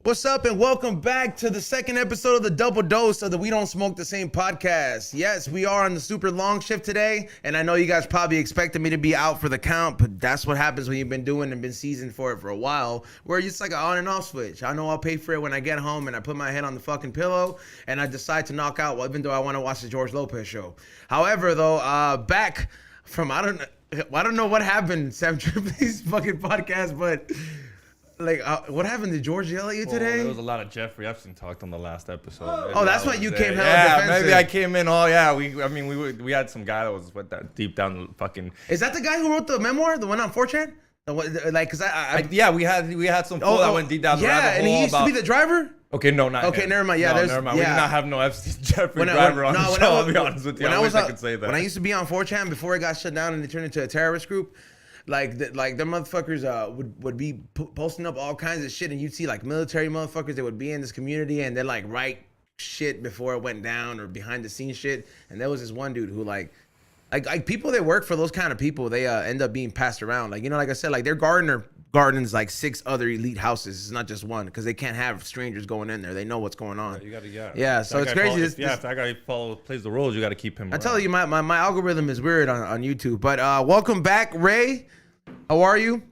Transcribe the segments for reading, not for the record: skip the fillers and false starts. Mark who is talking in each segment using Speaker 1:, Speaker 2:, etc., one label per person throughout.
Speaker 1: What's up and welcome back to the second episode of the double dose of the We Don't Smoke the Same podcast. Yes, we are on the super long shift today, and I know you guys probably expected me to be out for the count, but that's what happens when you've been doing and been seasoned for it for a while, where it's like an on and off switch. I know I'll pay for it when I get home and I put my head on the fucking pillow and I decide to knock out, even though I want to watch the George Lopez show. However, though, back from, I don't know what happened, Sam Tripoli's fucking podcast, but... what happened to George yell at you today?
Speaker 2: There was a lot of Jeffrey Epstein talked on the last episode.
Speaker 1: Oh, that's why you came hella defensive.
Speaker 2: Maybe I came in all, we had some guy that was with that deep down the fucking...
Speaker 1: Is that the guy who wrote the memoir, the one on 4chan?
Speaker 2: We had some fool that went deep down the rabbit hole.
Speaker 1: Yeah, and he used to be the driver?
Speaker 2: Okay, no, not
Speaker 1: Okay,
Speaker 2: him.
Speaker 1: never mind. Yeah,
Speaker 2: never mind. We did not have no Epstein Jeffrey driver on the show, I'll be honest with you. I wish I could say that.
Speaker 1: When I used to be on 4chan before it got shut down and it turned into a terrorist group, them motherfuckers would be posting up all kinds of shit, and you'd see like military motherfuckers that would be in this community and they'd like write shit before it went down or behind the scenes shit. And there was this one dude who like people that work for those kind of people, they end up being passed around. Like, you know, like I said, like their gardens like 6 other elite houses. It's not just one, because they can't have strangers going in there. They know what's going on. Yeah, so it's crazy.
Speaker 2: If that guy plays the rules, you got to keep him around.
Speaker 1: I tell you, my algorithm is weird on YouTube. But welcome back, Ray. How are you?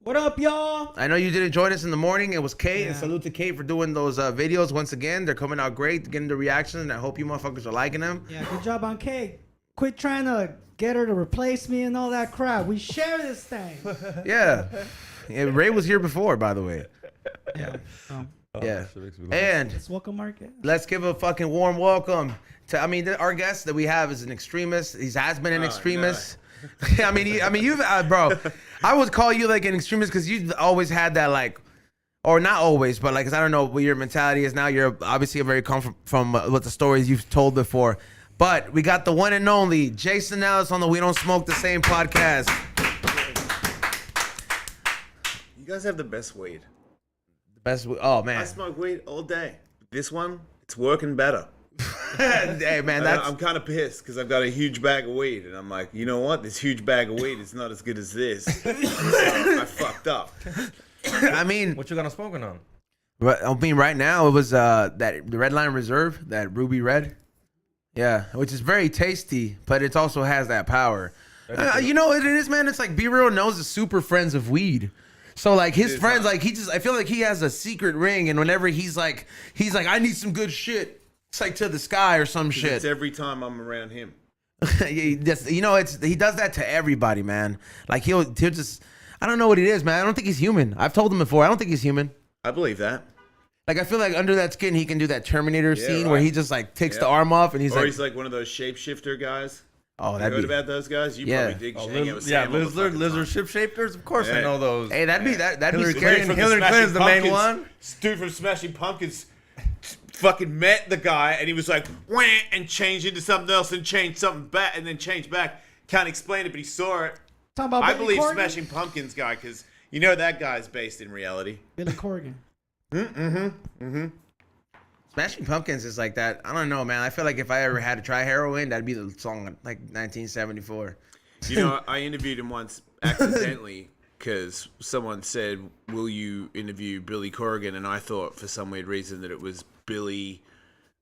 Speaker 3: What up, y'all?
Speaker 1: I know you didn't join us in the morning. It was Kate, and salute to Kate for doing those videos once again. They're coming out great, getting the reactions, and I hope you motherfuckers are liking them.
Speaker 3: Yeah, good job on Kate. Quit trying to get her to replace me and all that crap. We share this thing.
Speaker 1: Yeah. Ray was here before, by the way.
Speaker 3: Yeah.
Speaker 1: Yeah. And
Speaker 3: let's welcome Market.
Speaker 1: Let's give a fucking warm welcome to, our guest that we have is an extremist. He has been an extremist. No. You've, bro, I would call you like an extremist because you've always had that like, or not always, but like, cause I don't know what your mentality is now. You're obviously very come from what the stories you've told before. But we got the one and only Jason Ellis on the We Don't Smoke the Same podcast.
Speaker 4: You guys have the best weed.
Speaker 1: The best oh man.
Speaker 4: I smoke weed all day. This one, it's working better.
Speaker 1: Hey man,
Speaker 4: I'm kind of pissed because I've got a huge bag of weed, and I'm like, you know what? This huge bag of weed is not as good as this. So I fucked up.
Speaker 1: I mean,
Speaker 2: what you gonna smoking on?
Speaker 1: I mean, right now it was the Red Line Reserve, that Ruby Red. Yeah, which is very tasty, but it also has that power. You know what it is, man? It's like Be Real knows the super friends of weed. So like his friends, like I feel like he has a secret ring, and whenever he's like, I need some good shit. It's like to the sky or some shit.
Speaker 4: It's every time I'm around him.
Speaker 1: He does that to everybody, man. Like he'll just, I don't know what it is, man. I don't think he's human. I've told him before. I don't think he's human.
Speaker 4: I believe that.
Speaker 1: Like I feel like under that skin, he can do that Terminator scene where he just like takes the arm off and he's like
Speaker 4: one of those shapeshifter guys.
Speaker 1: Oh,
Speaker 4: you heard about those guys? You probably dig hanging out with Sam
Speaker 2: lizard ship shapers. Of course, I know those.
Speaker 1: Hey, that'd be
Speaker 2: scary. Hillary Clinton's the main one.
Speaker 4: Dude from Smashing Pumpkins fucking met the guy, and he was like, wah, and changed into something else, and changed something back, and then changed back. Can't explain it, but he saw it.
Speaker 3: Talking about
Speaker 4: I
Speaker 3: Billy
Speaker 4: believe
Speaker 3: Corgan?
Speaker 4: Smashing Pumpkins guy, because you know that guy's based in reality.
Speaker 3: Billy Corgan.
Speaker 1: Smashing Pumpkins is like that. I don't know, man. I feel like if I ever had to try heroin, that'd be the song like 1974.
Speaker 4: You know, I interviewed him once accidentally because someone said, will you interview Billy Corgan? And I thought for some weird reason that it was Billy,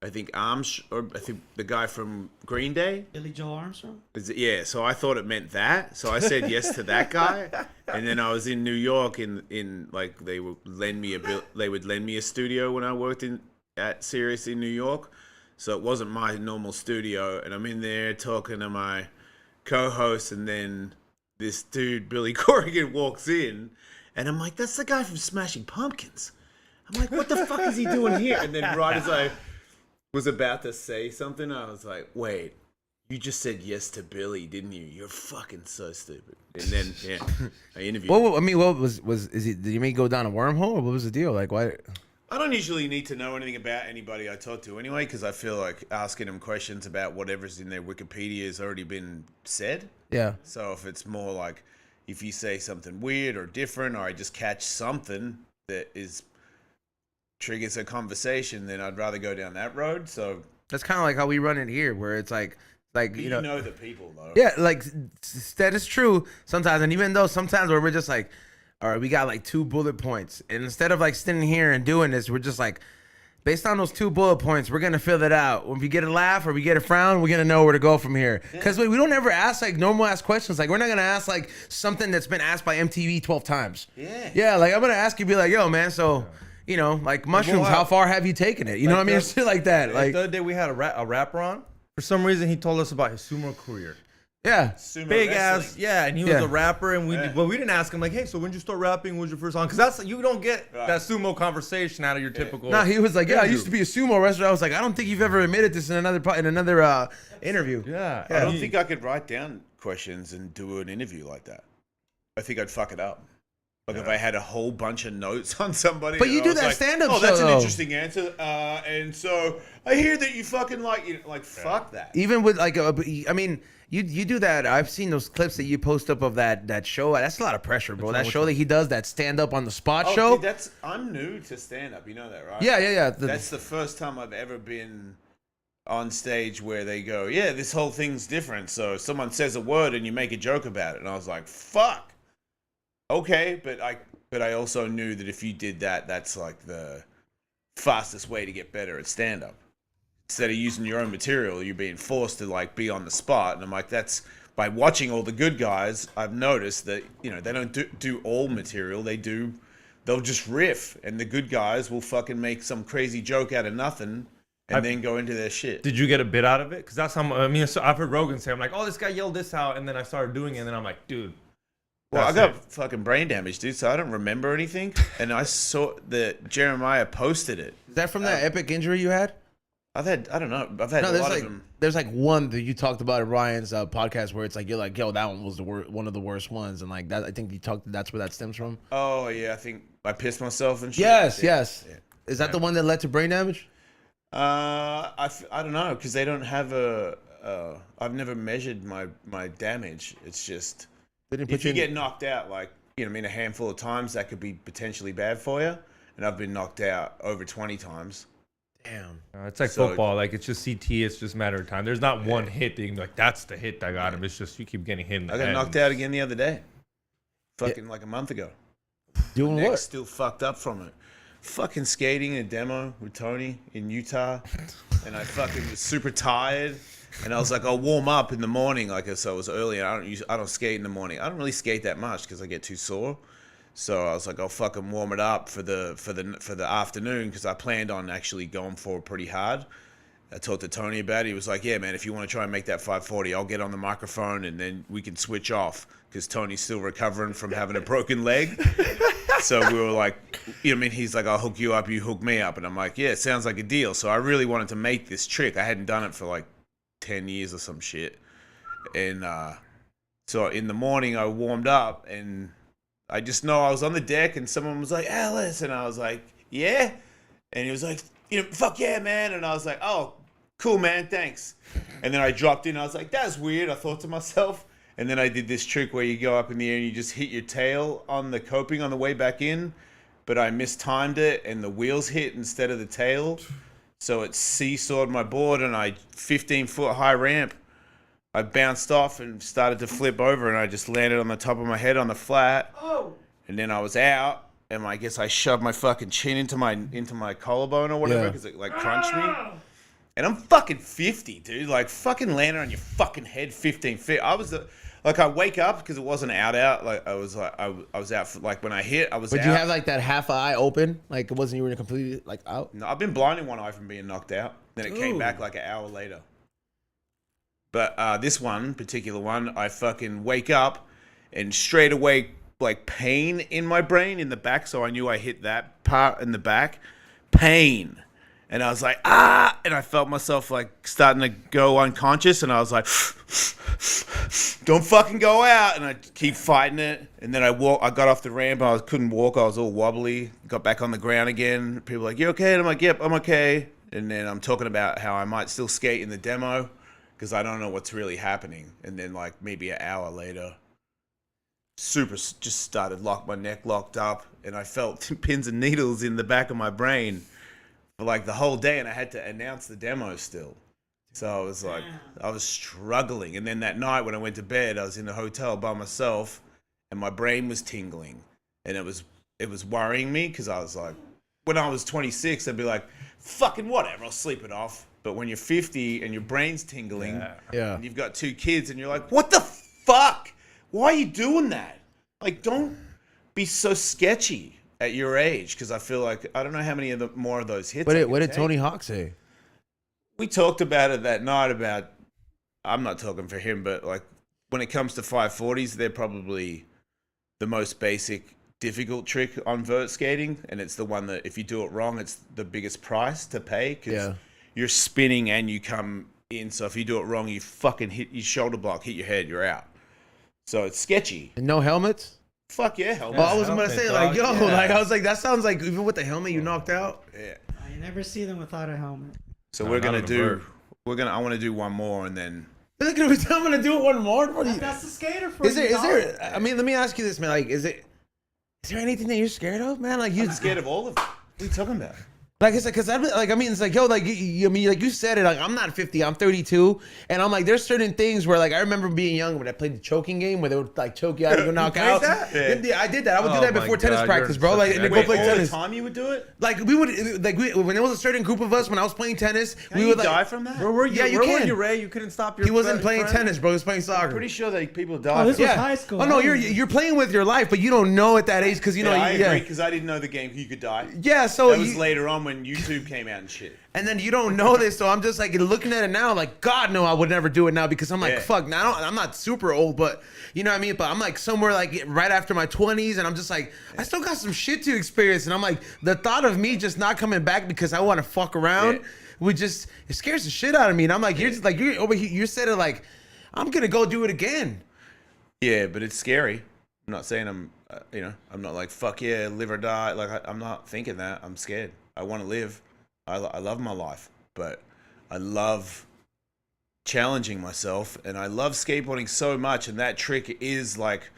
Speaker 4: I think the guy from Green Day.
Speaker 3: Billy Joel Armstrong?
Speaker 4: Yeah, so I thought it meant that. So I said yes to that guy. And then I was in New York in like they would lend me a studio when I worked at Sirius in New York. So it wasn't my normal studio, and I'm in there talking to my co-host, and then this dude, Billy Corgan, walks in, and I'm like, that's the guy from Smashing Pumpkins. I'm like, what the fuck is he doing here? And then right as I was about to say something, I was like, wait, you just said yes to Billy, didn't you? You're fucking so stupid. And then, yeah, I interviewed him.
Speaker 1: I mean, what was did you make go down a wormhole, or what was the deal? Like, why?
Speaker 4: I don't usually need to know anything about anybody I talk to anyway, because I feel like asking them questions about whatever's in their Wikipedia has already been said.
Speaker 1: Yeah.
Speaker 4: So if it's more like, if you say something weird or different, or I just catch something that triggers a conversation, then I'd rather go down that road. So
Speaker 1: that's kind of like how we run it here, where it's like
Speaker 4: you know the people though.
Speaker 1: Yeah, like that is true sometimes, and even though sometimes where we're just like, all right, we got like 2 bullet points. And instead of like sitting here and doing this, we're just like, based on those 2 bullet points, we're going to fill it out. When we get a laugh or we get a frown, we're going to know where to go from here. Because we don't ever ask like normal ass questions. Like, we're not going to ask like something that's been asked by MTV 12 times.
Speaker 4: Yeah.
Speaker 1: Yeah, like I'm going to ask you, be like, yo, man, so, you know, like mushrooms, how far have you taken it? You know what I mean? Shit like that. Like
Speaker 2: the other day we had a rapper on. For some reason, he told us about his sumo career.
Speaker 1: Yeah.
Speaker 4: Sumo
Speaker 2: Big
Speaker 4: wrestling.
Speaker 2: ass, yeah, and he was a rapper, and we didn't ask him like, hey, so when did you start rapping? When was your first song? Because that's you don't get that sumo conversation out of your typical.
Speaker 1: No, he was like, yeah, I used to be a sumo wrestler. I was like, I don't think you've ever admitted this in another interview.
Speaker 2: Yeah,
Speaker 4: I don't think I could write down questions and do an interview like that. I think I'd fuck it up. Like if I had a whole bunch of notes on somebody.
Speaker 1: But you
Speaker 4: and I
Speaker 1: do
Speaker 4: was
Speaker 1: that
Speaker 4: like,
Speaker 1: stand-up
Speaker 4: Oh,
Speaker 1: show,
Speaker 4: that's an
Speaker 1: though.
Speaker 4: interesting answer. And so I hear that you fucking like fuck that.
Speaker 1: Even with like, I mean, you do that. I've seen those clips that you post up of that show. That's a lot of pressure, bro. That show that he does, that stand up on the spot show.
Speaker 4: Dude, I'm new to stand up. You know that, right?
Speaker 1: Yeah.
Speaker 4: That's the first time I've ever been on stage where they go, yeah, this whole thing's different. So someone says a word and you make a joke about it, and I was like, fuck. Okay, but I also knew that if you did that, that's like the fastest way to get better at stand up. Instead of using your own material, you're being forced to like be on the spot. And I'm like, that's by watching all the good guys, I've noticed that, you know, they don't do all material. They'll just riff, and the good guys will fucking make some crazy joke out of nothing and then go into their shit.
Speaker 2: Did you get a bit out of it? Because that's how I mean. So I've heard Rogan say, I'm like, oh, this guy yelled this out, and then I started doing it, and then I'm like, dude.
Speaker 4: Well, I got fucking brain damage, dude, so I don't remember anything. And I saw that Jeremiah posted it.
Speaker 1: Is that from that epic injury you had?
Speaker 4: I don't know. I've had a
Speaker 1: there's
Speaker 4: lot
Speaker 1: like
Speaker 4: of them.
Speaker 1: there's like one that you talked about in Ryan's podcast where it's like you're like, yo, that one was one of the worst ones, and like that, I think that's where that stems from.
Speaker 4: Oh yeah, I think I pissed myself and shit.
Speaker 1: Yes.
Speaker 4: Yeah.
Speaker 1: Is that the one that led to brain damage?
Speaker 4: I don't know, because they don't have I've never measured my damage. It's just if you get knocked out, like, you know, I mean, a handful of times, that could be potentially bad for you. And I've been knocked out over 20 times.
Speaker 1: Damn.
Speaker 2: It's like football. Like, it's just CT. It's just a matter of time. There's not one hit that you can be like, that's the hit that got him. It's just you keep getting hit in the
Speaker 4: I got
Speaker 2: head.
Speaker 4: knocked out again the other day. Fucking like a month ago.
Speaker 1: Doing
Speaker 4: Neck's
Speaker 1: what?
Speaker 4: still fucked up from it. Fucking skating a demo with Tony in Utah. And I fucking was super tired. And I was like, I'll warm up in the morning. Like, so it was early. And I don't skate in the morning. I don't really skate that much because I get too sore. So I was like, I'll fucking warm it up for the afternoon, because I planned on actually going forward pretty hard. I talked to Tony about it. He was like, yeah, man, if you want to try and make that 540, I'll get on the microphone and then we can switch off, because Tony's still recovering from having a broken leg. So we were like, you know what I mean? He's like, I'll hook you up, you hook me up. And I'm like, yeah, it sounds like a deal. So I really wanted to make this trick. I hadn't done it for like 10 years or some shit. And so in the morning I warmed up, and I just know I was on the deck and someone was like, Alice. And I was like, yeah. And he was like, you know, fuck yeah, man. And I was like, oh, cool, man, thanks. And then I dropped in. I was like, that's weird, I thought to myself. And then I did this trick where you go up in the air and you just hit your tail on the coping on the way back in. But I mistimed it and the wheels hit instead of the tail. So it seesawed my board, and 15-foot high ramp, I bounced off and started to flip over, and I just landed on the top of my head on the flat.
Speaker 3: Oh.
Speaker 4: And then I was out, and I guess I shoved my fucking chin into my collarbone or whatever, because it like crunched me. And I'm fucking 50, dude. Like, fucking landing on your fucking head 15 feet. I was like, I wake up because it wasn't out. Like, I was out for, like, when I hit, I was out.
Speaker 1: But you have like that half eye open? Like, it wasn't, you were completely like out?
Speaker 4: No, I've been blind in one eye from being knocked out. Then it came back like an hour later. But this one, particular one, I fucking wake up and straight away, like, pain in my brain in the back. So I knew I hit that part in the back. Pain. And I was like, ah! And I felt myself, like, starting to go unconscious. And I was like, don't fucking go out. And I keep fighting it. And then I got off the ramp. I couldn't walk. I was all wobbly. Got back on the ground again. People were like, you okay? And I'm like, yep, I'm okay. And then I'm talking about how I might still skate in the demo, because I don't know what's really happening. And then, like, maybe an hour later, just started, my neck locked up. And I felt pins and needles in the back of my brain for like the whole day, and I had to announce the demo still. So I was like, I was struggling. And then that night when I went to bed, I was in the hotel by myself, and my brain was tingling. and it was worrying me because I was like, when I was 26, I'd be like, fucking whatever, I'll sleep it off. But when you're 50 and your brain's tingling, and you've got 2 kids, and you're like, what the fuck? Why are you doing that? Like, don't be so sketchy at your age, because I feel like I don't know how many more of those hits.
Speaker 1: What did Tony Hawk say?
Speaker 4: We talked about it that night about, I'm not talking for him, but like when it comes to 540s, they're probably the most basic, difficult trick on vert skating, and it's the one that if you do it wrong, it's the biggest price to pay because you're spinning and you come in. So if you do it wrong, you fucking hit your shoulder block, hit your head, you're out. So it's sketchy.
Speaker 1: And no helmets?
Speaker 4: Fuck yeah, helmet.
Speaker 1: Well, I was gonna say like, like I was like, that sounds like even with the helmet you knocked out.
Speaker 4: Yeah.
Speaker 3: You never see them without a helmet.
Speaker 4: So I want to do one more and then.
Speaker 1: I'm gonna do it one more.
Speaker 3: That's the skater for
Speaker 1: is
Speaker 3: you.
Speaker 1: Is there? I mean, let me ask you this, man. Like, is there anything that you're scared of, man? Like,
Speaker 4: I'm scared of all of it. What are you talking about?
Speaker 1: Like, it's like, cause I mean, it's like, yo, like, I mean, like you said it, like, I'm not 50, I'm 32, and I'm like, there's certain things where, like, I remember being young when I played the choking game where they would like choke you out and go knock out. Yeah, I did that. I would do that before tennis practice, bro. Like, and go play tennis.
Speaker 4: All the time you would do it?
Speaker 1: Like, we would, like, when there was a certain group of us when I was playing tennis, we would
Speaker 4: die from that.
Speaker 2: Where were you?
Speaker 1: Yeah, you
Speaker 2: where
Speaker 1: can.
Speaker 2: were you, Ray? You couldn't stop your.
Speaker 1: He wasn't playing tennis, bro. He was playing soccer.
Speaker 4: I'm pretty sure that people die.
Speaker 3: Oh, this
Speaker 4: from
Speaker 3: was
Speaker 4: that.
Speaker 3: high school.
Speaker 1: Oh no, you're playing with your life, but you don't know at that age because you know.
Speaker 4: I agree because I didn't know the game. You could die.
Speaker 1: Yeah, so
Speaker 4: that was later on when YouTube came out and shit.
Speaker 1: And then you don't know this, so I'm just like looking at it now, like God, no, I would never do it now because I'm like, fuck. Now I'm not super old, but you know what I mean. But I'm like somewhere like right after my 20s, and I'm just like, I still got some shit to experience, and I'm like, the thought of me just not coming back because I want to fuck around, it scares the shit out of me. And I'm like, you're just like you're over here, you said it like, I'm gonna go do it again.
Speaker 4: Yeah, but it's scary. I'm not saying I'm, I'm not like fuck yeah, live or die. Like I'm not thinking that. I'm scared. I want to live. I love my life, but I love challenging myself, and I love skateboarding so much. And that trick is like,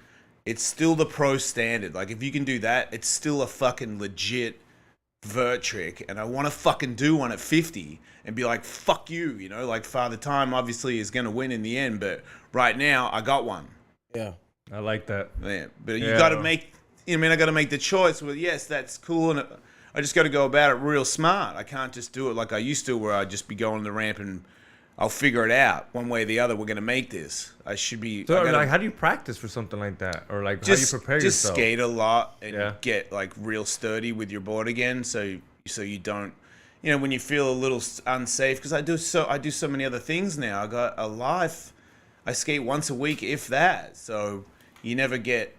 Speaker 4: it's still the pro standard. Like if you can do that, it's still a fucking legit vert trick. And I want to fucking do one at 50 and be like, fuck you, like Father Time obviously is going to win in the end. But right now I got one.
Speaker 1: Yeah.
Speaker 2: I like that.
Speaker 4: Yeah. But you got to make, I got to make the choice. Well, yes, that's cool. And I just got to go about it real smart. I can't just do it like I used to where I'd just be going the ramp and I'll figure it out one way or the other. We're going to make this. I should be.
Speaker 2: So, like, how do you practice for something like that? Or, like, how do you prepare yourself?
Speaker 4: Just skate a lot and get, like, real sturdy with your board again so you don't, when you feel a little unsafe. Because I do so many other things now. I got a life. I skate once a week, if that. So you never get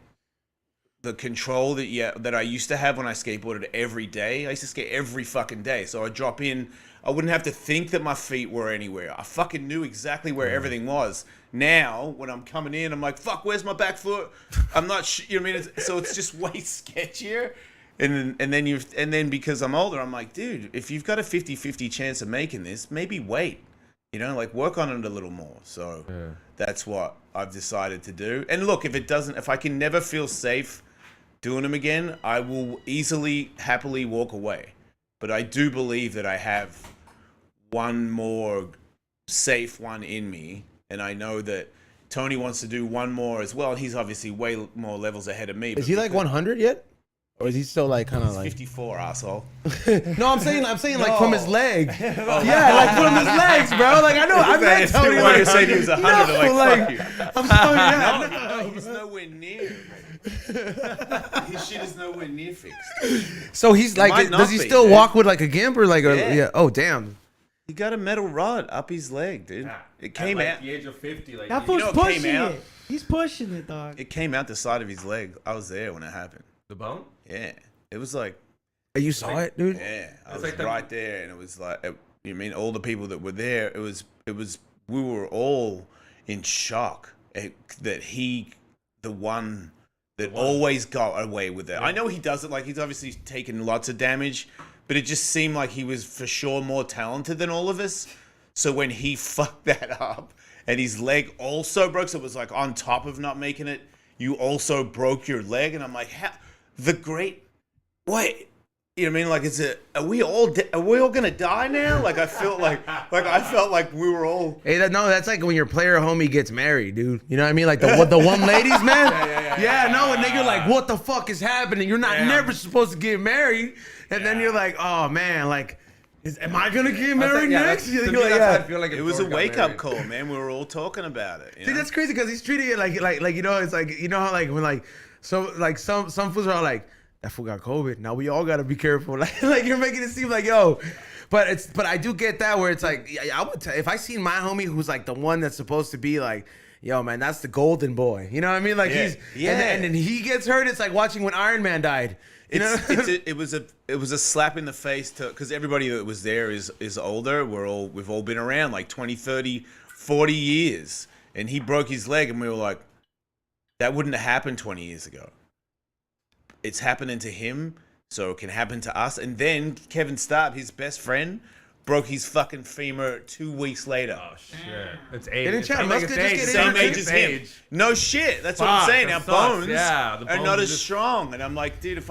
Speaker 4: the control that I used to have when I skateboarded every day. I used to skate every fucking day. So I'd drop in. I wouldn't have to think that my feet were anywhere. I fucking knew exactly where everything was. Now, when I'm coming in, I'm like, fuck, where's my back foot? I'm not you know what I mean? So it's just way sketchier. And then because I'm older, I'm like, dude, if you've got a 50-50 chance of making this, maybe wait. Like work on it a little more. So that's what I've decided to do. And look, if I can never feel safe doing them again, I will happily walk away. But I do believe that I have one more safe one in me. And I know that Tony wants to do one more as well. And he's obviously way more levels ahead of me.
Speaker 1: Is he like 100 yet? Or is he still like kind of like
Speaker 4: 54, asshole?
Speaker 1: No, I'm saying like from his leg. Yeah, like from his legs, bro. Like I know, I met Tony.
Speaker 4: Why you saying he was 100?
Speaker 1: No,
Speaker 4: like, fuck you.
Speaker 1: I'm sorry.
Speaker 4: No, he's nowhere near. His shit is nowhere near fixed.
Speaker 1: So he's like, does he still walk with like a gimp or like a? Oh damn.
Speaker 4: He got a metal rod up his leg, dude. It came
Speaker 2: at, like,
Speaker 4: out.
Speaker 2: the age of 50, like
Speaker 3: that fool's pushing it. He's pushing it, dog.
Speaker 4: It came out the side of his leg. I was there when it happened.
Speaker 2: The bone?
Speaker 4: Yeah, it was like.
Speaker 1: You saw it, dude?
Speaker 4: Yeah, I was like right there, and it was like, all the people that were there. It was. We were all in shock that the one that always got away with it. Yeah. I know he does it. Like he's obviously taken lots of damage, but it just seemed like he was for sure more talented than all of us. So when he fucked that up, and his leg also broke, so it was like on top of not making it, you also broke your leg, and I'm like, how? Wait, You know what I mean? Like, are we all gonna die now? Like, I felt like we were all.
Speaker 1: Hey, that's like when your player homie gets married, dude. You know what I mean? Like the one ladies, man. Yeah, no, and then you're like, what the fuck is happening? You're not never supposed to get married, and then you're like, oh man, like, am I gonna get married next?
Speaker 2: You're like, yeah. I feel like
Speaker 4: It was a wake up call, man. We were all talking about it.
Speaker 1: See, that's crazy because he's treating it like you know, it's like, you know how like when like so like some fools are all like, that fool got COVID. Now we all gotta be careful. Like you're making it seem like, yo, but I do get that where it's like, I would if I seen my homie who's like the one that's supposed to be like, yo, man, that's the golden boy. You know what I mean? Like and then he gets hurt. It's like watching when Iron Man died. You know?
Speaker 4: It was a slap in the face because everybody that was there is older. We've all been around like 20, 30, 40 years, and he broke his leg, and we were like, that wouldn't have happened 20 years ago. It's happening to him, so it can happen to us. And then Kevin Starb, his best friend, broke his fucking femur 2 weeks later.
Speaker 2: Oh shit! It's age.
Speaker 1: Didn't Chad Muska just get
Speaker 4: same age as him? No shit. That's what I'm saying. Our bones are not as strong. And I'm like, dude,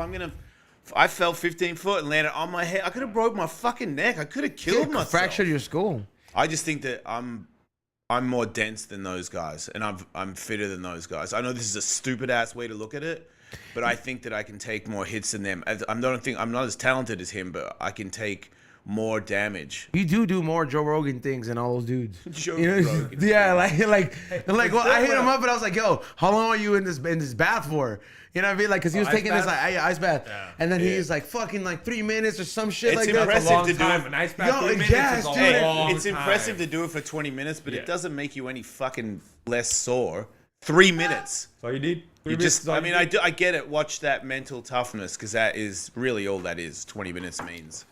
Speaker 4: I fell 15 foot and landed on my head. I could have broke my fucking neck. I could have killed myself.
Speaker 1: Fractured your skull.
Speaker 4: I just think that I'm more dense than those guys, and I'm fitter than those guys. I know this is a stupid ass way to look at it, but I think that I can take more hits than them. I'm not as talented as him, but I can take more damage.
Speaker 1: You do more Joe Rogan things than all those dudes.
Speaker 4: Joe
Speaker 1: Rogan. Yeah, like well, I hit him up and I was like, yo, how long are you in this bath for? You know what I mean? Like, cause he was taking this like ice bath, and then he was like fucking like 3 minutes or some shit like that.
Speaker 4: It's impressive to do
Speaker 2: an ice bath. 3 minutes is a long
Speaker 4: It's impressive to do it for 20 minutes, but it doesn't make you any fucking less sore. 3 minutes.
Speaker 2: That's all you need.
Speaker 4: I get it. Watch that mental toughness, because that is really all that is. 20 minutes means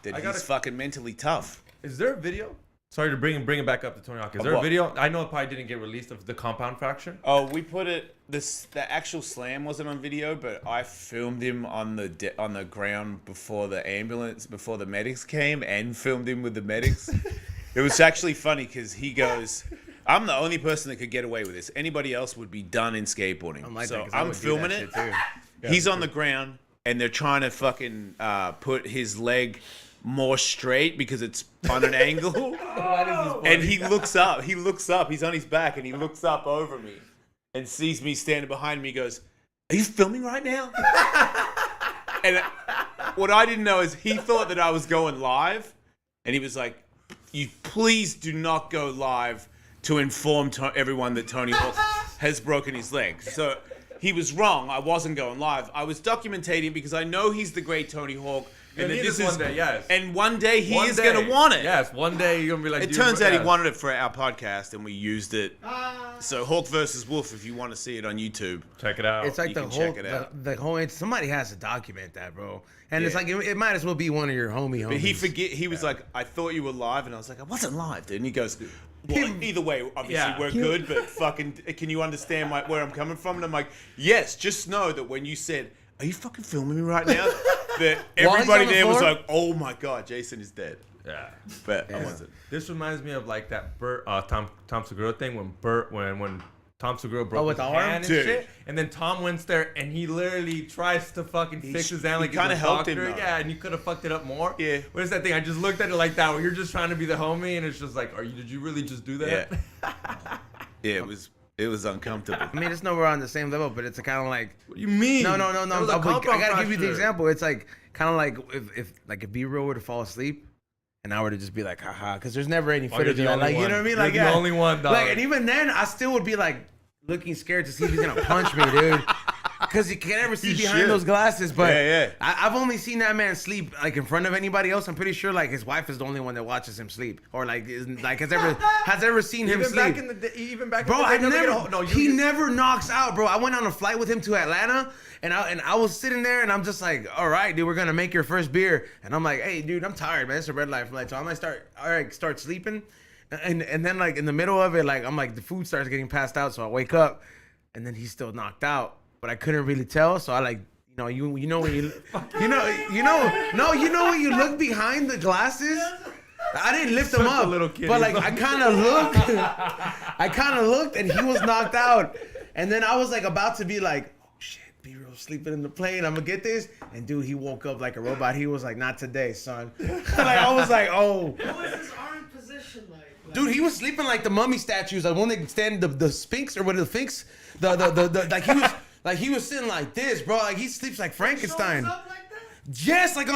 Speaker 4: that he's fucking mentally tough.
Speaker 2: Is there a video? Sorry to bring it back up to Tony Hawk. Is there a video? I know it probably didn't get released of the compound fracture.
Speaker 4: Oh, we put it. The actual slam wasn't on video, but I filmed him on the ground before the medics came, and filmed him with the medics. It was actually funny because he goes, I'm the only person that could get away with this. Anybody else would be done in skateboarding. I'm filming it. He's on the ground, and they're trying to fucking put his leg more straight because it's on an angle. And he looks up. He's on his back, and he looks up over me and sees me standing behind me. He goes, are you filming right now? And what I didn't know is he thought that I was going live, and he was like, you please do not go live to inform everyone that Tony Hawk has broken his leg. So he was wrong. I wasn't going live. I was documenting because I know he's the great Tony Hawk. And this is one day, yes. And one day he is going to want it.
Speaker 2: Yes, one day you're going to be like...
Speaker 4: It turns out he wanted it for our podcast, and we used it. So Hawk versus Wolf, if you want to see it on YouTube.
Speaker 2: Check it out.
Speaker 1: It's like the whole... Somebody has to document that, bro. And it's like, it might as well be one of your homies.
Speaker 4: But he was like, I thought you were live. And I was like, I wasn't live, dude. And he goes... Well, either way, obviously we're good, but fucking, can you understand where I'm coming from? And I'm like, yes, just know that when you said, are you fucking filming me right now? That everybody there was like, oh my God, Jason is dead.
Speaker 2: Yeah.
Speaker 4: But I wasn't.
Speaker 2: This reminds me of like that Tom Segura thing when Tom Segura broke his hand and shit. And then Tom went there and he literally tries to fucking fix his hand like he's a doctor. Yeah, and you could have fucked it up more.
Speaker 4: Yeah.
Speaker 2: What is that thing? I just looked at it like that where you're just trying to be the homie and it's just like, did you really just do that?
Speaker 4: Yeah. Yeah, it was uncomfortable.
Speaker 1: I mean, it's nowhere on the same level, but it's kind of like...
Speaker 2: What do you mean?
Speaker 1: No. I gotta give you the example. It's like, kind of like if B-Real were to fall asleep, and I were to just be like, haha, because there's never any footage of that. Like, you know what I mean? Like,
Speaker 2: you're the only one, dog.
Speaker 1: Like, and even then, I still would be like, looking scared to see if he's gonna punch me, dude. Because you can't ever see behind those glasses. But I've only seen that man sleep like in front of anybody else. I'm pretty sure like his wife is the only one that watches him sleep, or like has ever seen him sleep.
Speaker 2: Even back
Speaker 1: bro,
Speaker 2: in the day,
Speaker 1: he never knocks out, bro. I went on a flight with him to Atlanta, and I was sitting there, and I'm just like, all right, dude, we're gonna make your first beer, and I'm like, hey, dude, I'm tired, man. It's a red light flight, so I might start sleeping. And then like in the middle of it, like I'm like the food starts getting passed out, so I wake up, and then he's still knocked out, but I couldn't really tell. So I like, you know when you when you look behind the glasses. I didn't lift him up, but like I kind of looked, and he was knocked out, and then I was like about to be like, oh shit, B-Real I'm sleeping in the plane. I'm gonna get this. And dude, he woke up like a robot. He was like, not today, son. Like I was like, oh.
Speaker 3: What was his arm position like?
Speaker 1: Dude, he was sleeping like the mummy statues. Like when they stand the Sphinx or what the Sphinx, the he was sitting like this, bro. Like he sleeps like Frankenstein.
Speaker 3: Up like that?
Speaker 1: Yes, like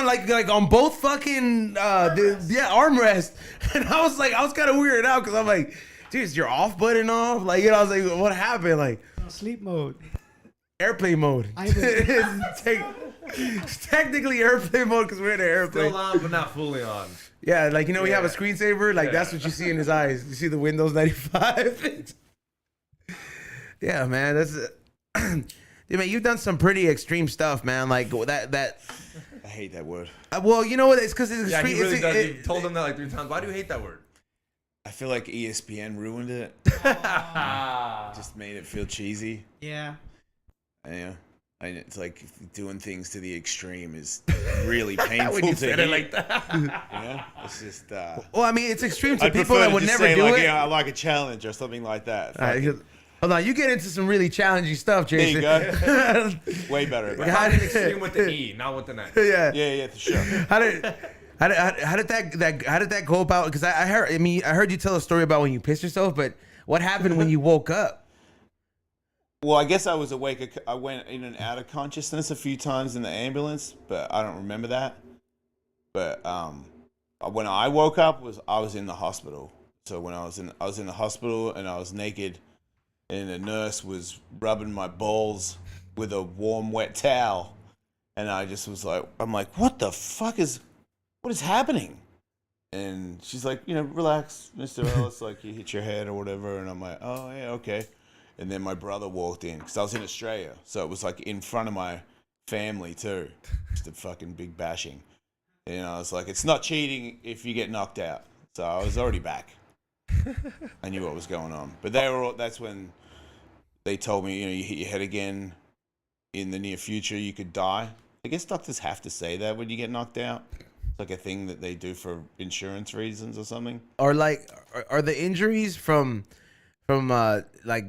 Speaker 1: on both fucking armrest. And I was kind of weirded out because I'm like, dude, is your off button off? Like, you know, I was like, what happened? Like
Speaker 3: Sleep mode.
Speaker 1: airplane mode. It's technically airplane mode because we're in an airplane.
Speaker 2: Still on, but not fully on.
Speaker 1: Yeah, like, you know, we have a screensaver. Like, that's what you see in his eyes. You see the Windows 95. Yeah, man, that's dude, man, you've done some pretty extreme stuff, man. Like that.
Speaker 4: I hate that word.
Speaker 1: Well, you know what? It's because it's
Speaker 2: Yeah,
Speaker 1: extreme.
Speaker 2: he really does. You told him that like 3 times. Why do you hate that word?
Speaker 4: I feel like ESPN ruined it. Just made it feel cheesy.
Speaker 3: Yeah.
Speaker 4: Yeah. And it's like doing things to the extreme is really painful
Speaker 2: when you
Speaker 4: to
Speaker 2: said
Speaker 4: hear.
Speaker 2: it like that.
Speaker 4: Yeah, it's just.
Speaker 1: Well, I mean, it's extreme to
Speaker 4: I'd
Speaker 1: people
Speaker 4: prefer
Speaker 1: that
Speaker 4: to
Speaker 1: would
Speaker 4: just
Speaker 1: never
Speaker 4: say,
Speaker 1: do
Speaker 4: like,
Speaker 1: it.
Speaker 4: Yeah, I like a challenge or something like that.
Speaker 1: Hold on, you get into some really challenging stuff, Jason.
Speaker 4: There you go. Way better.
Speaker 2: We're talking extreme with the E, not with the 9.
Speaker 1: Yeah,
Speaker 4: For sure.
Speaker 1: How did that go about? Because I heard you tell a story about when you pissed yourself, but what happened when you woke up?
Speaker 4: Well, I guess I was awake. I went in and out of consciousness a few times in the ambulance, but I don't remember that. But when I woke up, I was in the hospital. So when I was in the hospital and I was naked, and a nurse was rubbing my balls with a warm, wet towel, and I just was like, I'm like, what is happening? And she's like, relax, Mr. Ellis, like you hit your head or whatever. And I'm like, oh yeah, okay. And then my brother walked in because I was in Australia, so it was like in front of my family too, just a fucking big bashing. And I was like, it's not cheating if you get knocked out. So I was already back. I knew what was going on, but that's when they told me, you hit your head again in the near future, you could die. I guess doctors have to say that when you get knocked out. It's like a thing that they do for insurance reasons or something.
Speaker 1: Or like, are the injuries from like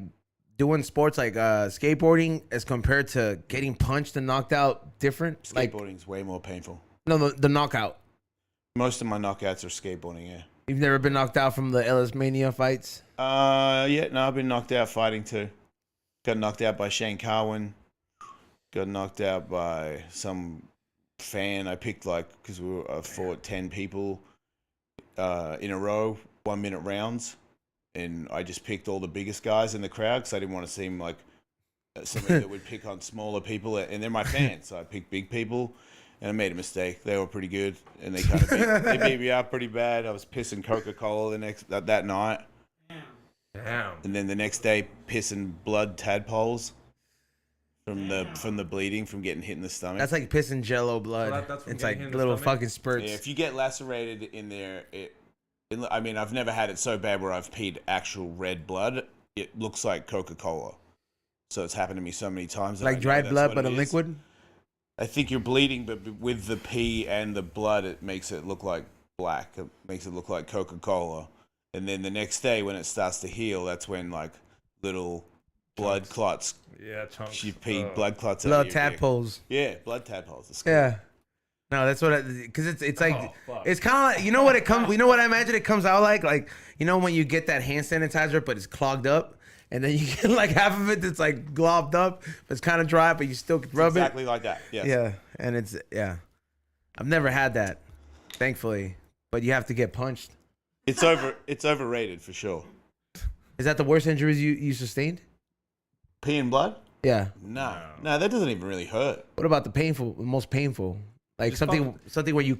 Speaker 1: doing sports like skateboarding as compared to getting punched and knocked out different?
Speaker 4: Skateboarding's way more painful.
Speaker 1: No, the knockout.
Speaker 4: Most of my knockouts are skateboarding, yeah.
Speaker 1: You've never been knocked out from the Ellis Mania fights?
Speaker 4: Yeah, no, I've been knocked out fighting too. Got knocked out by Shane Carwin. Got knocked out by some fan I picked, because I fought 10 people in a row, 1 minute rounds. And I just picked all the biggest guys in the crowd because I didn't want to seem like somebody that would pick on smaller people. And they're my fans, so I picked big people. And I made a mistake. They were pretty good, and they kind of beat me up pretty bad. I was pissing Coca-Cola that night.
Speaker 2: Damn.
Speaker 4: And then the next day, pissing blood tadpoles from the bleeding from getting hit in the stomach.
Speaker 1: That's like pissing Jello blood.
Speaker 2: So that's
Speaker 1: it's like
Speaker 2: hitting the
Speaker 1: little
Speaker 2: stomach?
Speaker 1: fucking spurts.
Speaker 4: Yeah, if you get lacerated in there, I've never had it so bad where I've peed actual red blood. It looks like Coca-Cola. So it's happened to me so many times.
Speaker 1: Like dried blood, but a liquid?
Speaker 4: I think you're bleeding, but with the pee and the blood, it makes it look like black. It makes it look like Coca-Cola. And then the next day when it starts to heal, that's when like little blood clots.
Speaker 2: Yeah, chunks.
Speaker 4: You pee blood clots out
Speaker 1: Blood
Speaker 4: of your
Speaker 1: tadpoles.
Speaker 4: Yeah, blood tadpoles.
Speaker 1: Yeah. No, that's what because it's like it's kind of like, you know what I imagine it comes out like when you get that hand sanitizer but it's clogged up. And then you get like half of it that's like globbed up, but it's kind of dry, but you still rub it.
Speaker 4: Exactly like that. Yes.
Speaker 1: Yeah, and I've never had that, thankfully. But you have to get punched.
Speaker 4: It's overrated for sure.
Speaker 1: Is that the worst injuries you sustained?
Speaker 4: Pee and blood?
Speaker 1: Yeah.
Speaker 4: No, that doesn't even really hurt.
Speaker 1: What about the most painful? Like something where you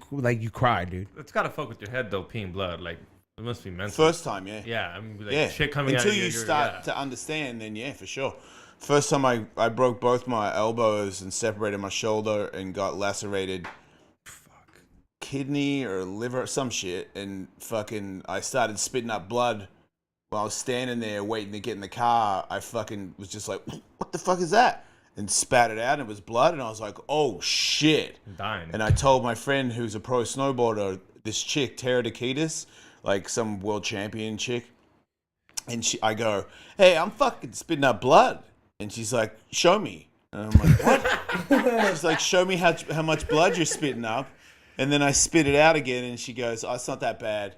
Speaker 1: cried, dude.
Speaker 2: It's gotta fuck with your head though, peeing blood. Like it must be mental.
Speaker 4: First time, yeah.
Speaker 2: Yeah, I mean, shit coming
Speaker 4: Until
Speaker 2: out
Speaker 4: you start to understand, then yeah, for sure. First time I broke both my elbows and separated my shoulder and got lacerated kidney or liver, some shit, and fucking I started spitting up blood while I was standing there waiting to get in the car. I fucking was just like, what the fuck is that? And spat it out and it was blood and I was like, oh shit.
Speaker 2: I'm dying.
Speaker 4: And I told my friend who's a pro snowboarder, this chick, Tara Dakitis, like some world champion chick. And I go, hey, I'm fucking spitting up blood. And she's like, show me. And I'm like, what? She's like, show me how much blood you're spitting up. And then I spit it out again, and she goes, oh, it's not that bad.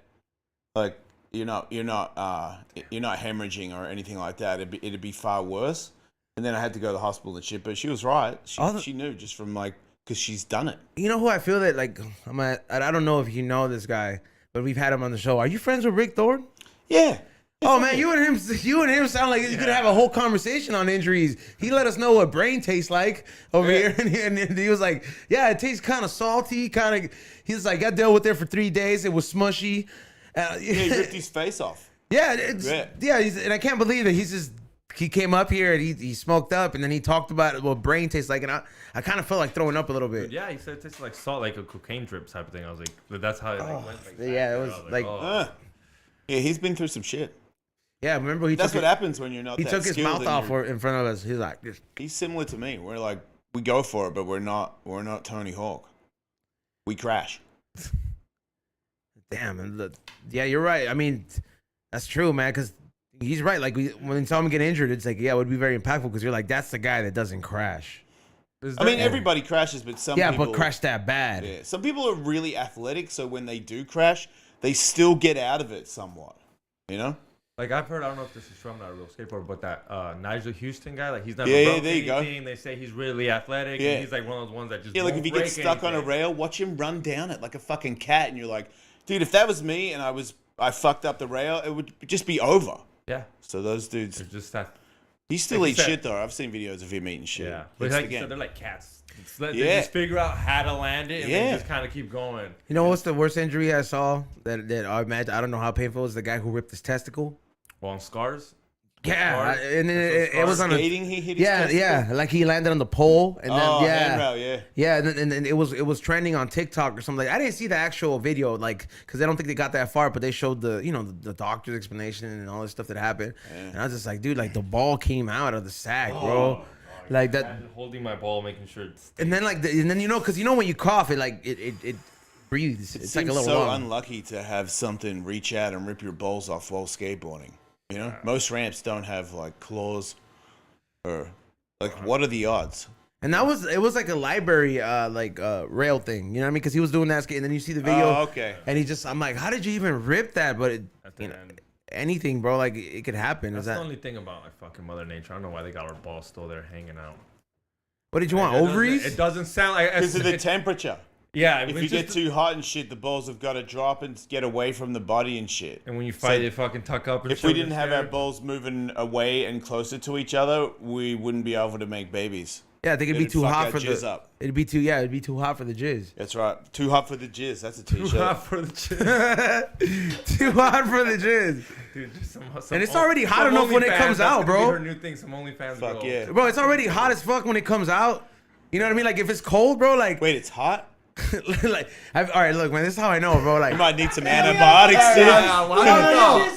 Speaker 4: Like, you're not hemorrhaging or anything like that. It'd be far worse. And then I had to go to the hospital and shit. But she was right. She knew just from like, because she's done it.
Speaker 1: You know who I feel that like I don't know if you know this guy, but we've had him on the show. Are you friends with Rick Thorne?
Speaker 4: Yeah.
Speaker 1: Oh man, you and him sound like you could have a whole conversation on injuries. He let us know what brain tastes like over here, and he was like, "Yeah, it tastes kind of salty, kind of." He's like, "I dealt with it for 3 days. It was smushy."
Speaker 4: He ripped his face off.
Speaker 1: Yeah, and I can't believe that he came up here and he smoked up, and then he talked about what brain tastes like, and I kind of felt like throwing up a little bit.
Speaker 2: Yeah, he said it tasted like salt, like a cocaine drip type of thing. I was like, that's how it went. Like
Speaker 1: yeah, it was like.
Speaker 4: Yeah, he's been through some shit.
Speaker 1: Yeah, remember
Speaker 4: that's what happens when you're not.
Speaker 1: He took his mouth off in front of us. He's like,
Speaker 4: he's similar to me. We're like, we go for it, but we're not Tony Hawk. We crash.
Speaker 1: Damn, yeah, you're right. I mean, that's true, man. Because he's right. Like when someone get injured, it's like, yeah, it would be very impactful because you're like, that's the guy that doesn't crash.
Speaker 4: I mean, everybody crashes, but some people...
Speaker 1: but crash that bad.
Speaker 4: Yeah, some people are really athletic, so when they do crash, they still get out of it somewhat. You know?
Speaker 2: Like I've heard, I don't know if this is true, I'm not a real skateboarder, but that Nigel Houston guy, like he's never broke anything. They say he's really athletic, and he's like one of those ones that just
Speaker 4: like if he gets stuck on a rail, watch him run down it like a fucking cat, and you're like, dude, if that was me and I fucked up the rail, it would just be over.
Speaker 2: Yeah.
Speaker 4: So those dudes,
Speaker 2: they're just that.
Speaker 4: He still eats shit though. I've seen videos of him eating shit.
Speaker 2: Yeah, but like you said, they're like cats. They just figure out how to land it and they just kind of keep going.
Speaker 1: You know what's the worst injury I saw that I imagine? I don't know how painful it was. The guy who ripped his testicle.
Speaker 2: Well, on scars.
Speaker 1: Yeah, and then it was on
Speaker 4: skating. He hit his testicle?
Speaker 1: like he landed on the pole, and then
Speaker 4: handrail,
Speaker 1: and then it was trending on TikTok or something. I didn't see the actual video, like, because I don't think they got that far, but they showed the doctor's explanation and all this stuff that happened, and I was just like, dude, like the ball came out of the sack, bro. Like that,
Speaker 2: holding my ball, making sure it's.
Speaker 1: And then because when you cough, it breathes. It's like a little.
Speaker 4: So unlucky to have something reach out and rip your balls off while skateboarding. You know, most ramps don't have like claws, or like what are the odds?
Speaker 1: And it was like a library rail thing. You know what I mean? Because he was doing that skate, and then you see the video.
Speaker 4: Oh, okay.
Speaker 1: And I'm like, how did you even rip that? But anything, bro, like it could happen.
Speaker 2: That's the only thing about like fucking Mother Nature. I don't know why they got our balls still there hanging out.
Speaker 1: What did you want? Ovaries?
Speaker 2: It doesn't sound like
Speaker 4: because of the temperature.
Speaker 2: Yeah,
Speaker 4: if you get too hot and shit, the balls have got to drop and get away from the body and shit.
Speaker 2: And when you fight, they fucking tuck up. And
Speaker 4: if we didn't have our balls moving away and closer to each other, we wouldn't be able to make babies.
Speaker 1: Yeah, I think it'd be too hot for It'd be too hot for the jizz.
Speaker 4: That's right. Too hot for the jizz. That's a t-shirt.
Speaker 2: Too hot for the jizz.
Speaker 1: Too hot for the jizz.
Speaker 2: Dude, just some
Speaker 1: and it's already hot enough when it comes out, bro.
Speaker 2: Her new thing, some OnlyFans.
Speaker 4: Fuck yeah,
Speaker 1: bro. It's already hot as fuck when it comes out. You know what I mean? Like if it's cold, bro. Like
Speaker 4: wait, it's hot.
Speaker 1: All right, look, man. This is how I know, bro. Like
Speaker 4: you might need some antibiotics.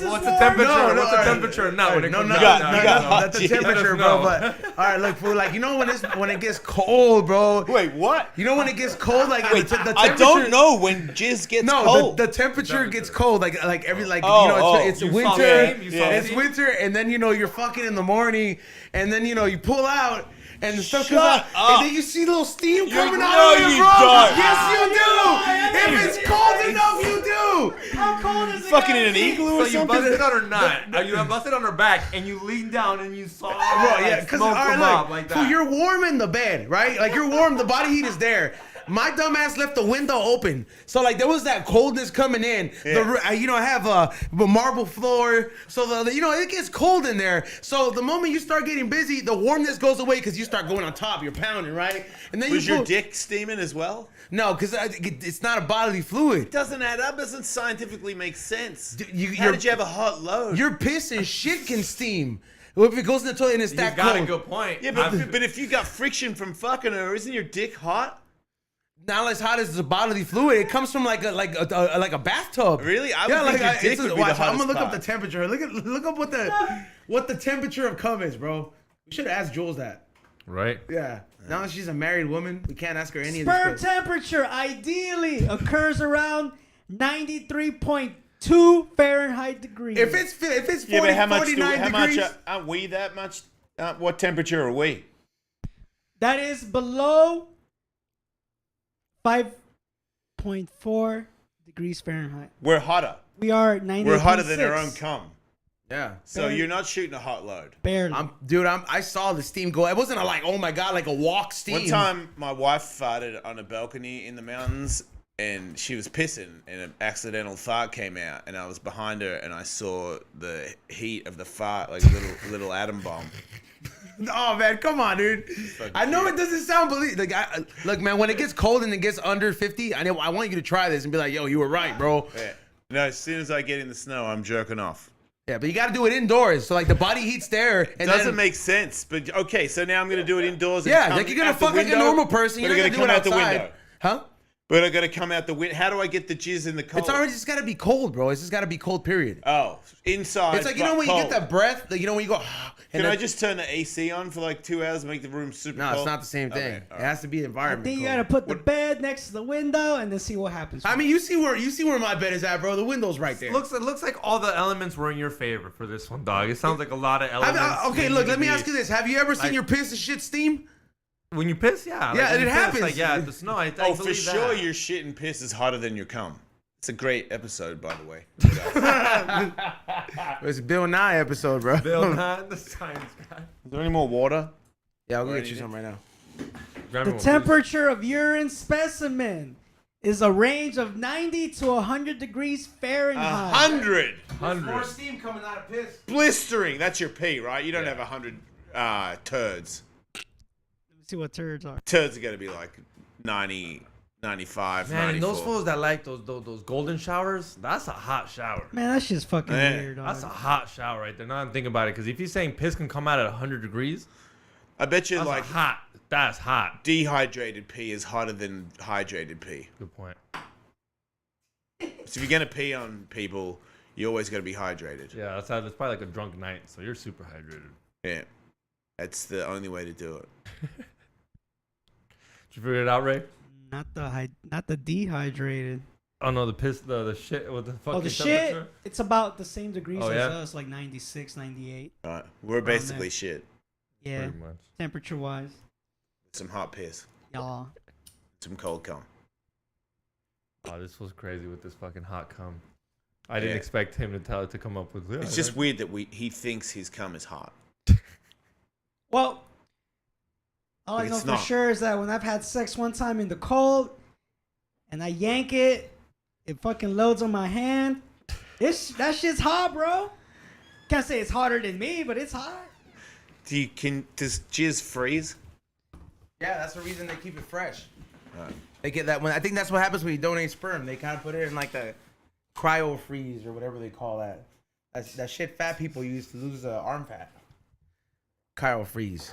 Speaker 2: What's the temperature? What's the temperature? No,
Speaker 1: that's the temperature, bro. But all right, look, fool. Like you know when it gets cold, bro.
Speaker 4: Wait, what?
Speaker 1: You know when it gets cold, like
Speaker 4: wait, the temperature. I don't know when jizz gets cold.
Speaker 1: The temperature gets cold, like every it's winter. It's winter, and then you're fucking in the morning, and then you pull out. And the stuff comes out, and then you see little steam coming out of it, bro. Yes, you do. If it's cold enough, you do.
Speaker 3: How cold is it?
Speaker 4: Fucking in an igloo or something?
Speaker 2: You busted on her nut. You busted on her back, and you lean down and you saw
Speaker 1: because like that. So you're warm in the bed, right? Like you're warm. The body heat is there. My dumbass left the window open, so like there was that coldness coming in. Yeah. I have a marble floor, so it gets cold in there. So the moment you start getting busy, the warmness goes away because you start going on top. You're pounding, right? And then
Speaker 4: was your dick steaming as well?
Speaker 1: No, because it's not a bodily fluid.
Speaker 4: It doesn't add up. Doesn't scientifically make sense. How did you have a hot load?
Speaker 1: Your piss and shit can steam. Well, if it goes in the toilet and it's that cold.
Speaker 2: You got a good point.
Speaker 4: Yeah, but if you got friction from fucking her, isn't your dick hot?
Speaker 1: Not as hot as the bodily fluid. It comes from like a bathtub.
Speaker 4: Really? I would think your dick would be the hottest
Speaker 1: I'm gonna look
Speaker 4: part.
Speaker 1: up the temperature. Look up what the temperature of cum is, bro. We should ask Jules that.
Speaker 2: Right?
Speaker 1: Yeah. Now that she's a married woman, we can't ask her any of
Speaker 3: this. Sperm temperature ideally occurs around 93.2 Fahrenheit degrees.
Speaker 1: If it's 49 degrees,
Speaker 4: aren't we that much? What temperature are we?
Speaker 3: That is below 5.4 degrees Fahrenheit.
Speaker 4: We're hotter.
Speaker 3: We are 98.6.
Speaker 4: We're hotter than our own cum.
Speaker 1: Yeah.
Speaker 4: So
Speaker 3: Barely.
Speaker 4: you're not shooting a hot load.
Speaker 3: Barely.
Speaker 1: I saw the steam go. It wasn't like, oh my God, like a walk steam.
Speaker 4: One time, my wife farted on a balcony in the mountains, and she was pissing, and an accidental fart came out, and I was behind her, and I saw the heat of the fart, like a little atom bomb.
Speaker 1: Oh man, come on, dude. I know it doesn't sound look, man, when it gets cold and it gets under 50, I want you to try this and be like, yo, you were right, bro.
Speaker 4: Yeah. No, as soon as I get in the snow, I'm jerking off.
Speaker 1: Yeah, but you got to do it indoors, so like the body heat's there. And
Speaker 4: Doesn't make sense, but okay. So now I'm gonna do it indoors. And
Speaker 1: yeah, like you're gonna fuck like a normal person. You're gonna do it outside. The window. Huh?
Speaker 4: But I gotta come out the window. How do I get the jizz in the cold?
Speaker 1: It's already just gotta be cold, bro. It's just gotta be cold, period.
Speaker 4: Oh, inside.
Speaker 1: It's like, you know when you get that breath, like, you know when you go.
Speaker 4: Can I just turn the AC on for like 2 hours and make the room super cold?
Speaker 1: No, it's not the same thing. Okay, it has to be environment.
Speaker 3: I think you gotta put the bed next to the window and then see what happens.
Speaker 1: I mean, you see where my bed is at, bro. The window's right there.
Speaker 2: It looks like all the elements were in your favor for this one, dog. It sounds like a lot of elements.
Speaker 1: Okay, look, let me ask you this: have you ever seen your piss and shit steam?
Speaker 2: When you piss, yeah.
Speaker 1: Yeah, it happens.
Speaker 2: Like, yeah, the snow. I
Speaker 4: for sure, your shit and piss is hotter than your cum. It's a great episode, by the way.
Speaker 1: It's a Bill Nye episode, bro.
Speaker 2: Bill Nye, the science guy.
Speaker 4: Is there any more water?
Speaker 1: Yeah, I'll go get you some right now.
Speaker 3: The temperature of urine specimen is a range of 90 to 100 degrees Fahrenheit.
Speaker 4: 100.
Speaker 1: There's more steam coming out of piss.
Speaker 4: Blistering. That's your pee, right? You don't have 100 turds.
Speaker 3: Let me see what turds are.
Speaker 4: Turds are gonna be like 90, 95,
Speaker 2: Man,
Speaker 4: 94.
Speaker 2: and those fools that like those golden showers, that's a hot shower.
Speaker 3: Man, that shit's fucking weird.
Speaker 2: That's a hot shower right there. Now I'm thinking about it, because if you're saying piss can come out at 100 degrees,
Speaker 4: I bet you
Speaker 2: that's hot. That's hot.
Speaker 4: Dehydrated pee is hotter than hydrated pee.
Speaker 2: Good point.
Speaker 4: So if you're gonna pee on people, you always gotta be hydrated.
Speaker 2: Yeah, that's probably like a drunk night, so you're super hydrated.
Speaker 4: Yeah, that's the only way to do it.
Speaker 2: Did you figure it out, Ray?
Speaker 3: Not the dehydrated.
Speaker 2: Oh no, the piss, the shit with the fucking
Speaker 3: the
Speaker 2: temperature.
Speaker 3: shit, it's about the same degrees
Speaker 2: Oh,
Speaker 3: as
Speaker 2: yeah?
Speaker 3: us, like 96, 98.
Speaker 4: All right, we're basically shit.
Speaker 3: Yeah,
Speaker 2: Pretty much.
Speaker 3: temperature wise.
Speaker 4: Some hot piss,
Speaker 3: Y'all.
Speaker 4: some cold cum.
Speaker 2: Oh, this was crazy with this fucking hot cum. I didn't expect him to come up with.
Speaker 4: It's just weird that he thinks his cum is hot.
Speaker 3: Well, all I
Speaker 4: But
Speaker 3: know
Speaker 4: it's
Speaker 3: for
Speaker 4: not.
Speaker 3: sure is that when I've had sex one time in the cold and I yank it, it fucking loads on my hand. That shit's hot, bro. Can't say it's hotter than me, but it's hot.
Speaker 4: Does jizz freeze?
Speaker 1: Yeah, that's the reason they keep it fresh. They get that I think that's what happens when you donate sperm. They kind of put it in like the cryo freeze or whatever they call that. That shit fat people use to lose arm fat. Cryo freeze.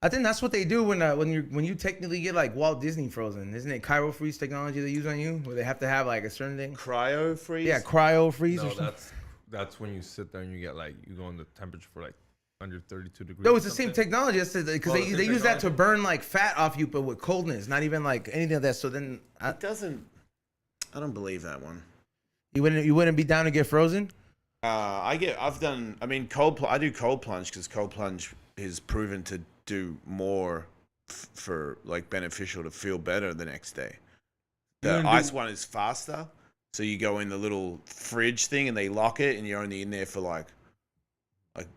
Speaker 1: I think that's what they do when you technically get like Walt Disney frozen. Isn't it cryo freeze technology they use on you, where they have to have like a certain thing?
Speaker 4: Cryo freeze?
Speaker 1: Yeah, cryo freeze.
Speaker 2: No,
Speaker 1: or something.
Speaker 2: that's when you sit there and you get like you go in the temperature for like under 32 degrees.
Speaker 1: No, it's the same technology. Because they use that to
Speaker 2: technology?
Speaker 1: burn like fat off you, but with coldness, not even like anything of that. So then
Speaker 4: It doesn't. I don't believe that one.
Speaker 1: you wouldn't be down to get frozen.
Speaker 4: I do cold plunge because cold plunge is proven to do more for like beneficial to feel better the next day. The ice one is faster, so you go in the little fridge thing and they lock it, and you're only in there for like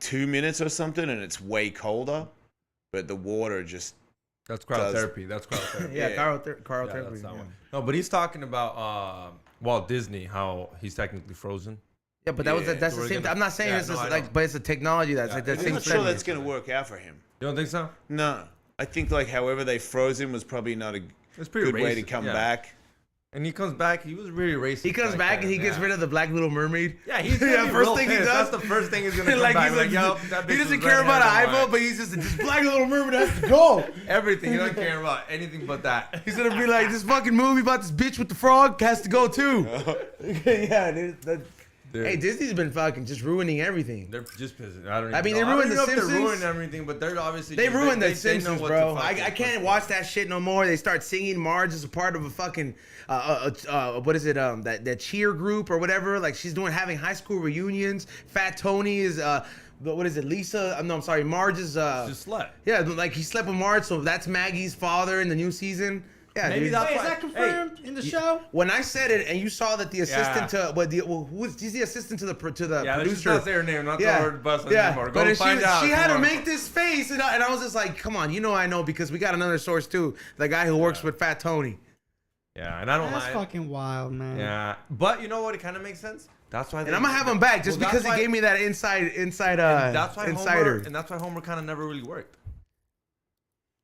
Speaker 4: 2 minutes or something, and it's way colder. But the water just
Speaker 2: That's cryotherapy. That's cryotherapy.
Speaker 1: Yeah,
Speaker 4: Yeah.
Speaker 1: cryotherapy.
Speaker 2: That's that one. No, but he's talking about Walt Disney, how he's technically frozen.
Speaker 1: Yeah, but that's
Speaker 2: So
Speaker 1: the same.
Speaker 2: gonna-
Speaker 1: I'm not saying
Speaker 2: Yeah,
Speaker 1: it's
Speaker 2: no,
Speaker 1: just
Speaker 2: I
Speaker 1: like,
Speaker 2: know.
Speaker 1: but it's a technology that's like that
Speaker 4: I'm
Speaker 1: same.
Speaker 4: not sure
Speaker 1: thing.
Speaker 4: that's gonna work out for him.
Speaker 2: You don't think so?
Speaker 4: No, I think like however they froze him was probably not a
Speaker 2: It's pretty
Speaker 4: good way to
Speaker 2: racist,
Speaker 4: come
Speaker 2: yeah.
Speaker 4: back.
Speaker 2: And he comes back. He was really racist.
Speaker 1: He comes back and he gets rid of the Black Little Mermaid.
Speaker 2: Yeah, he's
Speaker 1: Yeah,
Speaker 2: yeah,
Speaker 1: first thing he does.
Speaker 2: That's the first thing he's gonna come
Speaker 1: Like,
Speaker 2: back.
Speaker 1: he's
Speaker 2: Like,
Speaker 1: like,
Speaker 2: yo, that bitch
Speaker 1: he
Speaker 2: was
Speaker 1: doesn't care about an
Speaker 2: redheaded,
Speaker 1: eyeball,
Speaker 2: why?
Speaker 1: but he's just this Black Little Mermaid has to go.
Speaker 2: Everything. He doesn't care about anything but that.
Speaker 1: He's gonna be like, this fucking movie about this bitch with the frog has to go too. Yeah, dude. Hey, Disney's been fucking just ruining everything.
Speaker 2: They're just pissing. I don't even
Speaker 1: I mean,
Speaker 2: know.
Speaker 1: they ruined The
Speaker 2: I don't even know if
Speaker 1: Simpsons.
Speaker 2: they're ruining everything, but they're obviously
Speaker 1: They
Speaker 2: just-
Speaker 1: ruined The
Speaker 2: know
Speaker 1: Simpsons,
Speaker 2: what
Speaker 1: bro.
Speaker 2: to fucking
Speaker 1: I can't
Speaker 2: put.
Speaker 1: watch that shit no more. They start singing Marge as a part of a fucking what is it? That cheer group or whatever. Like she's having high school reunions. Fat Tony is what is it, Lisa? No, I'm sorry, Marge's.
Speaker 2: Just slept.
Speaker 1: Yeah, like he slept with Marge, so that's Maggie's father in the new season. Yeah,
Speaker 2: Maybe
Speaker 1: dude.
Speaker 2: that's
Speaker 3: Wait, is
Speaker 2: why-
Speaker 3: that confirmed in the show?
Speaker 1: When I said it, and you saw that the assistant
Speaker 2: Yeah.
Speaker 1: he's the assistant to the
Speaker 2: Yeah, let's just
Speaker 1: producer.
Speaker 2: not say her name, not
Speaker 1: Yeah.
Speaker 2: throw her bus
Speaker 1: Yeah,
Speaker 2: anymore. Go
Speaker 1: but she,
Speaker 2: find out.
Speaker 1: she had to
Speaker 2: tomorrow.
Speaker 1: make this face, and I was just like, come on, I know, because we got another source too, the guy who works with Fat Tony.
Speaker 2: Yeah, and I don't
Speaker 3: That's
Speaker 2: like.
Speaker 3: fucking wild, man.
Speaker 2: Yeah, but you know what? It kind of makes sense. That's why.
Speaker 1: And I'm gonna have him back just because he gave me that inside
Speaker 2: And that's why
Speaker 1: insider.
Speaker 2: Homer kind of never really worked.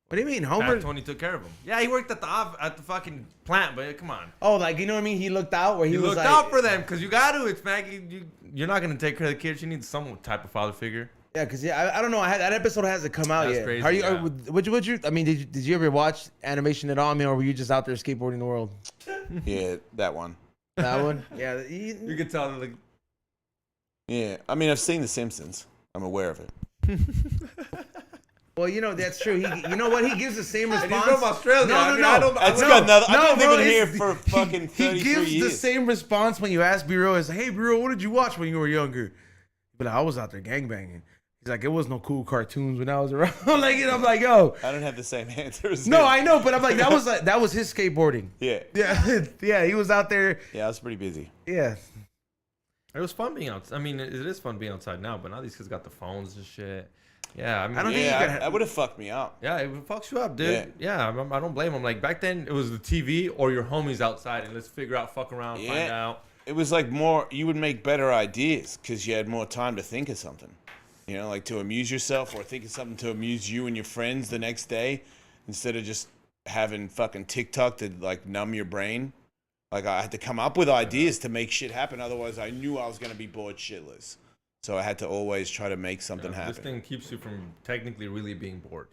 Speaker 1: What do you mean, Homer?
Speaker 2: Fat Tony took care of him. Yeah, he worked at the fucking plant, but come on.
Speaker 1: Oh, like, you know what I mean? He looked out where
Speaker 2: He
Speaker 1: was
Speaker 2: looked
Speaker 1: like,
Speaker 2: out for them because you got to. It's Maggie. You're not gonna take care of the kid. She needs some type of father figure.
Speaker 1: Yeah, because I don't know. that episode hasn't come out
Speaker 2: That's
Speaker 1: yet.
Speaker 2: crazy,
Speaker 1: Are you?
Speaker 2: yeah.
Speaker 1: Would you? I mean, did you ever watch animation at all, man, or were you just out there skateboarding the world?
Speaker 4: Yeah, that one.
Speaker 1: That one? Yeah.
Speaker 2: You could tell like.
Speaker 4: Yeah, I mean, I've seen The Simpsons. I'm aware of it.
Speaker 1: Well, that's true. You know what? He gives the same
Speaker 2: And
Speaker 1: response.
Speaker 2: he's from Australia.
Speaker 1: No,
Speaker 2: I
Speaker 1: no,
Speaker 2: mean,
Speaker 1: no.
Speaker 2: I don't,
Speaker 4: It's
Speaker 2: I
Speaker 4: got nothing.
Speaker 1: No,
Speaker 4: I've been
Speaker 1: bro,
Speaker 4: living here
Speaker 1: it's-
Speaker 4: for fucking 33
Speaker 1: He gives
Speaker 4: years.
Speaker 1: the same response when you ask B-Real. It's like, hey, B-Real, what did you watch when you were younger? But I was out there gangbanging. He's like, it was no cool cartoons when I was around. I'm like, yo.
Speaker 4: I don't have the same answers.
Speaker 1: No, I know, but I'm like, that was his skateboarding.
Speaker 4: Yeah.
Speaker 1: Yeah, yeah, he was out there.
Speaker 4: Yeah, I was pretty busy.
Speaker 1: Yeah.
Speaker 2: It was fun being outside. I mean, it is fun being outside now, but now these kids got the phones and shit. Yeah, I mean,
Speaker 1: I don't think you
Speaker 4: Yeah,
Speaker 1: could.
Speaker 4: I would have fucked me up.
Speaker 2: yeah, it fucks you up, dude. Yeah, I don't blame them. Like back then, it was the TV or your homies outside, and let's figure out, fuck around, find
Speaker 4: Yeah.
Speaker 2: out.
Speaker 4: It was like more, you would make better ideas because you had more time to think of something. You know, like to amuse yourself or think of something to amuse you and your friends the next day instead of just having fucking TikTok to like numb your brain. Like I had to come up with ideas to make shit happen. Otherwise, I knew I was going to be bored shitless. So I had to always try to make something happen.
Speaker 2: This thing keeps you from technically really being bored.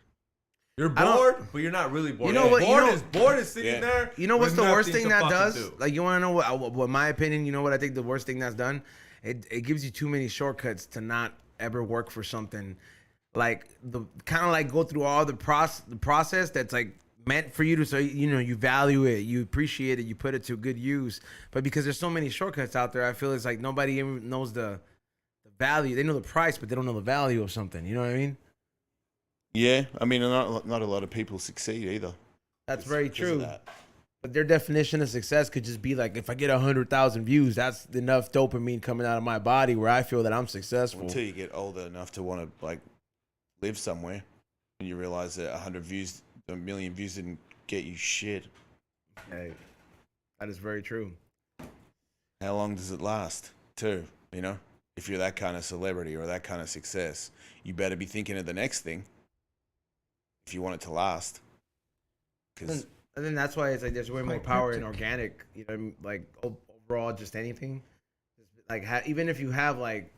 Speaker 2: You're
Speaker 1: I don't-
Speaker 2: bored, but you're not really bored.
Speaker 1: You know what-
Speaker 2: Bored is sitting
Speaker 4: Yeah.
Speaker 2: there.
Speaker 1: You know what's
Speaker 2: with
Speaker 1: the worst
Speaker 2: nothing
Speaker 1: thing
Speaker 2: to
Speaker 1: that
Speaker 2: fucking
Speaker 1: does?
Speaker 2: do.
Speaker 1: Like, you want to know what my opinion, you know what I think the worst thing that's done? It gives you too many shortcuts to not ever work for something. Like, the kind of like go through all the process that's like meant for you to, so you value it, you appreciate it, you put it to good use. But because there's so many shortcuts out there, I feel it's like nobody even knows the value. They know the price, but they don't know the value of something. You know what I mean?
Speaker 4: Yeah, I mean, not a lot of people succeed either.
Speaker 1: That's very
Speaker 4: because of
Speaker 1: true.
Speaker 4: that.
Speaker 1: But their definition of success could just be like, if I get 100,000 views, that's enough dopamine coming out of my body where I feel that I'm successful.
Speaker 4: Until you get older enough to want to like live somewhere, and you realize that 1 million views didn't get you shit.
Speaker 1: Hey, that is very true.
Speaker 4: How long does it last? Too, you know, if you're that kind of celebrity or that kind of success, you better be thinking of the next thing if you want it to last. Because
Speaker 1: And then that's why it's like there's way more power in organic, like overall just anything. Like even if you have like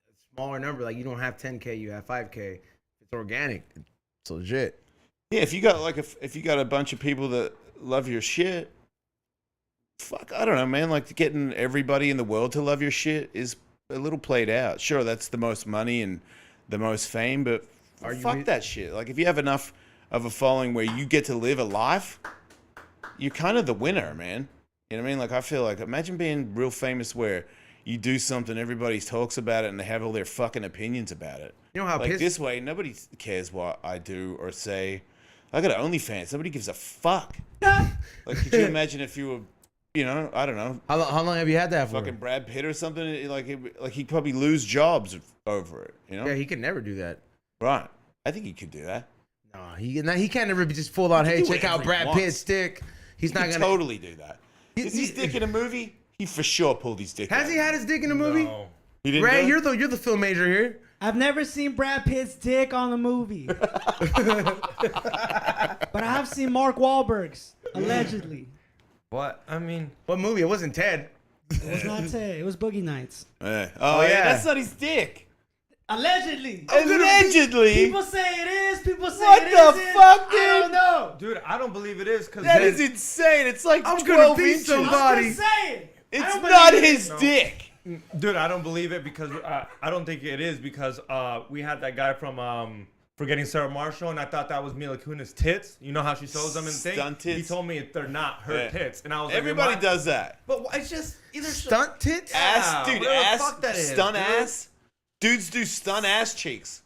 Speaker 1: a smaller number, like you don't have 10K, you have 5K. It's organic. It's legit.
Speaker 4: yeah, if you got like if you got a bunch of people that love your shit, fuck, I don't know, man. Like getting everybody in the world to love your shit is a little played out. Sure, that's the most money and the most fame, but fuck that shit. Like if you have enough of a following where you get to live a life, you're kind of the winner, man. You know what I mean? Like I feel like, imagine being real famous where you do something, everybody talks about it, and they have all their fucking opinions about it.
Speaker 1: You know how
Speaker 4: Like this way, nobody cares what I do or say. I got an OnlyFans. Nobody gives a fuck. Like, could you imagine if you were, I don't know,
Speaker 1: How long have you had that for?
Speaker 4: fucking Brad Pitt or something? Like he'd probably lose jobs over it.
Speaker 1: Yeah, he could never do that.
Speaker 4: Right. I think he could do that.
Speaker 1: No, he can't never be just full on. Hey,
Speaker 4: do
Speaker 1: check out
Speaker 4: whatever he
Speaker 1: Brad
Speaker 4: wants.
Speaker 1: Pitt's stick. He's not
Speaker 4: He
Speaker 1: gonna
Speaker 4: totally do that. Is his dick in a movie? He for sure pulled his dick
Speaker 1: Has
Speaker 4: out.
Speaker 1: he had his dick in the movie?
Speaker 2: No.
Speaker 4: He didn't
Speaker 1: Ray,
Speaker 4: do it?
Speaker 1: you're the film major here.
Speaker 3: I've never seen Brad Pitt's dick on a movie. But I have seen Mark Wahlberg's, allegedly.
Speaker 2: What? I mean,
Speaker 1: What movie? It wasn't Ted.
Speaker 3: It was not Ted. It was Boogie Nights.
Speaker 4: Oh,
Speaker 1: Oh,
Speaker 4: yeah.
Speaker 1: yeah.
Speaker 4: That's not his dick.
Speaker 3: Allegedly.
Speaker 4: Allegedly.
Speaker 3: People say it is. People say
Speaker 4: What
Speaker 3: it
Speaker 4: the
Speaker 3: isn't.
Speaker 4: fuck,
Speaker 3: I don't
Speaker 4: dude?
Speaker 3: know.
Speaker 2: dude, I don't believe it is because
Speaker 4: That is insane. It's like
Speaker 1: I'm
Speaker 4: 12
Speaker 1: gonna beat
Speaker 4: inches.
Speaker 1: somebody.
Speaker 3: I'm just saying. I
Speaker 4: It's
Speaker 3: don't
Speaker 4: not
Speaker 3: believe it.
Speaker 4: his dick.
Speaker 2: Dude, I don't believe it because I don't think it is because we had that guy from Forgetting Sarah Marshall, and I thought that was Mila Kunis' tits. You know how she sews them and things.
Speaker 4: Stunt tits?
Speaker 2: He told me they're not her
Speaker 4: Yeah.
Speaker 2: tits, and I was
Speaker 4: Everybody
Speaker 2: like,
Speaker 4: does that.
Speaker 2: But it's just either
Speaker 1: Stunt tits?
Speaker 2: Yeah,
Speaker 4: Ass, dude,
Speaker 2: whatever the
Speaker 4: ass,
Speaker 2: fuck that is,
Speaker 4: stunt
Speaker 2: dude.
Speaker 4: ass. Dudes do stunt ass cheeks.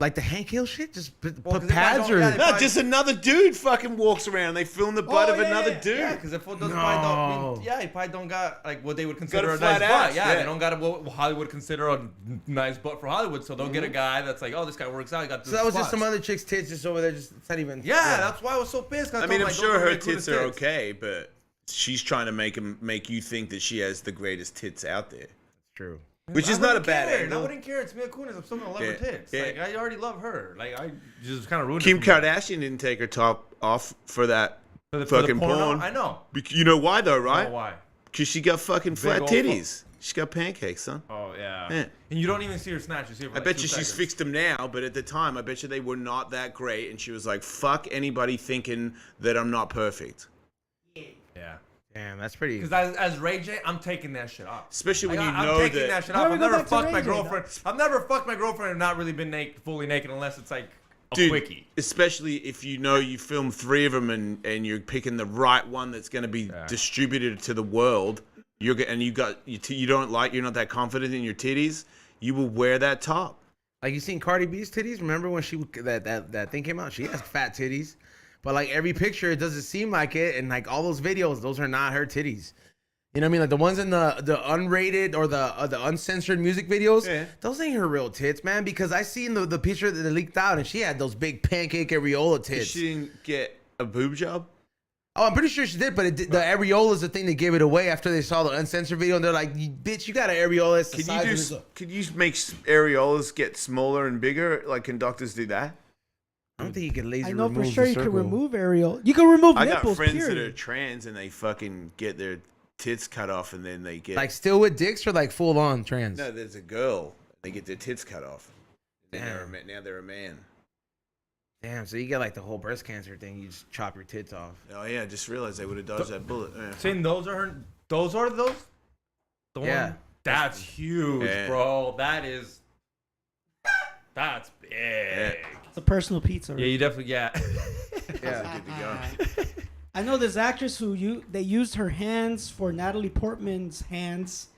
Speaker 1: Like the Hank Hill shit? Just put pads or...
Speaker 4: No, just another dude fucking walks around. They film the butt of another dude.
Speaker 2: Yeah, because if fool doesn't probably don't... he probably don't got like what they would consider a
Speaker 4: flat
Speaker 2: nice
Speaker 4: ass,
Speaker 2: butt. Yeah, they don't got what Hollywood would consider a nice butt for Hollywood. So they'll get a guy that's like, oh, this guy works out. He got
Speaker 1: so that was just some other chick's tits just over there. It's not even...
Speaker 2: Yeah, that's why I was so pissed.
Speaker 4: I mean, I'm sure her tits are okay, but she's trying to make you think that she has the greatest tits out there.
Speaker 1: It's true.
Speaker 4: Which is not a bad angle.
Speaker 2: I wouldn't care. It's Mila Kunis. I'm still gonna love her tits. Yeah. Like I already love her. Like I just kind of ruined
Speaker 4: Kim Kardashian didn't take her top off for that fucking porn.
Speaker 2: I know.
Speaker 4: You know why though, right?
Speaker 2: Why?
Speaker 4: Because she got fucking flat titties. She got pancakes, son.
Speaker 2: Oh yeah. And you don't even see her snatch. You see her for
Speaker 4: I bet you she's fixed them now, but at the time, I bet you they were not that great, and she was like, "Fuck anybody thinking that I'm not perfect."
Speaker 2: Yeah.
Speaker 1: Damn, that's pretty.
Speaker 2: Because as Ray J, I'm taking that shit off.
Speaker 4: Especially when
Speaker 2: I'm taking that shit off. I've never fucked my girlfriend. I've never fucked my girlfriend and not really been fully naked unless it's like a quickie.
Speaker 4: Especially if you film 3 of them and you're picking the right one that's going to be distributed to the world. You're not that confident in your titties. You will wear that top.
Speaker 1: Like you seen Cardi B's titties? Remember when that thing came out? She has fat titties. But like every picture, it doesn't seem like it, and like all those videos, those are not her titties. You know what I mean? Like the ones in the unrated or the uncensored music videos, those ain't her real tits, man. Because I seen the picture that leaked out, and she had those big pancake areola tits.
Speaker 4: She didn't get a boob job.
Speaker 1: Oh, I'm pretty sure she did, but the areola is the thing that gave it away after they saw the uncensored video, and they're like, "Bitch, you got an areola."
Speaker 4: Could you make areolas get smaller and bigger? Like can doctors do that?
Speaker 1: I don't think you can laser.
Speaker 3: I know
Speaker 1: remove
Speaker 3: for sure
Speaker 1: the
Speaker 3: you can
Speaker 1: circle.
Speaker 3: remove areola. You can remove
Speaker 4: I
Speaker 3: nipples.
Speaker 4: got friends
Speaker 3: period.
Speaker 4: that are trans and they fucking get their tits cut off and then they get
Speaker 1: Like still with dicks or like full on trans.
Speaker 4: No, there's a girl. They get their tits cut off. Now they're a man.
Speaker 1: Damn, so you get like the whole breast cancer thing. You just chop your tits off.
Speaker 4: Oh yeah, I just realized they would have dodged that bullet. Yeah.
Speaker 2: Saying those are her. Those are those. The one? That's huge, bro. That's big.
Speaker 4: Yeah.
Speaker 3: It's a personal pizza. Right?
Speaker 2: Yeah, you definitely
Speaker 1: Yeah.
Speaker 4: Good to go.
Speaker 3: I know this actress they used her hands for Natalie Portman's hands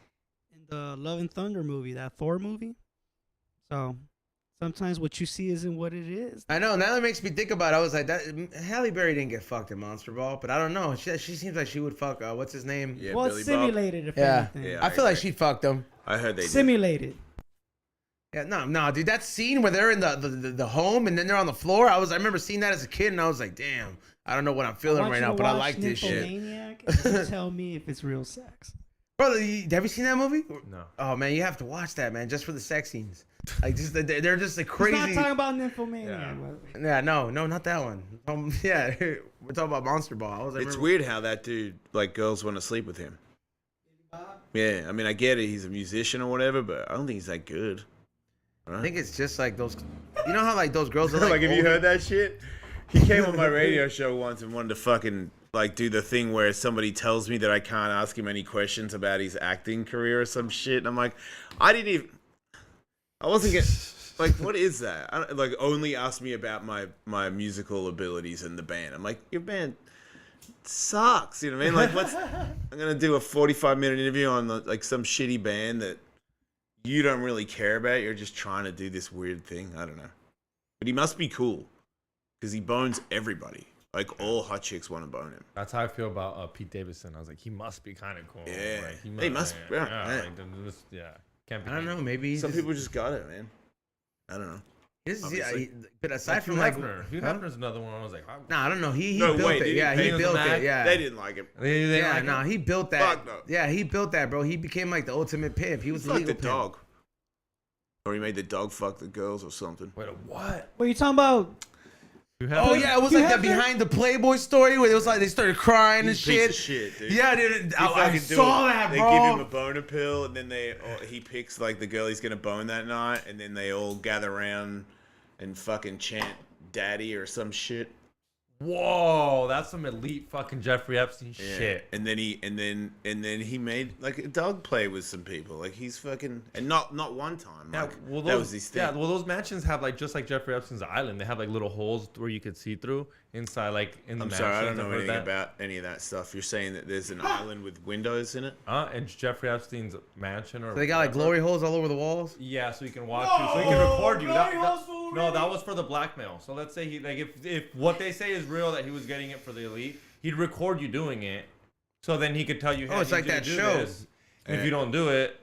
Speaker 3: in the Love and Thunder movie, that Thor movie. So sometimes what you see isn't what it is.
Speaker 1: I know. Now that makes me think about it. I was like, Halle Berry didn't get fucked in Monster Ball, but I don't know. She seems like she would fuck. What's his name?
Speaker 4: Yeah,
Speaker 3: well,
Speaker 4: Billy
Speaker 3: it's simulated.
Speaker 4: Bob.
Speaker 3: If anything.
Speaker 1: I feel like she'd fuck them.
Speaker 4: I heard they
Speaker 3: simulated.
Speaker 1: Yeah, no, dude. That scene where they're in the home and then they're on the floor. I remember seeing that as a kid, and I was like, damn. I don't know what I'm feeling right now, but I like this shit.
Speaker 3: And you tell me if it's real sex.
Speaker 1: Brother, have you seen that movie?
Speaker 2: No.
Speaker 1: Oh man, you have to watch that, man, just for the sex scenes. Like, just they're just like crazy.
Speaker 3: We're not talking about Nymphomaniac.
Speaker 1: Yeah, no, not that one. Yeah, we're talking about Monster Ball.
Speaker 4: It's weird how that dude, like, girls want to sleep with him. Yeah, I mean, I get it. He's a musician or whatever, but I don't think he's that good.
Speaker 1: Right? I think it's just like those. You know how like those girls are
Speaker 4: like have you heard that shit? He came on my radio show once and wanted to fucking like do the thing where somebody tells me that I can't ask him any questions about his acting career or some shit, and I'm like, I wasn't getting like, what is that? Like, only ask me about my musical abilities in the band. I'm like, your band sucks, you know what I mean? Like, I'm gonna do a 45-minute interview on like some shitty band that you don't really care about. You're just trying to do this weird thing. I don't know, but he must be cool. Because he bones everybody. Like, all hot chicks want to bone him.
Speaker 2: That's how I feel about Pete Davidson. I was like, he must be kind of cool.
Speaker 4: Yeah.
Speaker 2: Like,
Speaker 4: he must. Yeah.
Speaker 2: Can't be.
Speaker 1: I don't know. Maybe
Speaker 4: some people just got it, man. I don't know.
Speaker 1: But aside from
Speaker 2: Hugh
Speaker 1: like,
Speaker 2: Hefner's another one. I was like,
Speaker 1: I don't know. He built it. Yeah, he built it. Yeah,
Speaker 4: they didn't like him.
Speaker 1: He built that.
Speaker 4: Fuck no.
Speaker 1: Yeah, he built that, bro. He became like the ultimate pimp. He was the legal
Speaker 4: the dog. Or he made the dog fuck the girls or something.
Speaker 2: Wait, what?
Speaker 3: What are you talking about?
Speaker 1: Oh yeah, it was like the behind the Playboy story where it was like they started crying and shit.
Speaker 4: Piece of shit, dude.
Speaker 1: Yeah, dude. I saw that, bro.
Speaker 4: They give him a boner pill, and then he picks like the girl he's gonna bone that night, and then they all gather around and fucking chant "daddy" or some shit.
Speaker 2: Whoa, that's some elite fucking Jeffrey Epstein shit.
Speaker 4: And then he made like a dog play with some people. Like he's fucking and not one time.
Speaker 2: Yeah,
Speaker 4: like,
Speaker 2: well,
Speaker 4: that was his thing.
Speaker 2: Yeah, well, those mansions have like just like Jeffrey Epstein's island. They have like little holes where you could see through inside, like in the.
Speaker 4: I'm sorry, I don't know anything about any of that stuff. You're saying that there's an island with windows in it?
Speaker 2: And Jeffrey Epstein's mansion, or
Speaker 1: so they got like glory holes all over the walls.
Speaker 2: Yeah, so you can watch you, so he can record you. No, that was for the blackmail. So let's say he like if what they say is real, that he was getting it for the elite, he'd record you doing it, so then he could tell you, hey,
Speaker 1: it's like that show.
Speaker 2: And if you don't do it,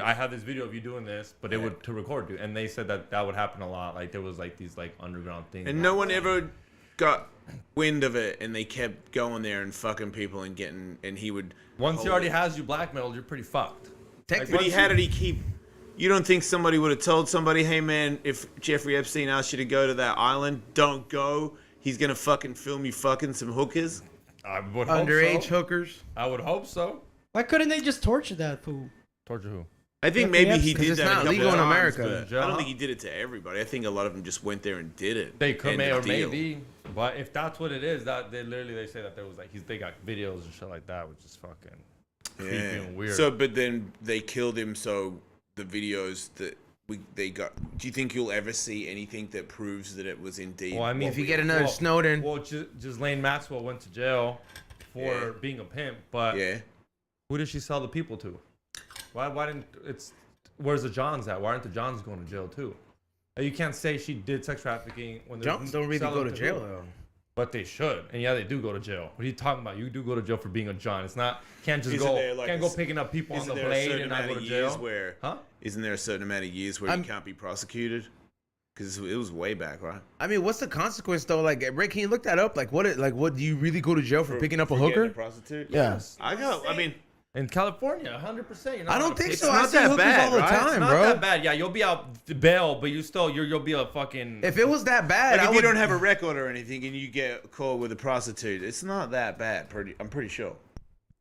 Speaker 2: I have this video of you doing this, but it would to record you. And they said that would happen a lot. Like there was like these like underground things.
Speaker 4: And no one ever got wind of it, and they kept going there and fucking people and getting, and he would.
Speaker 2: Once he already has you blackmailed, you're pretty fucked.
Speaker 4: But how did he keep? You don't think somebody would have told somebody, hey man, if Jeffrey Epstein asked you to go to that island, don't go. He's gonna fucking film you fucking some hookers.
Speaker 2: I would hope
Speaker 1: Underage
Speaker 2: so.
Speaker 1: hookers.
Speaker 2: I would hope so.
Speaker 3: Why couldn't they just torture that fool?
Speaker 2: Torture who?
Speaker 4: I think maybe he did
Speaker 1: it's
Speaker 4: that.
Speaker 1: not
Speaker 4: a
Speaker 1: legal in
Speaker 4: times,
Speaker 1: America.
Speaker 4: but I don't think he did it to everybody. I think a lot of them just went there and did it.
Speaker 2: They could may or maybe, but if that's what it is, that they say that there was like they got videos and shit like that, which is fucking creepy and weird.
Speaker 4: So, but then they killed him. So the videos that they got. Do you think you'll ever see anything that proves that it was indeed?
Speaker 2: Well, I mean,
Speaker 1: if you get another Snowden.
Speaker 2: Well, Ghislaine Maxwell went to jail for being a pimp, but who did she sell the people to? Why didn't it's? Where's the Johns at? Why aren't the Johns going to jail too? You can't say she did sex trafficking when
Speaker 1: Johns don't really go to jail though.
Speaker 2: But they should, and yeah, they do go to jail. What are you talking about? You do go to jail for being a John. It's not can't just go picking up people on the blade and not go to jail.
Speaker 4: Isn't there a certain amount of years where you can't be prosecuted? Because it was way back, right?
Speaker 1: I mean, what's the consequence though? Like, Rick, can you look that up? Like, what do you really go to jail for picking up a hooker?
Speaker 4: A prostitute?
Speaker 1: Yes.
Speaker 4: I mean.
Speaker 2: In California, 100%.
Speaker 1: I don't think so.
Speaker 4: I see hookers all the time,
Speaker 1: bro. It's
Speaker 2: not that bad. Yeah, you'll be out bail, but you'll be a fucking.
Speaker 1: If it was that bad,
Speaker 4: like if you don't have a record or anything and you get caught with a prostitute, it's not that bad. I'm pretty sure.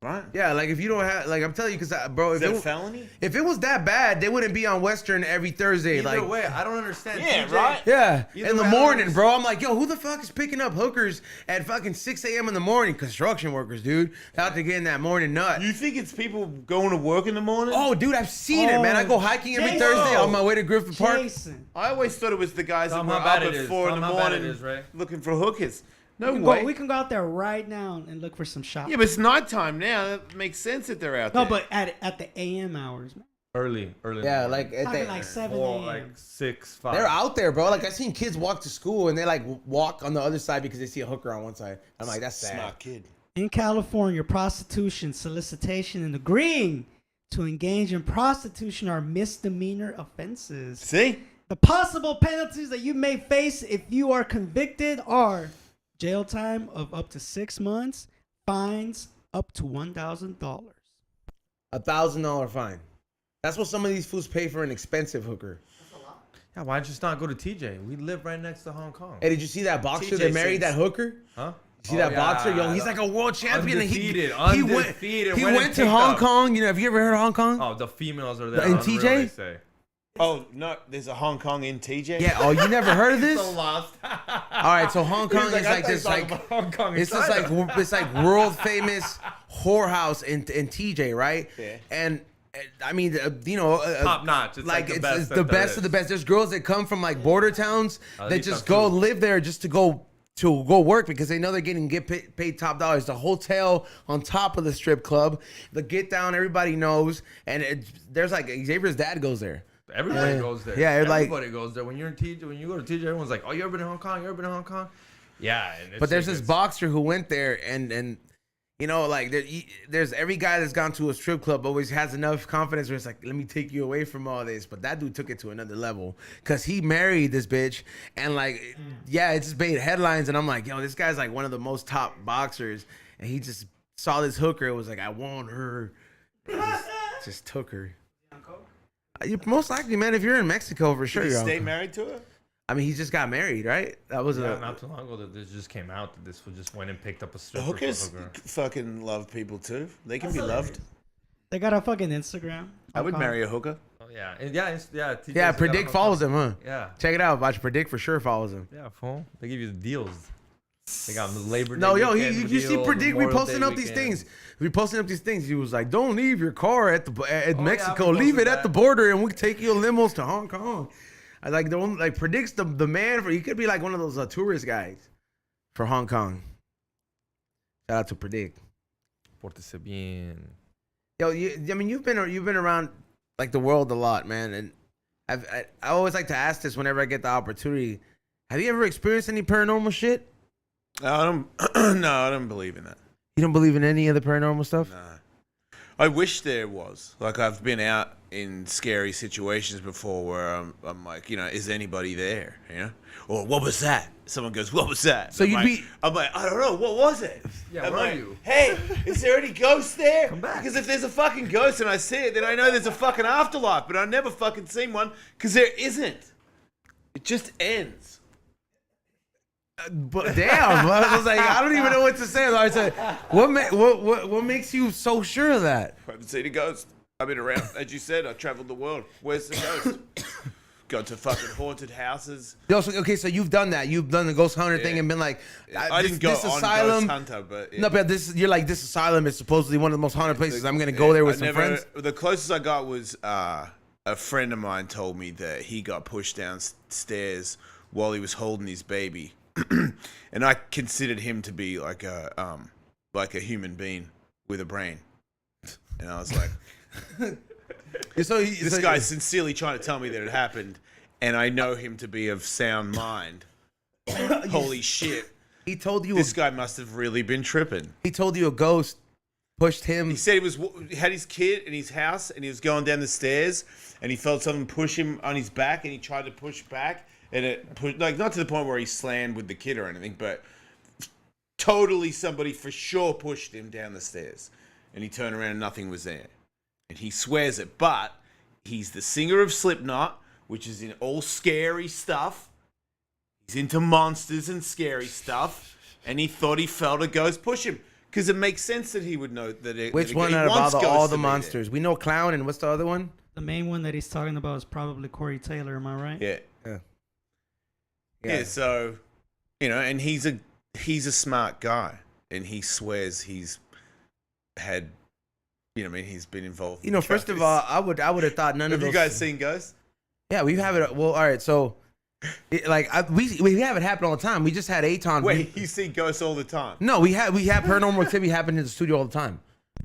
Speaker 4: Right?
Speaker 1: Yeah, like if you don't have, like I'm telling you, because bro,
Speaker 4: is that a felony?
Speaker 1: If it was that bad, they wouldn't be on Western every Thursday.
Speaker 2: Either way, I don't understand.
Speaker 4: Yeah,
Speaker 2: TJ.
Speaker 4: right?
Speaker 1: Yeah, in the morning, bro. I'm like, yo, who the fuck is picking up hookers at fucking 6 a.m. in the morning? Construction workers, dude, out to getting that morning nut.
Speaker 4: You think it's people going to work in the morning?
Speaker 1: Oh, dude, I've seen it, man. I go hiking every Thursday on my way to Griffith Park.
Speaker 4: I always thought it was the guys that were up at 4 in the morning looking for hookers. No way.
Speaker 3: We can go out there right now and look for some shops.
Speaker 4: Yeah, but it's nighttime now. That makes sense that they're out there.
Speaker 3: No, but at the AM hours, man.
Speaker 2: Early.
Speaker 1: Yeah, like at
Speaker 3: like 7 a.m.
Speaker 2: like 6, 5.
Speaker 1: They're out there, bro. Like I seen kids walk to school and they like walk on the other side because they see a hooker on one side. I'm like, that's sad.
Speaker 4: Smart kid.
Speaker 3: In California, prostitution, solicitation, and agreeing to engage in prostitution are misdemeanor offenses.
Speaker 4: See?
Speaker 3: The possible penalties that you may face if you are convicted are jail time of up to 6 months, fines up to $1,000.
Speaker 1: $1,000 fine. That's what some of these fools pay for an expensive hooker.
Speaker 3: That's a lot.
Speaker 2: Yeah, why just not go to TJ? We live right next to Hong Kong.
Speaker 1: Hey, did you see that boxer that married that hooker?
Speaker 2: Huh?
Speaker 1: You see that boxer? Yo, he's like a world champion.
Speaker 2: Undefeated.
Speaker 1: He went to Hong Kong. You know, have you ever heard of Hong Kong?
Speaker 2: Oh, the females are there.
Speaker 1: In TJ?
Speaker 2: They say.
Speaker 4: Oh, no, there's a Hong Kong in TJ?
Speaker 1: Yeah, oh, you never heard of this?
Speaker 2: So lost.
Speaker 1: All right, so Hong Kong is like this, like,
Speaker 2: Hong Kong
Speaker 1: it's just like, it's like world famous whorehouse in TJ, right?
Speaker 4: Yeah.
Speaker 1: And I mean, you know,
Speaker 2: top notch. It's like
Speaker 1: it's the best of the best. There's girls that come from like border towns that just go live there just to go work because they know they're getting paid top dollars. The hotel on top of the strip club, the get down, everybody knows, and there's like Xavier's dad goes there.
Speaker 2: Everybody goes there.
Speaker 1: Yeah,
Speaker 2: everybody goes there. When you're in TJ, when you go to TJ, everyone's like, "Oh, you ever been to Hong Kong? You ever been to Hong Kong?" Yeah.
Speaker 1: But there's this boxer who went there, and you know, like there's every guy that's gone to a strip club always has enough confidence where it's like, let me take you away from all this. But that dude took it to another level because he married this bitch, and like, yeah, it just made headlines. And I'm like, yo, this guy's like one of the most top boxers, and he just saw this hooker. It was like, I want her. Just took her. Most likely, man. If you're in Mexico, for sure.
Speaker 4: Did he stay married to her?
Speaker 1: I mean, he just got married, right? That was
Speaker 2: not too long ago that this just came out that this just went and picked up a stripper.
Speaker 4: Hookers fucking love people too. They can be loved.
Speaker 3: They got a fucking Instagram.
Speaker 4: I would marry a hooker.
Speaker 2: Oh yeah, yeah.
Speaker 1: Yeah, Predict follows him, huh?
Speaker 2: Yeah.
Speaker 1: Check it out. Watch Predict for sure follows him.
Speaker 2: Yeah, fool. They give you the deals. They got Labor Day.
Speaker 1: No, yo,
Speaker 2: weekend
Speaker 1: you see
Speaker 2: deal,
Speaker 1: Predict
Speaker 2: Memorial
Speaker 1: reposting
Speaker 2: Day
Speaker 1: up these
Speaker 2: weekend.
Speaker 1: things. Reposting up these things. He was like, "Don't leave your car at Mexico.
Speaker 2: yeah,
Speaker 1: Leave it at
Speaker 2: that.
Speaker 1: the border, and we take your limos to Hong Kong." I like Predict's the man for. He could be like one of those tourist guys for Hong Kong. Shout out to Predict.
Speaker 2: Pórtese bien.
Speaker 1: Yo, I mean, you've been around like the world a lot, man, and I always like to ask this whenever I get the opportunity. Have you ever experienced any paranormal shit?
Speaker 4: I don't. No, I don't believe in that.
Speaker 1: You don't believe in any of the paranormal stuff?
Speaker 4: Nah. I wish there was. Like, I've been out in scary situations before where I'm like, is anybody there? Or what was that? Someone goes, what was that?
Speaker 1: So
Speaker 4: I'm like, I don't know, what was it?
Speaker 2: Yeah,
Speaker 4: I'm
Speaker 2: where
Speaker 4: like,
Speaker 2: are you?
Speaker 4: hey, is there any ghosts there?
Speaker 2: Come back.
Speaker 4: Because if there's a fucking ghost and I see it, then I know there's a fucking afterlife, but I've never fucking seen one because there isn't. It just ends.
Speaker 1: But damn, I was like, I don't even know what to say. I said, what makes you so sure of that?
Speaker 4: I haven't seen a ghost. I've been around, as you said, I traveled the world. Where's the ghost? Go to fucking haunted houses.
Speaker 1: So you've done that. You've done the ghost hunter thing and been like,
Speaker 4: I didn't go
Speaker 1: this
Speaker 4: on
Speaker 1: asylum,
Speaker 4: Ghost Hunter, but yeah.
Speaker 1: No, but you're like, this asylum is supposedly one of the most haunted places. I'm gonna go there with some friends.
Speaker 4: The closest I got was a friend of mine told me that he got pushed downstairs while he was holding his baby. And I considered him to be like a human being with a brain, and I was like, this guy's sincerely trying to tell me that it happened, and I know him to be of sound mind. Holy shit!
Speaker 1: He told you
Speaker 4: this guy must have really been tripping.
Speaker 1: He told you a ghost pushed him.
Speaker 4: He said he had his kid in his house, and he was going down the stairs, and he felt something push him on his back, and he tried to push back. And it put, like, not to the point where he slammed with the kid or anything, but totally somebody for sure pushed him down the stairs. And he turned around and nothing was there. And he swears it, but he's the singer of Slipknot, which is in all scary stuff. He's into monsters and scary stuff. And he thought he felt a ghost push him. Because it makes sense that he would know that it.
Speaker 1: Which one out of all the monsters? We know Clown, and what's the other one?
Speaker 3: The main one that he's talking about is probably Corey Taylor, am I right?
Speaker 4: Yeah. Yeah, so, and he's a smart guy, and he swears he's had, he's been involved.
Speaker 1: First of all, I would have thought none of those.
Speaker 4: Have you guys seen ghosts?
Speaker 1: Yeah, we have it. Well, all right, so, we have it happen all the time. We just had Aton.
Speaker 4: Wait, you see ghosts all the time?
Speaker 1: No, we have paranormal activity happen in the studio all the time.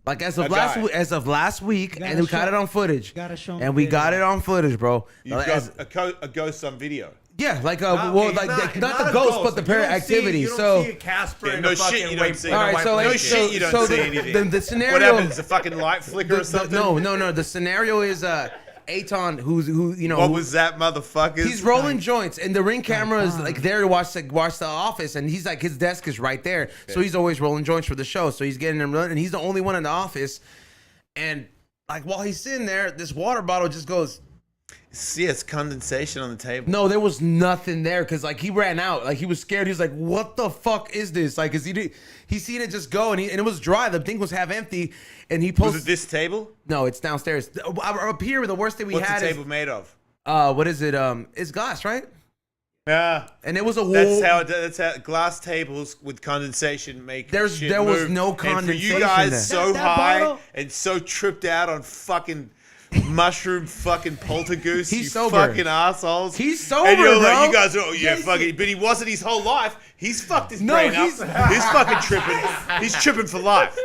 Speaker 1: Like as of last week, and we got it on footage.
Speaker 3: Gotta show
Speaker 1: and we got it on footage, bro.
Speaker 4: You got a ghost on video.
Speaker 1: Yeah, like not the ghost, but the parent activity.
Speaker 2: You don't see a Casper in a fucking
Speaker 4: you don't see.
Speaker 1: All right, so
Speaker 4: no shit, you don't see anything.
Speaker 1: The scenario.
Speaker 4: What happens? The fucking light flicker or something?
Speaker 1: No. The scenario is Aton, who
Speaker 4: What was that, motherfucker?
Speaker 1: He's rolling joints, and the Ring camera is like there to watch the office, and he's like his desk is right there, so he's always rolling joints for the show. So he's getting them, and he's the only one in the office, and like while he's sitting there, this water bottle just goes.
Speaker 4: Yeah, it's condensation on the table.
Speaker 1: No, there was nothing there because like he ran out, like he was scared. He was like, "What the fuck is this?" Like, cause he seen it just go, and it was dry. The thing was half empty, and he posted.
Speaker 4: Was it this table?
Speaker 1: No, it's downstairs. Up here, the worst thing we had.
Speaker 4: What's the table made of?
Speaker 1: What is it? It's glass, right?
Speaker 4: Yeah.
Speaker 1: And it was a wall.
Speaker 4: That's how glass tables with condensation make.
Speaker 1: There was no condensation.
Speaker 4: And for you guys,
Speaker 3: there.
Speaker 4: so
Speaker 3: That
Speaker 4: high
Speaker 3: bottle?
Speaker 4: and so tripped out on fucking. Mushroom fucking poltergeist.
Speaker 1: He's
Speaker 4: you
Speaker 1: sober.
Speaker 4: Fucking assholes.
Speaker 1: He's sober,
Speaker 4: and you're
Speaker 1: bro.
Speaker 4: like, you guys are, fucking. But he wasn't his whole life. He's fucked his brain up. He's fucking tripping. He's tripping for life.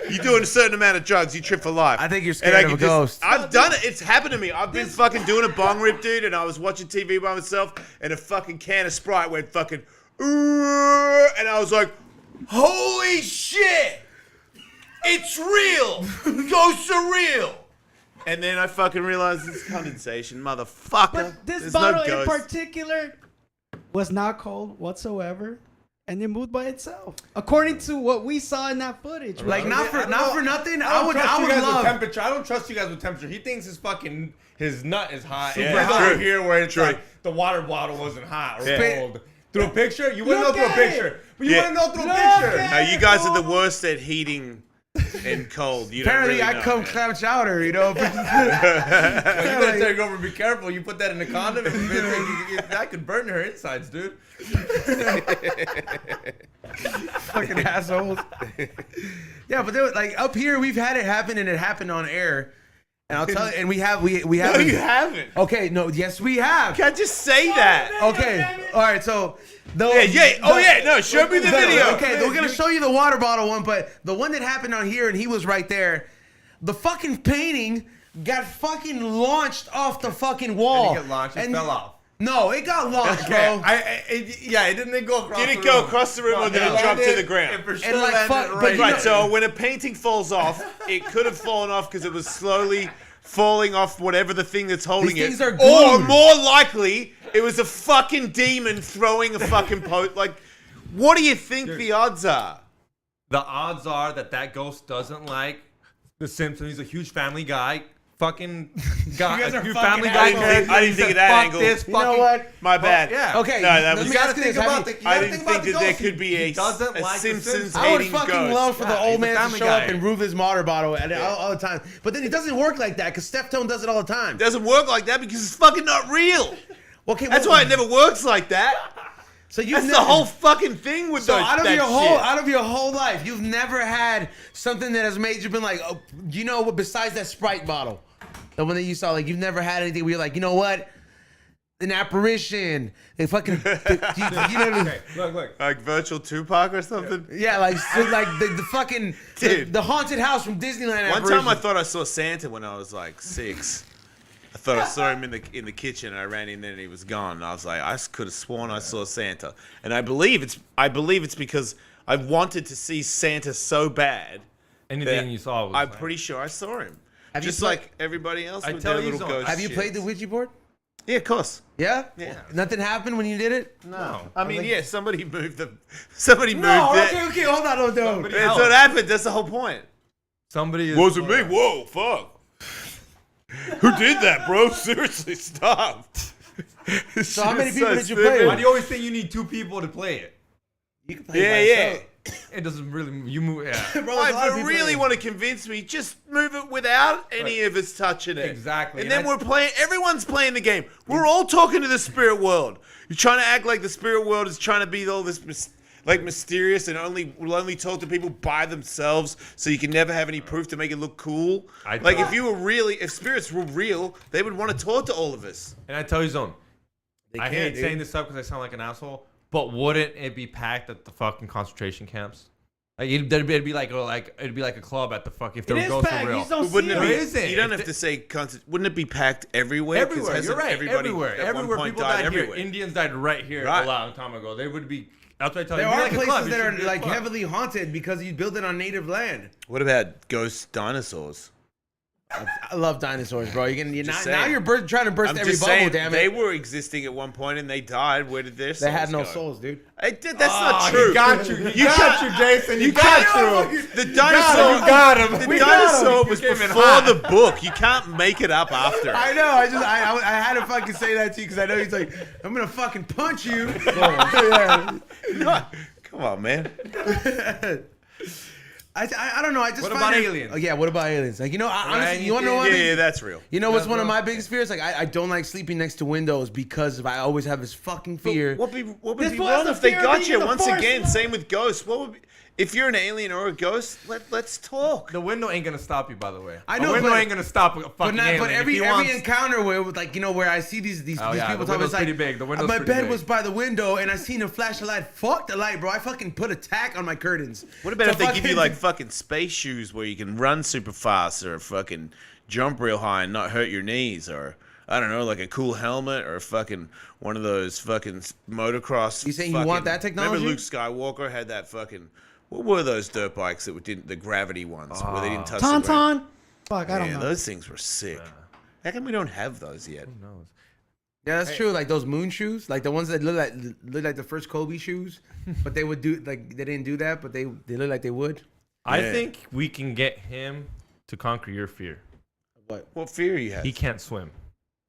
Speaker 4: You're doing a certain amount of drugs, you trip for life.
Speaker 1: I think you're scared of a ghost.
Speaker 4: I've done it. It's happened to me. I've been fucking doing a bong rip, dude, and I was watching TV by myself, and a fucking can of Sprite went fucking, and I was like, holy shit! It's real. Ghosts are real. And then I fucking realized it's condensation, motherfucker.
Speaker 3: But this
Speaker 4: There's
Speaker 3: bottle
Speaker 4: no
Speaker 3: in
Speaker 4: ghost.
Speaker 3: particular was not cold whatsoever, and it moved by itself, according to what we saw in that footage.
Speaker 1: Like
Speaker 3: bro.
Speaker 1: not for nothing.
Speaker 2: I would
Speaker 1: love.
Speaker 2: with temperature. I don't trust you guys with temperature. He thinks his nut is hot.
Speaker 4: Yeah,
Speaker 2: Super hot
Speaker 4: true.
Speaker 2: here where it's
Speaker 4: True.
Speaker 2: like the water bottle wasn't hot or
Speaker 4: Yeah.
Speaker 2: cold. Through a picture, you wouldn't know
Speaker 3: Look
Speaker 2: through a
Speaker 3: at
Speaker 2: picture.
Speaker 3: it.
Speaker 2: But you
Speaker 4: Yeah.
Speaker 2: wouldn't know through a
Speaker 3: Look
Speaker 2: picture.
Speaker 3: at
Speaker 4: No, you guys are the worst at heating and cold. You
Speaker 1: Apparently,
Speaker 4: don't
Speaker 1: I
Speaker 4: really
Speaker 1: come
Speaker 4: know,
Speaker 1: cloud chowder, you know.
Speaker 2: You gotta take over. Be careful. You put that in a condom, that could burn her insides, dude.
Speaker 1: Fucking assholes. Yeah, but they were, like up here, we've had it happen, and it happened on air. And I'll tell you, and we have.
Speaker 4: No, you haven't.
Speaker 1: Okay, no, yes, we have.
Speaker 4: You can't just say that.
Speaker 1: Okay, all right, so.
Speaker 4: No, show me the video.
Speaker 1: Okay, we're gonna show you the water bottle one, but the one that happened on here, and he was right there. The fucking painting got fucking launched off the fucking wall.
Speaker 2: Did it get launched? It fell off.
Speaker 1: No, it got launched, bro.
Speaker 2: It didn't go across.
Speaker 4: Did it go across the room or did it drop to the ground?
Speaker 1: And like, fuck,
Speaker 4: Right, so when a painting falls off, it could have fallen off because it was slowly falling off whatever the thing that's holding
Speaker 1: These things
Speaker 4: it.
Speaker 1: are glued.
Speaker 4: Or more likely, it was a fucking demon throwing a fucking Like, what do you think the odds are?
Speaker 2: The odds are that ghost doesn't like The Simpsons. He's a huge Family Guy. Fucking guy.
Speaker 1: You guys are
Speaker 2: huge
Speaker 1: fucking
Speaker 2: Family
Speaker 1: assholes.
Speaker 2: Guy.
Speaker 4: I didn't think of that angle.
Speaker 1: You know what?
Speaker 4: My bad.
Speaker 2: Yeah.
Speaker 1: Okay.
Speaker 4: No, that was.
Speaker 1: let me
Speaker 2: You gotta
Speaker 1: ask you
Speaker 2: think
Speaker 1: this.
Speaker 2: about the.
Speaker 4: I didn't think that there could be a
Speaker 2: doesn't like The
Speaker 4: Simpsons
Speaker 1: I would
Speaker 4: hating
Speaker 1: fucking
Speaker 4: ghost.
Speaker 1: love for the
Speaker 2: Yeah,
Speaker 1: old
Speaker 2: he's a
Speaker 1: man to
Speaker 2: family
Speaker 1: show
Speaker 2: guy.
Speaker 1: up and roof his water bottle all the time. But then it doesn't work like that because Steph Tone does it all the time.
Speaker 4: It doesn't work like that because it's fucking not real.
Speaker 1: Okay,
Speaker 4: That's why it never works like that.
Speaker 1: So you've
Speaker 4: That's
Speaker 1: never,
Speaker 4: the whole fucking thing with
Speaker 1: So
Speaker 4: those,
Speaker 1: out of
Speaker 4: that
Speaker 1: your
Speaker 4: shit.
Speaker 1: whole life, you've never had something that has made you been like, oh, you know what? Besides that Sprite bottle, the one that you saw, like you've never had anything where you're like, you know what? An apparition. They fucking, you know.
Speaker 2: Okay, look.
Speaker 4: Like virtual Tupac or something.
Speaker 1: Yeah, like the fucking
Speaker 4: Dude.
Speaker 1: the haunted house from Disneyland.
Speaker 4: One
Speaker 1: apparition.
Speaker 4: time I thought I saw Santa when I was like 6. I thought I saw him in the kitchen. And I ran in there and he was gone. And I was like, I could have sworn I saw Santa. And I believe it's because I wanted to see Santa so bad.
Speaker 2: Anything you saw was
Speaker 4: I'm
Speaker 2: like-
Speaker 4: pretty sure I saw him.
Speaker 1: Have you
Speaker 4: Just
Speaker 1: played-
Speaker 4: like everybody else
Speaker 2: I
Speaker 4: with
Speaker 2: tell
Speaker 4: their
Speaker 2: you
Speaker 4: little
Speaker 2: something.
Speaker 4: ghost
Speaker 1: Have you
Speaker 4: shit.
Speaker 1: played the Ouija board?
Speaker 4: Yeah, of course.
Speaker 1: Yeah.
Speaker 4: Yeah.
Speaker 1: Nothing happened when you did it.
Speaker 4: No. I mean, yeah, somebody moved it. Somebody moved
Speaker 1: Okay,
Speaker 4: it.
Speaker 1: hold on, hold on.
Speaker 2: Somebody-
Speaker 4: That's what happened. That's the whole point.
Speaker 2: Somebody is.
Speaker 4: Wasn't me. Whoa, fuck. Who did that, bro? Seriously, stop.
Speaker 1: So how many
Speaker 4: Shit is
Speaker 1: people
Speaker 4: so
Speaker 1: did you play
Speaker 4: stupid.
Speaker 1: with?
Speaker 2: Why do you always think you need 2 people to play it?
Speaker 1: You can play
Speaker 4: Yeah,
Speaker 1: by
Speaker 4: yeah.
Speaker 1: yourself.
Speaker 2: It doesn't really. You move. Yeah.
Speaker 1: Bro, there's a lot of
Speaker 4: If you
Speaker 1: people
Speaker 4: really
Speaker 1: in.
Speaker 4: want to convince me, just move it without any of us touching it.
Speaker 2: Exactly.
Speaker 4: And
Speaker 2: And
Speaker 4: then
Speaker 2: I-
Speaker 4: we're playing. Everyone's playing the game. We're all talking to the spirit world. You're trying to act like the spirit world is trying to be all this mysterious and will only talk to people by themselves, so you can never have any proof to make it look cool. If spirits were real, they would want to talk to all of us.
Speaker 2: And I tell you something.
Speaker 1: They
Speaker 2: I
Speaker 1: can't,
Speaker 2: hate
Speaker 1: dude.
Speaker 2: saying this stuff because I sound like an asshole. But wouldn't it be packed at the fucking concentration camps? Like it'd be like a club at the fuck if there
Speaker 3: It
Speaker 2: were
Speaker 3: is
Speaker 2: ghosts
Speaker 3: packed.
Speaker 2: for
Speaker 3: You
Speaker 2: real.
Speaker 3: just don't
Speaker 4: Wouldn't
Speaker 3: see
Speaker 4: it
Speaker 3: them.
Speaker 4: be?
Speaker 2: There isn't.
Speaker 4: You don't
Speaker 2: If
Speaker 4: have to say. Wouldn't it be packed everywhere? 'Cause
Speaker 2: Everywhere,
Speaker 4: hasn't
Speaker 2: you're right.
Speaker 4: everybody
Speaker 2: Everywhere,
Speaker 4: at one
Speaker 2: everywhere.
Speaker 4: point
Speaker 2: People died here.
Speaker 4: everywhere?
Speaker 2: Indians died right here
Speaker 4: Right.
Speaker 2: a long time ago. They would be. That's what I tell you.
Speaker 1: There
Speaker 2: It'd be
Speaker 1: are
Speaker 2: like a
Speaker 1: places
Speaker 2: club. It
Speaker 1: that
Speaker 2: should
Speaker 1: are
Speaker 2: be a
Speaker 1: like
Speaker 2: club.
Speaker 1: heavily haunted because you build it on native land.
Speaker 4: What about ghost dinosaurs?
Speaker 1: I love dinosaurs, bro. You're
Speaker 4: Just
Speaker 1: now
Speaker 4: saying.
Speaker 1: you're trying to burst
Speaker 4: I'm
Speaker 1: every
Speaker 4: just
Speaker 1: bubble,
Speaker 4: saying,
Speaker 1: damn
Speaker 4: they
Speaker 1: it.
Speaker 4: were existing at one point and they died. Where did their souls
Speaker 1: They had no
Speaker 4: go?
Speaker 1: souls, dude.
Speaker 4: That's not
Speaker 2: He
Speaker 4: true.
Speaker 2: got you. He got you, Jason. You got you.
Speaker 4: The dinosaur.
Speaker 2: You got him.
Speaker 4: The
Speaker 2: We got
Speaker 4: dinosaur
Speaker 2: him.
Speaker 4: was
Speaker 2: You came in
Speaker 4: before
Speaker 2: hot.
Speaker 4: the book. You can't make it up after.
Speaker 1: I know. I had to fucking say that to you because I know he's like, I'm gonna fucking punch you. Yeah.
Speaker 4: Come on, man.
Speaker 1: I don't know. I just
Speaker 2: What
Speaker 1: find
Speaker 2: about
Speaker 1: it-
Speaker 2: aliens?
Speaker 1: Oh, yeah, what about aliens? Like, honestly, you want to know
Speaker 4: Yeah,
Speaker 1: what?
Speaker 4: yeah, that's real.
Speaker 1: You know what's
Speaker 2: Yeah,
Speaker 1: one of
Speaker 2: bro.
Speaker 1: my biggest fears? Like, I don't like sleeping next to windows because I always have this fucking fear.
Speaker 4: What would
Speaker 3: This
Speaker 4: be
Speaker 3: was
Speaker 4: wrong
Speaker 3: the
Speaker 4: if they
Speaker 3: fear of
Speaker 4: got
Speaker 3: being
Speaker 4: you?
Speaker 3: in the
Speaker 4: Once
Speaker 3: forest.
Speaker 4: again, same with ghosts. What would be, if you're an alien or a ghost? Let's talk.
Speaker 2: The window ain't gonna stop you, by the way.
Speaker 1: I know,
Speaker 2: a window
Speaker 1: but-
Speaker 2: ain't gonna stop a fucking
Speaker 1: But
Speaker 2: alien. If
Speaker 1: every
Speaker 2: he wants-
Speaker 1: encounter where where I see these
Speaker 2: Oh,
Speaker 1: these
Speaker 2: yeah,
Speaker 1: people
Speaker 2: the
Speaker 1: talking,
Speaker 2: window's
Speaker 1: it's like
Speaker 2: pretty big. The window's
Speaker 1: my
Speaker 2: pretty
Speaker 1: bed
Speaker 2: big.
Speaker 1: was by the window and I seen a flash of light. Fuck the light, bro. I fucking put a tack on my curtains.
Speaker 4: What about
Speaker 1: So
Speaker 4: if they give you
Speaker 1: fucking-
Speaker 4: like fucking space shoes where you can run super fast or fucking jump real high and not hurt your knees, or I don't know, like a cool helmet or fucking one of those fucking motocross.
Speaker 1: You saying you want that technology?
Speaker 4: Remember Luke Skywalker had that fucking. What were those dirt bikes that didn't the gravity ones where they didn't touch the ground?
Speaker 3: Tauntaun. Fuck, I don't
Speaker 4: Yeah,
Speaker 3: know.
Speaker 4: those things were sick. How come we don't have those yet?
Speaker 2: Who knows?
Speaker 1: Yeah, that's true. Like those moon shoes, like the ones that look like the first Kobe shoes, but they would do like they didn't do that, but they look like they would.
Speaker 2: I
Speaker 4: Yeah.
Speaker 2: think we can get him to conquer your fear.
Speaker 4: What fear you have?
Speaker 2: He can't swim.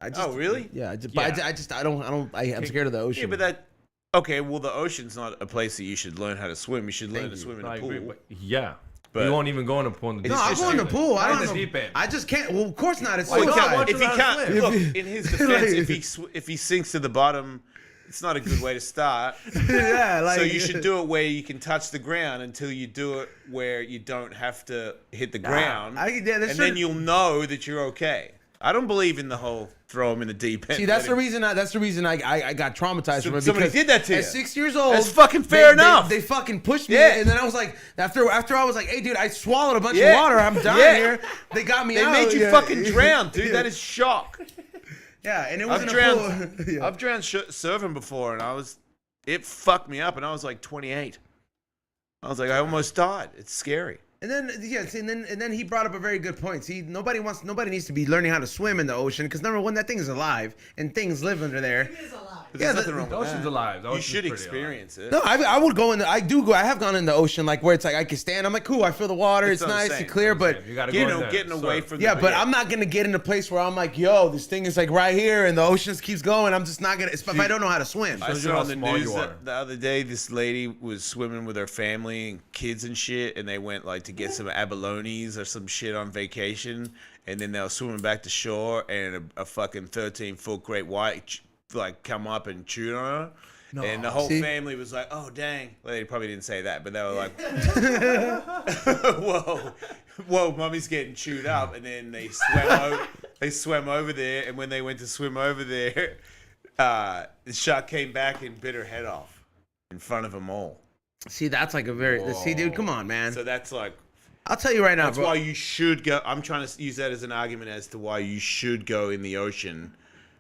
Speaker 1: I just,
Speaker 4: Oh, really?
Speaker 1: Yeah, I just,
Speaker 2: Yeah.
Speaker 1: But I'm scared of the ocean.
Speaker 4: Yeah, but that. Okay, well, the ocean's not a place that you should learn how to swim. You should learn
Speaker 1: Thank
Speaker 4: to
Speaker 1: you.
Speaker 4: swim in
Speaker 2: I
Speaker 4: a pool.
Speaker 2: agree, but yeah. But you won't even go in the pool.
Speaker 1: No, I'll go in the pool. I don't know.
Speaker 2: Deep end.
Speaker 1: I just can't. Well, of course not. It's
Speaker 4: Well,
Speaker 1: suicide.
Speaker 4: if he can't, look, in his defense, if he sinks to the bottom, it's not a good way to start.
Speaker 1: Yeah, like,
Speaker 4: so you should do it where you can touch the ground until you do it where you don't have to hit the ground, then you'll know that you're okay. I don't believe in the whole throw him in the deep end.
Speaker 1: See, that's the reason I got traumatized from it.
Speaker 4: Somebody did that to you.
Speaker 1: At 6 years old,
Speaker 4: that's fucking fair enough.
Speaker 1: They fucking pushed me, and then I was like, after I was like, hey, dude, I swallowed a bunch of water. I'm dying here. They got me out.
Speaker 4: They made you fucking drown, dude. That is shock.
Speaker 1: Yeah, and it was
Speaker 4: I've drowned surfing before, and it fucked me up, and I was like 28. I was like, I almost died. It's scary.
Speaker 1: And then and then he brought up a very good point. See, nobody needs to be learning how to swim in the ocean because number one, that thing is alive and things live under there.
Speaker 3: It is alive.
Speaker 1: Yeah,
Speaker 2: the ocean's alive.
Speaker 4: You should experience it.
Speaker 1: No, I would go in. I have gone in the ocean like where it's like I can stand. I'm like, cool. I feel the water. It's nice and clear. But
Speaker 2: you gotta go
Speaker 4: getting away from.
Speaker 1: Yeah, but I'm not gonna get in a place where I'm like, yo, this thing is like right here and the ocean keeps going. I'm just not gonna. If I don't know how to swim.
Speaker 4: I saw on the news the other day this lady was swimming with her family and kids and shit, and they went like to get some abalones or some shit on vacation, and then they were swimming back to shore, and a fucking 13-foot great white like come up and chewed on her. No, and the whole family was like, oh dang. Well, they probably didn't say that, but they were like, whoa, mommy's getting chewed up. And then they swam over there, and when they went to swim over there, the shark came back and bit her head off in front of them all.
Speaker 1: See, that's like a very dude, come on, man.
Speaker 4: So that's like,
Speaker 1: I'll tell you right now,
Speaker 4: that's why you should go. I'm trying to use that as an argument as to why you should go in the ocean,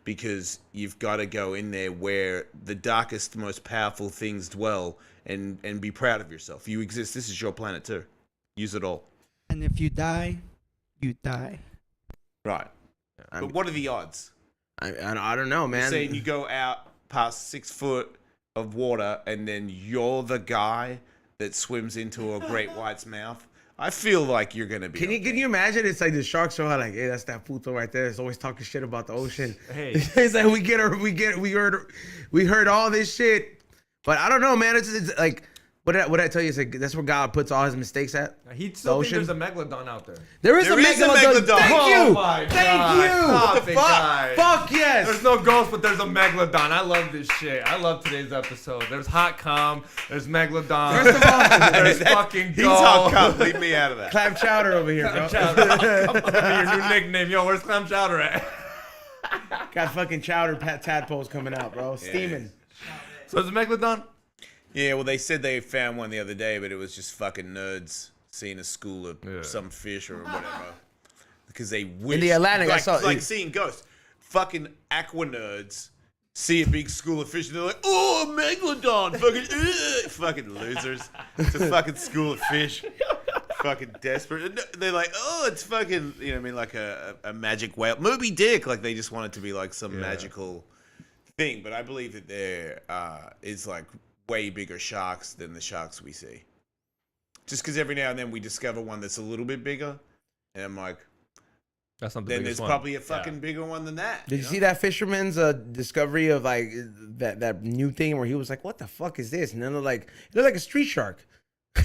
Speaker 4: because you've got to go in there where the darkest, most powerful things dwell, and be proud of yourself. You exist. This is your planet too. Use it all.
Speaker 3: And if you die, you die.
Speaker 4: Right. But what are the odds?
Speaker 1: I don't know, man.
Speaker 4: You're saying you go out past 6 foot of water, and then you're the guy that swims into a great white's mouth. I feel like you're gonna be. Can
Speaker 1: you imagine? It's like the shark show. Like, hey, that's that puto right there. It's always talking shit about the ocean.
Speaker 2: Hey,
Speaker 1: it's like we heard all this shit, but I don't know, man. It's like what I tell you is like that's where God puts all his mistakes at.
Speaker 2: He still thinks there's a megalodon out there.
Speaker 1: There is a megalodon. Thank you. Thank you.
Speaker 2: What the fuck?
Speaker 1: Fuck yes.
Speaker 2: There's no ghost, but there's a megalodon. I love this shit. I love today's episode. There's hot calm. There's megalodon.
Speaker 1: First of all,
Speaker 2: there's fucking ghost.
Speaker 4: He's hot calm. Leave me out of that.
Speaker 1: Clam chowder over here, bro.
Speaker 2: Your new nickname. Yo, where's clam chowder at?
Speaker 1: Got fucking chowder tadpoles coming out, bro. Steaming.
Speaker 2: So it's a megalodon?
Speaker 4: Yeah, well, they said they found one the other day, but it was just fucking nerds seeing a school of some fish or whatever. Because they wish.
Speaker 1: In the Atlantic,
Speaker 4: like,
Speaker 1: I saw.
Speaker 4: Like seeing ghosts. Fucking aqua nerds see a big school of fish and they're like, oh, a megalodon. Fucking losers. It's a fucking school of fish. Fucking desperate. They're like, oh, it's fucking, you know what I mean, like a magic whale. Moby Dick. Like they just want it to be like some magical thing. But I believe that there is like way bigger sharks than the sharks we see. Just because every now and then we discover one that's a little bit bigger, and I'm like,
Speaker 2: that's not the
Speaker 4: then there's probably a fucking bigger one than that.
Speaker 1: Did you see that fisherman's discovery of like that new thing where he was like, what the fuck is this? And then it looked like a street shark.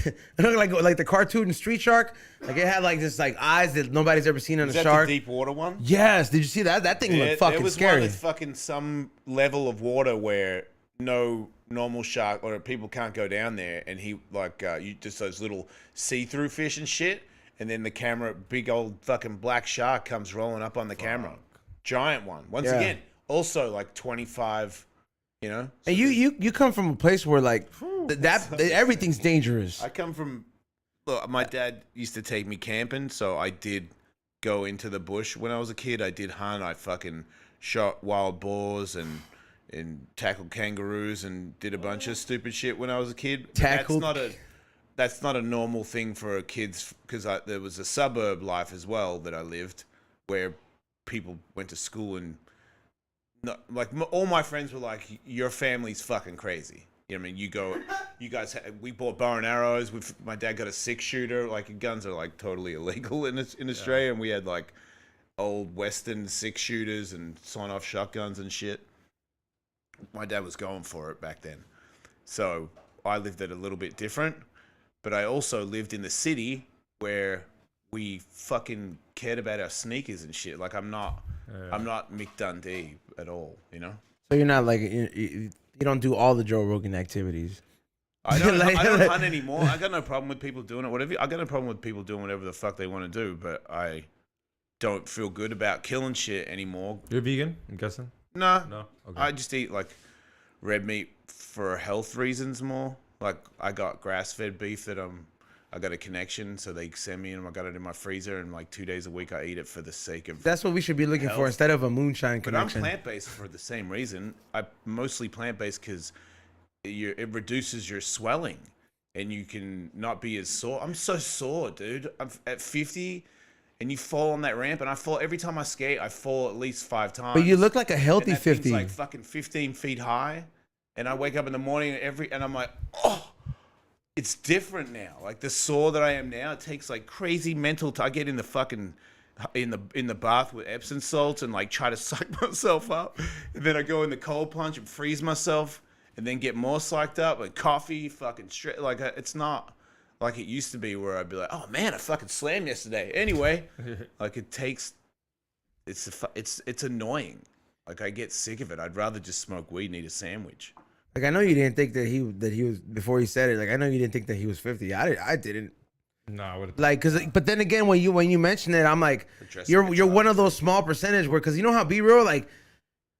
Speaker 1: It looked like the cartoon Street Shark. Like it had like this like eyes that nobody's ever seen on a shark.
Speaker 4: The deep water one?
Speaker 1: Yes. Did you see that? That thing looked fucking scary.
Speaker 4: There was one fucking some level of water where no normal shark or people can't go down there, and he like you just those little see-through fish and shit, and then the camera, big old fucking black shark comes rolling up on the camera, giant one. Once again, also like 25, you know.
Speaker 1: And you come from a place where like everything's dangerous.
Speaker 4: I come from. Look, my dad used to take me camping, so I did go into the bush when I was a kid. I did hunt. I fucking shot wild boars and tackled kangaroos and did a bunch of stupid shit when I was a kid. That's not a normal thing for kids, because there was a suburb life as well that I lived where people went to school and all my friends were like, your family's fucking crazy. You know what I mean? We bought bow and arrows. My dad got a 6-shooter. Like guns are like totally illegal in Australia, and we had like old Western 6-shooters and sawn-off shotguns and shit. My dad was going for it back then. So I lived it a little bit different, but I also lived in the city where we fucking cared about our sneakers and shit. Like I'm not Mick Dundee at all, you know.
Speaker 1: So you're not like you don't do all the Joe Rogan activities.
Speaker 4: I don't hunt anymore. I got no problem with people doing it. I got no problem with people doing whatever the fuck they want to do, but I don't feel good about killing shit anymore.
Speaker 2: You're vegan, I'm guessing?
Speaker 4: No.
Speaker 2: Okay.
Speaker 4: I just eat like red meat for health reasons more. Like I got grass-fed beef that I got a connection, so they send me and I got it in my freezer, and like 2 days a week I eat it for the sake of.
Speaker 1: That's what we should be looking for instead of a moonshine connection.
Speaker 4: But I'm plant-based for the same reason. I'm mostly plant-based because it reduces your swelling, and you can not be as sore. I'm so sore, dude. I'm at 50, and you fall on that ramp, and I fall every time I skate. I fall at least 5 times.
Speaker 1: But you look like a healthy 50.
Speaker 4: Thing's like fucking 15 feet high, and I wake up in the morning and I'm like, oh. It's different now. Like the sore that I am now, it takes like crazy mental. I get in the fucking in the bath with Epsom salts and like try to psych myself up, and then I go in the cold plunge and freeze myself, and then get more psyched up with coffee, fucking straight. Like it's not like it used to be where I'd be like, oh man, I fucking slammed yesterday. Anyway, like it takes. It's annoying. Like I get sick of it. I'd rather just smoke weed and eat a sandwich.
Speaker 1: Like I know you didn't think that he was before he said it. Like I know you didn't think that he was 50. I didn't.
Speaker 2: No, I would.
Speaker 1: Like but then again when you mention it, I'm like you're one of those small percentage where because you know how be real like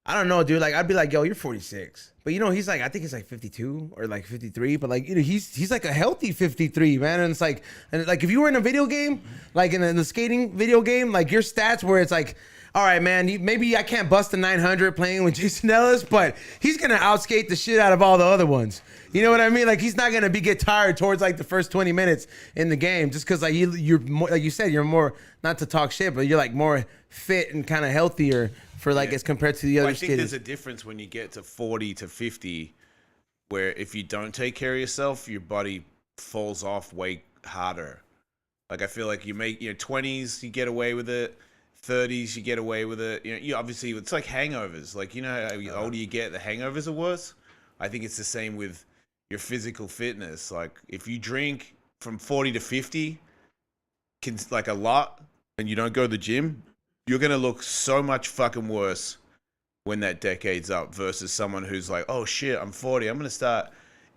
Speaker 1: I don't know, dude. Like I'd be like, yo, you're 46, but you know he's like I think he's like 52 or like 53, but like you know he's like a healthy 53, man. And it's like if you were in a video game, like in the skating video game, like your stats where it's like. All right, man, maybe I can't bust a 900 playing with Jason Ellis, but he's going to outskate the shit out of all the other ones. You know what I mean? Like, he's not going to get tired towards, like, the first 20 minutes in the game just because, like, you're more, like you said, you're more, not to talk shit, but you're, like, more fit and kind of healthier for, like, as compared to the other skaters.
Speaker 4: I think there's a difference when you get to 40 to 50 where if you don't take care of yourself, your body falls off way harder. Like, I feel like you make your 20s, you get away with it. 30s, you get away with it. You obviously, it's like hangovers. Like, you know, how the older you get, the hangovers are worse. I think it's the same with your physical fitness. Like, if you drink from 40 to 50, like a lot, and you don't go to the gym, you're going to look so much fucking worse when that decade's up versus someone who's like, oh shit, I'm 40. I'm going to start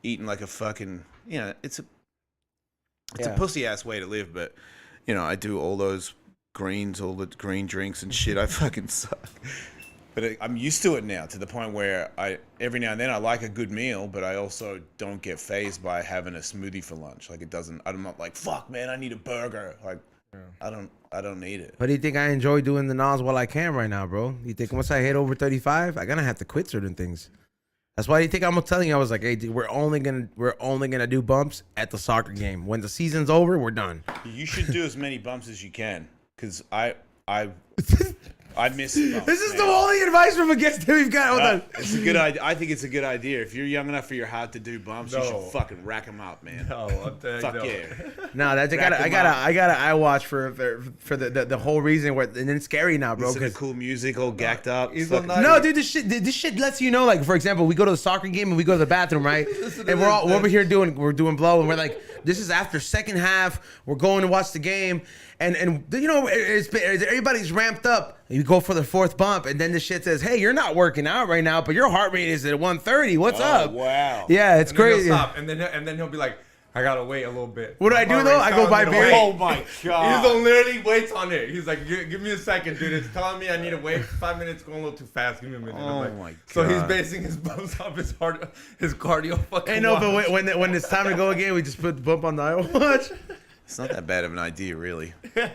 Speaker 4: eating like a fucking, you know, it's a pussy ass way to live, but, you know, I do all those greens, all the green drinks and shit. I fucking suck. But I'm used to it now to the point where every now and then I like a good meal, but I also don't get fazed by having a smoothie for lunch. Like I'm not like, fuck man, I need a burger. Like I don't need it.
Speaker 1: But do you think I enjoy doing the NOS while I can right now, bro? You think once I hit over 35, I'm gonna have to quit certain things. That's why you think I'm telling you I was like, hey dude, we're only gonna do bumps at the soccer game. When the season's over, we're done.
Speaker 4: You should do as many bumps as you can. Cause I miss bumps,
Speaker 1: This is the only advice from a guest that we've got. Hold on.
Speaker 4: It's a good idea. I think it's a good idea. If you're young enough for your heart to do bumps, you should fucking rack them out, man.
Speaker 2: No, I'm telling
Speaker 4: Fuck
Speaker 2: you.
Speaker 4: yeah.
Speaker 1: No, that's I gotta eye watch for the whole reason where and it's scary now, bro.
Speaker 4: Listen to cool music, all gacked up.
Speaker 1: No, dude, this shit lets you know. Like for example, we go to the soccer game and we go to the bathroom, right? And we're over here doing blow, and we're like, this is after second half. We're going to watch the game, and you know, everybody's ramped up. You go for the fourth bump, and then the shit says, "Hey, you're not working out right now, but your heart rate is at 130. What's up?"
Speaker 4: Wow.
Speaker 1: Yeah, it's crazy.
Speaker 2: He'll stop, and then he'll be like, "I gotta wait a little bit."
Speaker 1: What do I do though? I go buy beer.
Speaker 4: Oh my god.
Speaker 2: He's literally waits on it. He's like, "Give me a second, dude. It's telling me I need to wait 5 minutes. Going a little too fast. Give me a minute."
Speaker 4: Oh
Speaker 2: like,
Speaker 4: my god.
Speaker 2: So he's basing his bumps off his cardio. Fucking.
Speaker 1: Hey, no, but when it's time to go again, we just put the bump on the iWatch.
Speaker 4: It's not that bad of an idea, really.
Speaker 1: It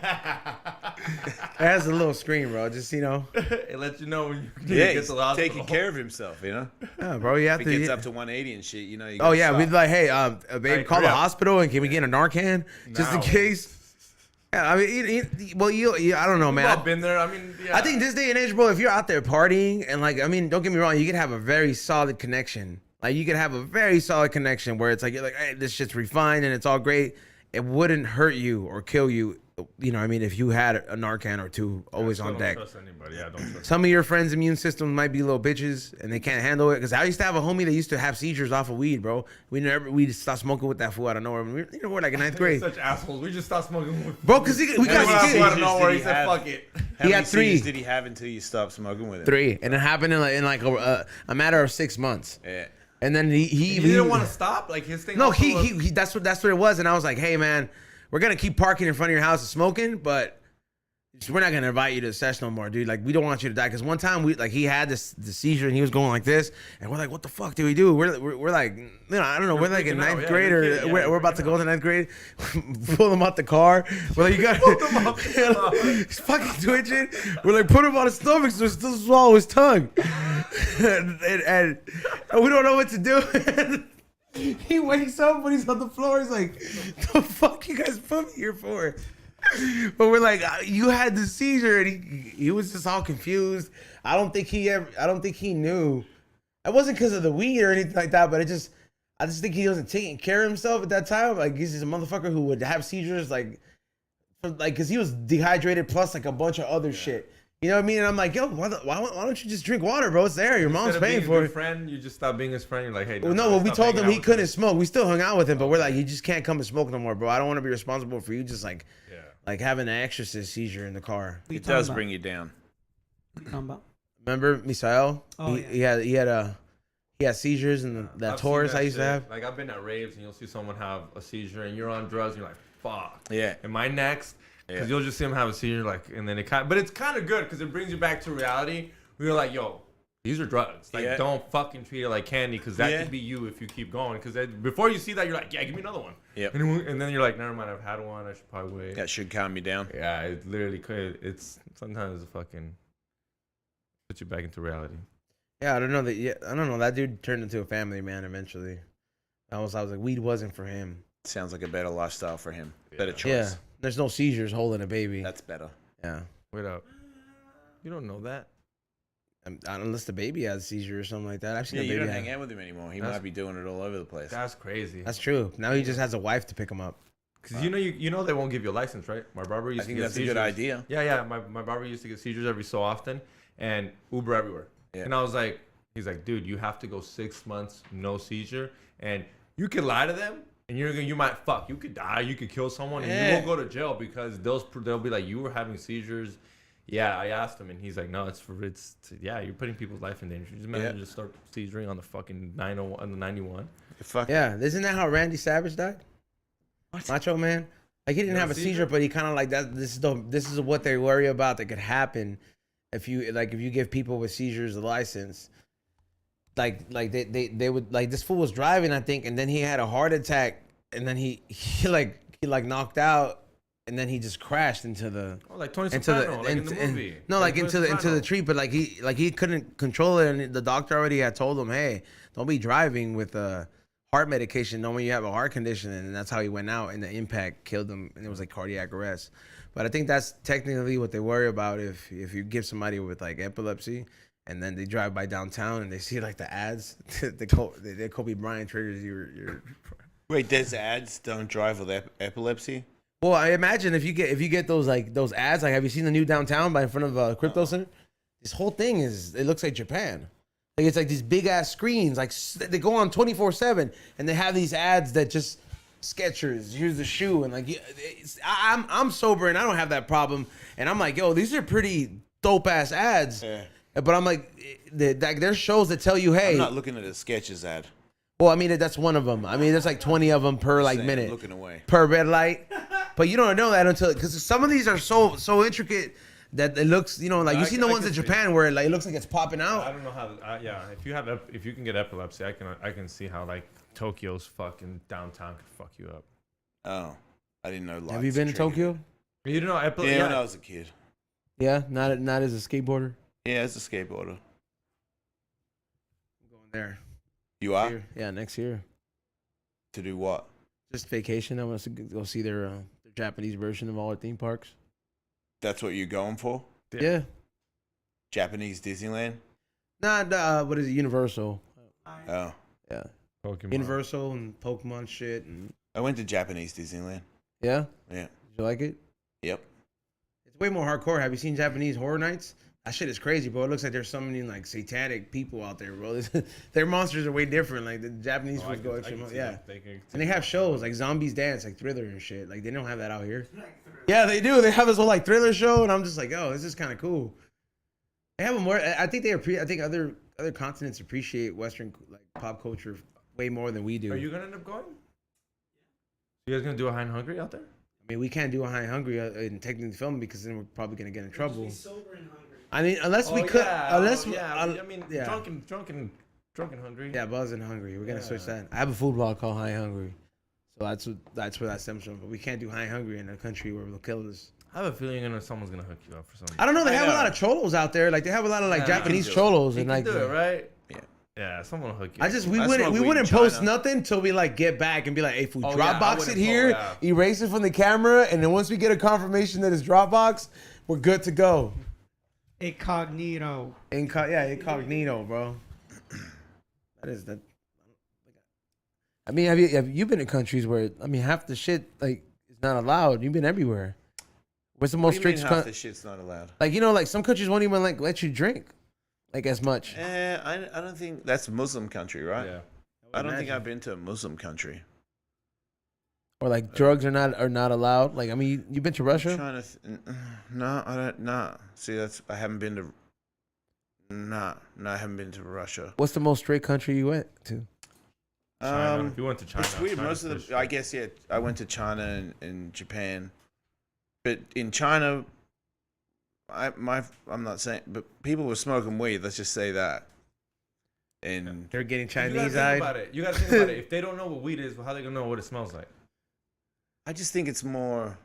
Speaker 1: has a little screen, bro. Just, you know.
Speaker 2: It lets you know when you
Speaker 4: Yeah,
Speaker 2: get to the hospital.
Speaker 4: taking care of himself, you know?
Speaker 1: Yeah, bro, you have
Speaker 4: If
Speaker 1: to.
Speaker 4: he gets up to 180 and shit, you know.
Speaker 1: Oh, yeah. We'd be like, hey, babe,
Speaker 2: Hey,
Speaker 1: call the
Speaker 2: hurry up.
Speaker 1: hospital and can we get a Narcan? Just in
Speaker 2: Now.
Speaker 1: case. Yeah, I mean, I don't know, man.
Speaker 2: I've been there. I mean, yeah.
Speaker 1: I think this day and age, bro, if you're out there partying and like, I mean, don't get me wrong, you could have a very solid connection. Like you could have a very solid connection where it's like, you're like, hey, this shit's refined and it's all great. it wouldn't hurt you or kill you. You know, I mean, if you had a Narcan or two always on deck.
Speaker 2: Don't trust anybody. Yeah, don't trust.
Speaker 1: Some of your friends' immune systems might be little bitches and they can't handle it. Because I used to have a homie that used to have seizures off of weed, bro. We stopped smoking with that fool out of nowhere. We're like in ninth grade.
Speaker 2: Such assholes. We just stopped smoking with
Speaker 1: bro, because we got scared.
Speaker 2: Out of nowhere, he said, "Fuck it."
Speaker 4: He
Speaker 1: had 3.
Speaker 4: Did he have until you stopped smoking with him?
Speaker 1: 3, and it happened in like a matter of 6 months.
Speaker 4: Yeah.
Speaker 1: And then he
Speaker 2: didn't want to stop. Like his thing.
Speaker 1: No, he that's what it was. And I was like, hey man, we're gonna keep parking in front of your house and smoking, but we're not gonna invite you to the session no more, dude. Like we don't want you to die. Because one time he had the seizure and he was going like this, and we're like, what the fuck do we do? We're like, you know, I don't know. We're like in ninth grade or we're about to go to ninth grade. Pull him out the car. We're like, you got he's fucking twitching. We're like, put him on his stomach so he still swallow his tongue, and we don't know what to do. He wakes up when he's on the floor. He's like, the fuck you guys put me here for? But we're like, you had the seizure, and he was just all confused. I don't think he knew. It wasn't because of the weed or anything like that, but I just think he wasn't taking care of himself at that time. Like he's just a motherfucker who would have seizures, like because he was dehydrated plus like a bunch of other shit. You know what I mean? And I'm like, yo, why don't you just drink water, bro? It's there. Your mom's paying for it.
Speaker 2: Friend, you just stop being his friend. You're like, hey.
Speaker 1: Well, no, we told him he couldn't smoke. We still hung out with him, but we're like, you just can't come and smoke no more, bro. I don't want to be responsible for you just like having an exorcist seizure in the car.
Speaker 4: It does bring you down.
Speaker 3: What are you talking about?
Speaker 1: Remember Misael?
Speaker 3: Oh,
Speaker 1: he had seizures and that Taurus I used to have.
Speaker 2: Like I've been at raves and you'll see someone have a seizure and you're on drugs. And you're like, fuck.
Speaker 4: Yeah.
Speaker 2: Am I next? Because you'll just see him have a seizure, like, and then but it's kind of good because it brings you back to reality. We're like, yo, these are drugs. Like, don't fucking treat it like candy because that could be you if you keep going. Because before you see that, you're like, yeah, give me another one.
Speaker 4: Yep.
Speaker 2: And then you're like, never mind, I've had one. I should probably wait.
Speaker 4: That should calm you down.
Speaker 2: Yeah, it literally could. It's sometimes fucking put you back into reality.
Speaker 1: Yeah, I don't know that dude turned into a family man eventually. I was like, weed wasn't for him.
Speaker 4: Sounds like a better lifestyle for him. Better choice.
Speaker 1: Yeah. There's no seizures holding a baby.
Speaker 4: That's better.
Speaker 1: Yeah.
Speaker 2: Wait up. You don't know that?
Speaker 1: Unless the baby has a seizure or something like that. I've seen the baby.
Speaker 4: You don't hang out with him anymore. He might be doing it all over the place.
Speaker 2: That's crazy.
Speaker 1: That's true. Now he just has a wife to pick him up.
Speaker 2: Because you know they won't give you a license, right? My barber used to get seizures.
Speaker 4: I think that's a good idea.
Speaker 2: Yeah. My barber used to get seizures every so often and Uber everywhere. Yeah. And I was like, he's like, dude, you have to go 6 months, no seizure. And you can lie to them. And you could die, you could kill someone, and you won't go to jail because they'll be like, you were having seizures. Yeah, I asked him, and he's like, no, you're putting people's life in danger. Just imagine just start seizuring on the fucking 901, on the 91.
Speaker 1: Yeah, isn't that how Randy Savage died? What? Macho Man? Like he didn't have a seizure, but he kind of like that. This is what they worry about that could happen if you give people with seizures a license. Like they would like this fool was driving, I think, and then he had a heart attack, and then he knocked out, and then he just crashed into the
Speaker 2: like Tony Soprano, in the movie.
Speaker 1: Into the tree, but he couldn't control it, and the doctor already had told him, hey, don't be driving with heart medication, knowing you have a heart condition, and that's how he went out, and the impact killed him, and it was like cardiac arrest. But I think that's technically what they worry about if you give somebody with like epilepsy. And then they drive by downtown and they see like the ads. the Kobe Bryant triggers your.
Speaker 4: Wait, there's ads don't drive with epilepsy?
Speaker 1: Well, I imagine if you get those ads, like have you seen the new downtown by in front of Crypto Center? This whole thing it looks like Japan. Like it's like these big ass screens, like they go on 24/7, and they have these ads that just Skechers, here's the shoe, and like I'm sober and I don't have that problem, and I'm like, yo, these are pretty dope ass ads. Yeah. But I'm like, there's shows that tell you, hey.
Speaker 4: I'm not looking at a Skechers ad.
Speaker 1: Well, I mean, that's one of them. I mean, there's like 20 of them per like minute.
Speaker 4: Looking away.
Speaker 1: Per red light. But you don't know that until, because some of these are so intricate that it looks, like you seen the ones in Japan where like it looks like it's popping out.
Speaker 2: I don't know how. If you can get epilepsy, I can see how like Tokyo's fucking downtown could fuck you up.
Speaker 4: Oh, I didn't know.
Speaker 1: Have you been to Tokyo?
Speaker 2: You didn't know epilepsy?
Speaker 4: Yeah, when I was a kid.
Speaker 1: Yeah, not as a skateboarder.
Speaker 4: Yeah, as a skateboarder.
Speaker 1: I'm going there.
Speaker 4: You are?
Speaker 1: Yeah, next year.
Speaker 4: To do what?
Speaker 1: Just vacation. I want to go see their Japanese version of all their theme parks.
Speaker 4: That's what you're going for?
Speaker 1: Yeah.
Speaker 4: Japanese Disneyland?
Speaker 1: Nah, what is it? Universal.
Speaker 4: Oh.
Speaker 1: Yeah.
Speaker 2: Pokemon.
Speaker 1: Universal and Pokemon shit. And
Speaker 4: I went to Japanese Disneyland.
Speaker 1: Yeah?
Speaker 4: Yeah.
Speaker 1: Did you like it?
Speaker 4: Yep.
Speaker 1: It's way more hardcore. Have you seen Japanese horror nights? That shit is crazy, bro. It looks like there's so many like satanic people out there, bro. Their monsters are way different. Like the Japanese ones go extra. Yeah. And they have shows like Zombies Dance, like Thriller and shit. Like they don't have that out here. Yeah, they do. They have this whole like Thriller show, and I'm just like, oh, this is kind of cool. They have a more. I think I think other continents appreciate Western like pop culture way more than we do.
Speaker 2: Are you gonna end up going? You guys gonna do a High and Hungry out there?
Speaker 1: I mean, we can't do a High and Hungry and technically film because then we're probably gonna get in trouble.
Speaker 3: Sober and hungry.
Speaker 1: I mean, unless we could, unless
Speaker 2: I mean, drunk and hungry.
Speaker 1: Yeah, buzz and hungry. We're gonna switch that. I have a food blog called High and Hungry, so that's where that stems from. But we can't do High and Hungry in a country where they'll kill us.
Speaker 2: I have a feeling someone's gonna hook you up for something.
Speaker 1: I don't know. They have a lot of cholos out there. Like they have a lot of like Japanese cholos and like.
Speaker 2: Do it, right?
Speaker 4: Yeah.
Speaker 2: Yeah, someone will hook you up.
Speaker 1: We wouldn't post nothing till we like get back and be like, hey, if we Dropbox it here, erase it from the camera, and then once we get a confirmation that it's Dropbox, we're good to go.
Speaker 3: Incognito.
Speaker 1: Incognito, bro. That is that. I mean, have you been in countries where half the shit like is not allowed? You've been everywhere. What's the most strict?
Speaker 4: Half the shit's not allowed.
Speaker 1: Like like some countries won't even like let you drink, like as much.
Speaker 4: I don't think that's a Muslim country, right?
Speaker 2: Yeah.
Speaker 4: I don't think I've been to a Muslim country.
Speaker 1: Or like drugs are not allowed. Like you've been to Russia?
Speaker 4: No, I don't. Nah. See, I haven't been to. Nah, I haven't been to Russia.
Speaker 1: What's the most strict country you went to?
Speaker 2: China. If you went to China,
Speaker 4: it's weird. Most of the, I guess, yeah. I went to China and Japan, but in China, I'm not saying, but people were smoking weed. Let's just say that. And
Speaker 1: they're getting Chinese
Speaker 2: eyed. You gotta think about it. If they don't know what weed is, how are they gonna know what it smells like?
Speaker 4: I just think it's more.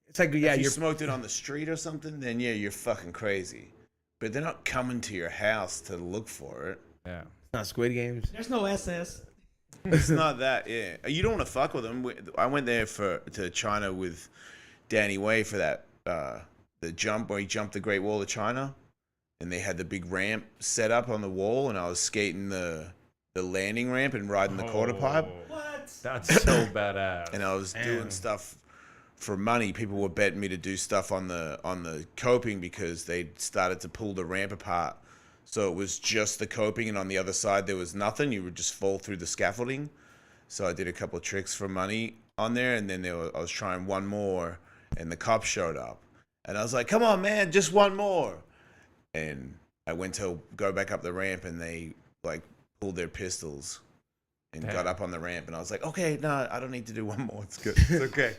Speaker 1: It's like
Speaker 4: if you smoked it on the street or something, then yeah, you're fucking crazy. But they're not coming to your house to look for it.
Speaker 2: Yeah,
Speaker 1: it's not Squid Games.
Speaker 3: There's no SS.
Speaker 4: It's not that. Yeah, you don't want to fuck with them. I went there to China with Danny Way for that the jump where he jumped the Great Wall of China, and they had the big ramp set up on the wall, and I was skating the landing ramp and riding the quarter pipe.
Speaker 3: What?
Speaker 2: That's so badass.
Speaker 4: And I was doing stuff for money. People were betting me to do stuff on the coping because they started to pull the ramp apart. So it was just the coping, and on the other side there was nothing. You would just fall through the scaffolding. So I did a couple of tricks for money on there, and then I was trying one more, and the cops showed up, and I was like, "Come on, man, just one more." And I went to go back up the ramp, and they like pulled their pistols and got up on the ramp, and I was like, "Okay, no, I don't need to do one more. It's good. It's okay."